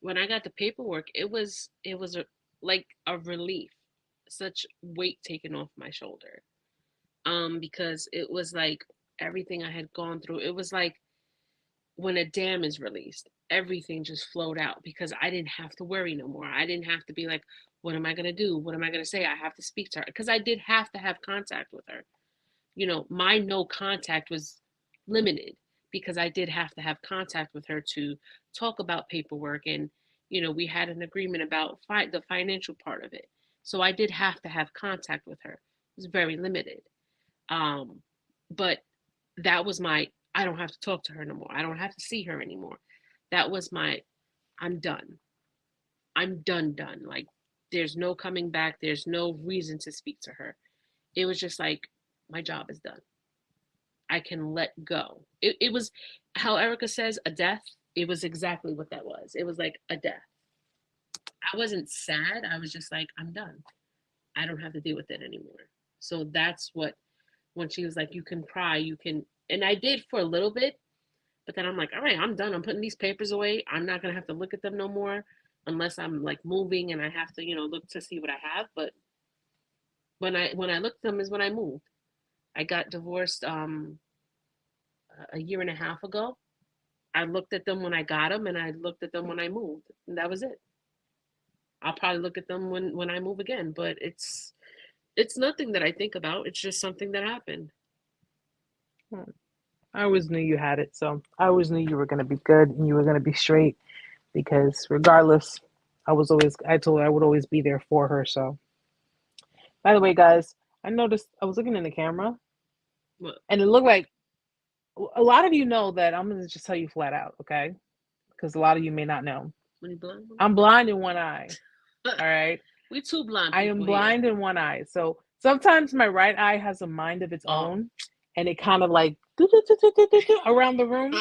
When I got the paperwork, like a relief, such weight taken off my shoulder. Because it was like everything I had gone through. It was like when a dam is released, everything just flowed out because I didn't have to worry no more. I didn't have to be like, what am I going to do? What am I going to say? I have to speak to her because I did have to have contact with her. My no contact was limited because I did have to have contact with her to talk about paperwork. And, we had an agreement about the financial part of it. So I did have to have contact with her. It was very limited. But that was I don't have to talk to her no more. I don't have to see her anymore. That was I'm done. I'm done. Like, there's no coming back. There's no reason to speak to her. It was just like, my job is done. I can let go. It was how Erica says a death. It was exactly what that was. It was like a death. I wasn't sad. I was just like, I'm done. I don't have to deal with it anymore. So that's what, when she was like, you can cry, you can, And I did for a little bit, but then I'm like, all right, I'm done. I'm putting these papers away. I'm not gonna have to look at them no more unless I'm like moving and I have to, look to see what I have. But when I looked at them is when I moved. I got divorced a year and a half ago. I looked at them when I got them, and I looked at them when I moved, and that was it. I'll probably look at them when I move again, but it's nothing that I think about. It's just something that happened. I always knew you had it, so I always knew you were going to be good and you were going to be straight because regardless, I told her I would always be there for her. So, by the way, guys, I noticed I was looking in the camera What? and it looked like a lot of you know that I'm going to just tell you flat out, okay? Because a lot of you may not know. When you blind? I'm blind in one eye. All right. We two blind I people am blind here. in one eye. So sometimes my right eye has a mind of its own and it kind of like around the room.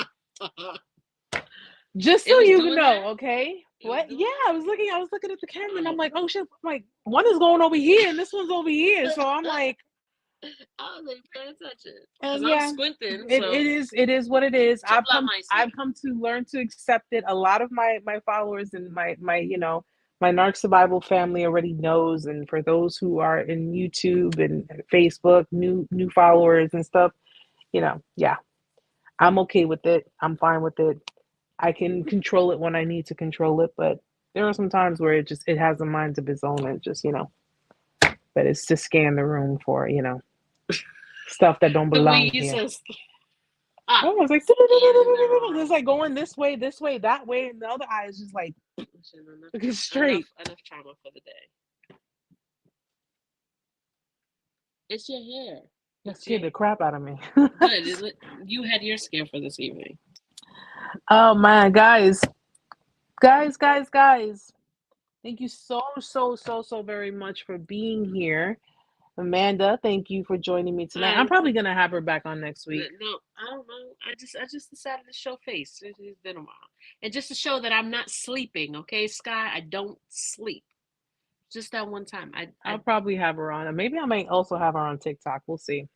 Just so you know, that? okay? What? Yeah, I was looking at the camera and I'm like, oh shit, I'm like, one is going over here and this one's over here. So I'm like, I was like, pay attention. and Because yeah, I'm squinting. it is what it is. I've come to learn to accept it. A lot of my followers and my my Narc Survival family already knows, and for those who are in YouTube and Facebook, new followers and stuff, yeah, I'm okay with it. I'm fine with it. I can control it when I need to control it, but there are some times where it has a mind of its own and just, but it's to scan the room for, stuff that don't belong here. I was like, it's like going this way, that way, and the other eye is just like straight. Enough trauma for the day. It's your hair. That scared the crap out of me. Good. You had your scare for this evening. Oh man, guys. Thank you so very much for being here. Amanda, thank you for joining me tonight. I'm probably gonna have her back on next week. No, I don't know. I just decided to show face. It's been a while, and just to show that I'm not sleeping. Okay, Sky, I don't sleep. Just that one time. I'll probably have her on. Maybe I might also have her on TikTok. We'll see.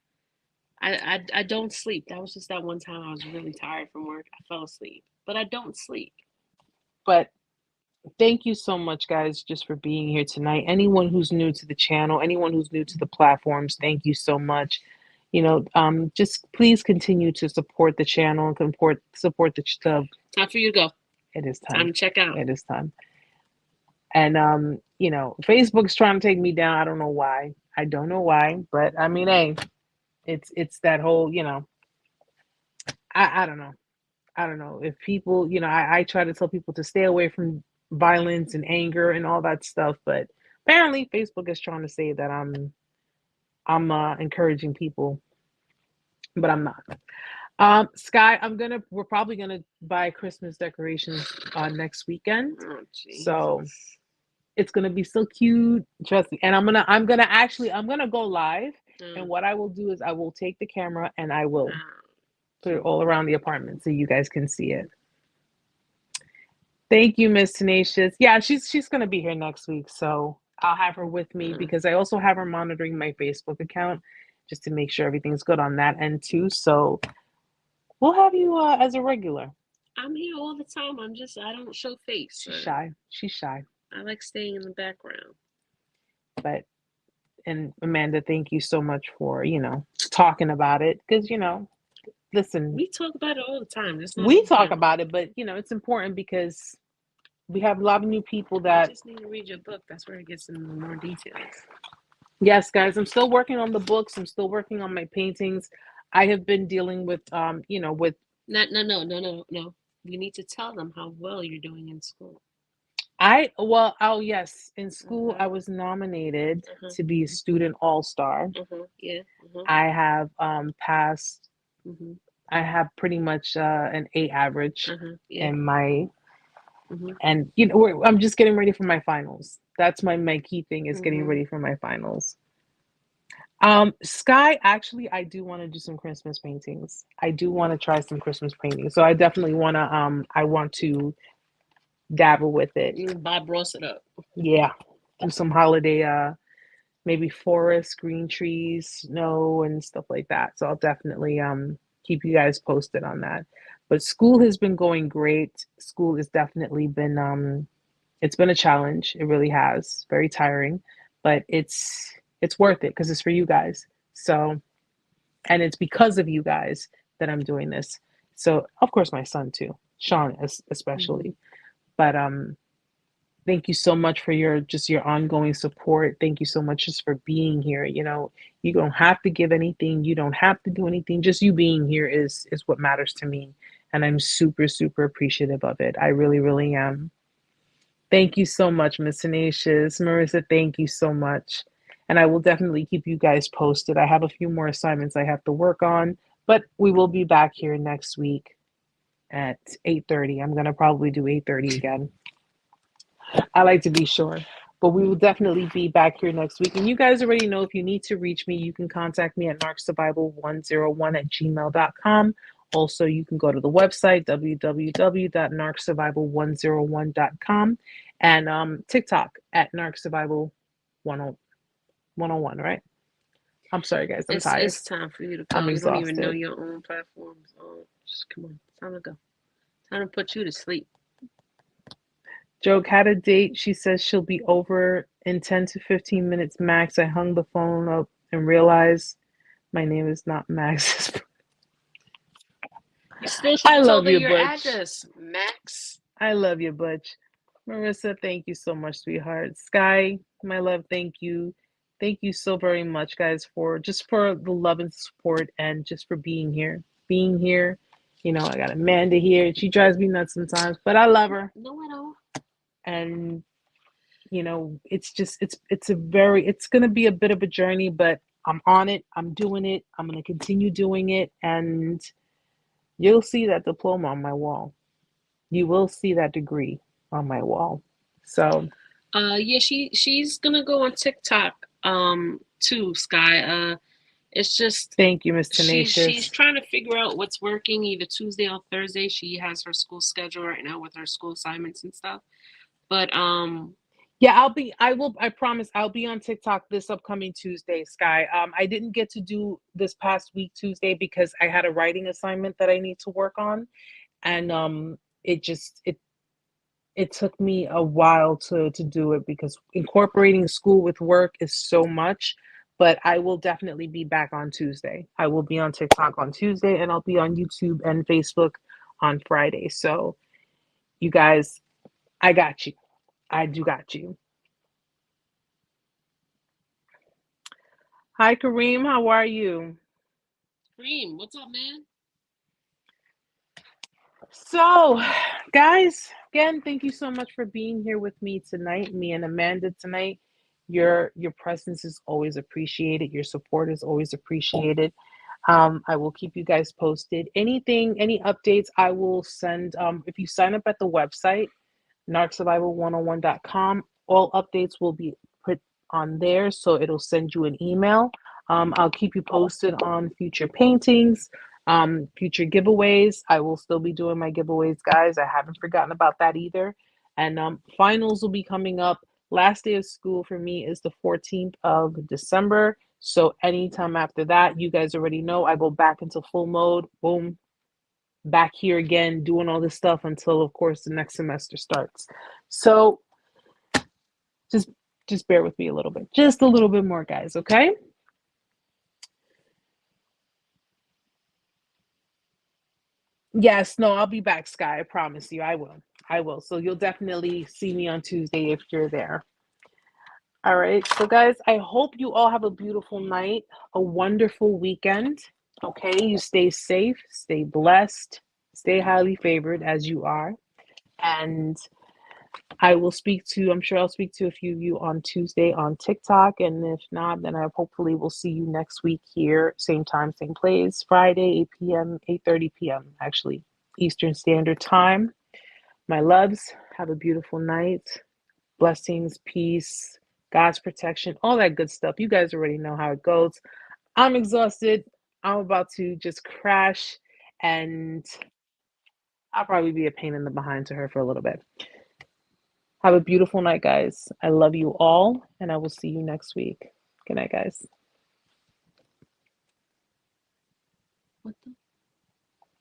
I don't sleep. That was just that one time I was really tired from work. I fell asleep, but I don't sleep. But thank you so much, guys, just for being here tonight. Anyone who's new to the channel, anyone who's new to the platforms, thank you so much. Just please continue to support the channel and support the Time for you to go. It is time. Time to check out. It is time. And Facebook's trying to take me down. I don't know why. But I mean, hey, it's that whole, I don't know. I don't know if people, I try to tell people to stay away from violence and anger and all that stuff, but apparently Facebook is trying to say that I'm encouraging people, but I'm not. Sky, we're probably gonna buy Christmas decorations next weekend. Oh, so it's gonna be so cute, trust me. And I'm gonna go live, and what I will do is I will take the camera and I will put it all around the apartment so you guys can see it. Thank you, Miss Tenacious. Yeah, she's gonna be here next week, so I'll have her with me because I also have her monitoring my Facebook account just to make sure everything's good on that end too. So we'll have you as a regular. I'm here all the time. I don't show face. She's shy. I like staying in the background. And Amanda, thank you so much for talking about it because listen, we talk about it all the time. We talk about it, but it's important because we have a lot of new people that just need to read your book. That's where it gets into more details. Yes, guys, I'm still working on the books. I'm still working on my paintings. I have been dealing with with No. You need to tell them how well you're doing in school. Yes, in school I was nominated to be a student all-star. Yeah. I have passed. I have pretty much an A average in my, and I'm just getting ready for my finals. That's my key thing is getting ready for my finals. Sky, actually, I do want to do some Christmas paintings. I do want to try some Christmas paintings. So I definitely want to, I want to dabble with it. You Bob Ross it up. Yeah. Do some holiday, maybe forest, green trees, snow and stuff like that. So I'll definitely, keep you guys posted on that. But school has been going great. School has definitely been it's been a challenge. It really has. Very tiring, but it's worth it because it's for you guys. So, and it's because of you guys that I'm doing this. So, of course my son too. Sean Mm-hmm. especially. But thank you so much for your ongoing support. Thank you so much just for being here. You don't have to give anything. You don't have to do anything. Just you being here is what matters to me. And I'm super, super appreciative of it. I really, really am. Thank you so much, Miss Tenacious. Marissa, thank you so much. And I will definitely keep you guys posted. I have a few more assignments I have to work on, but we will be back here next week at 8:30. I'm gonna probably do 8:30 again. I like to be sure. But we will definitely be back here next week. And you guys already know if you need to reach me, you can contact me at narcsurvival101@gmail.com. Also, you can go to the website, www.narcsurvival101.com, and TikTok at narcsurvival101, right? I'm sorry, guys. I'm tired. It's time for you to I'm go. You don't even know exhausted. your own platforms. Oh, just come on. Time to go. Time to put you to sleep. Joke had a date. She says she'll be over in 10 to 15 minutes max. I hung the phone up and realized my name is not Max. You still should I have told love her you, your Butch. address, Max. I love you, Butch. Marissa, thank you so much, sweetheart. Sky, my love, thank you. Thank you so very much, guys, for the love and support and just for being here. Being here. I got Amanda here. She drives me nuts sometimes, but I love her. No, I don't. And it's gonna be a bit of a journey, but I'm on it. I'm doing it. I'm gonna continue doing it, and you'll see that diploma on my wall. You will see that degree on my wall. So Yeah, she's gonna go on TikTok too, Sky. It's just thank you, Miss she's Tenacious. trying to figure out what's working either Tuesday or Thursday. She has her school schedule right now with her school assignments and stuff. But Yeah, I promise I'll be on TikTok this upcoming Tuesday, Sky. I didn't get to do this past week Tuesday because I had a writing assignment that I need to work on. And it took me a while to do it because incorporating school with work is so much. But I will definitely be back on Tuesday. I will be on TikTok on Tuesday, and I'll be on YouTube and Facebook on Friday. So you guys, I got you. I do got you. Hi, Kareem. How are you? Cream, what's up, man? So, guys, again, thank you so much for being here with me tonight, me and Amanda tonight. Your presence is always appreciated. Your support is always appreciated. I will keep you guys posted. Any updates, I will send. If you sign up at the website, narcsurvival101.com, all updates will be put on there, so it'll send you an email. I'll keep you posted on future paintings, future giveaways. I will still be doing my giveaways, guys. I haven't forgotten about that either. And finals will be coming up. Last day of school for me is the 14th of December. So anytime after that, you guys already know I go back into full mode. Boom, back here again doing all this stuff until of course the next semester starts. So just just bear with me a little bit, just a little bit more, guys. Okay. Yes, no, I'll be back, Sky. I promise you. I will. So you'll definitely see me on Tuesday if you're there. All right, so guys, I hope you all have a beautiful night, a wonderful weekend. Okay, you stay safe, stay blessed, stay highly favored as you are. And I'm sure I'll speak to a few of you on Tuesday on TikTok. And if not, then I hopefully will see you next week here, same time, same place, Friday, 8 p.m., 8:30 p.m., actually, Eastern Standard Time. My loves, have a beautiful night. Blessings, peace, God's protection, all that good stuff. You guys already know how it goes. I'm exhausted. I'm about to just crash, and I'll probably be a pain in the behind to her for a little bit. Have a beautiful night, guys. I love you all, and I will see you next week. Good night, guys. What the?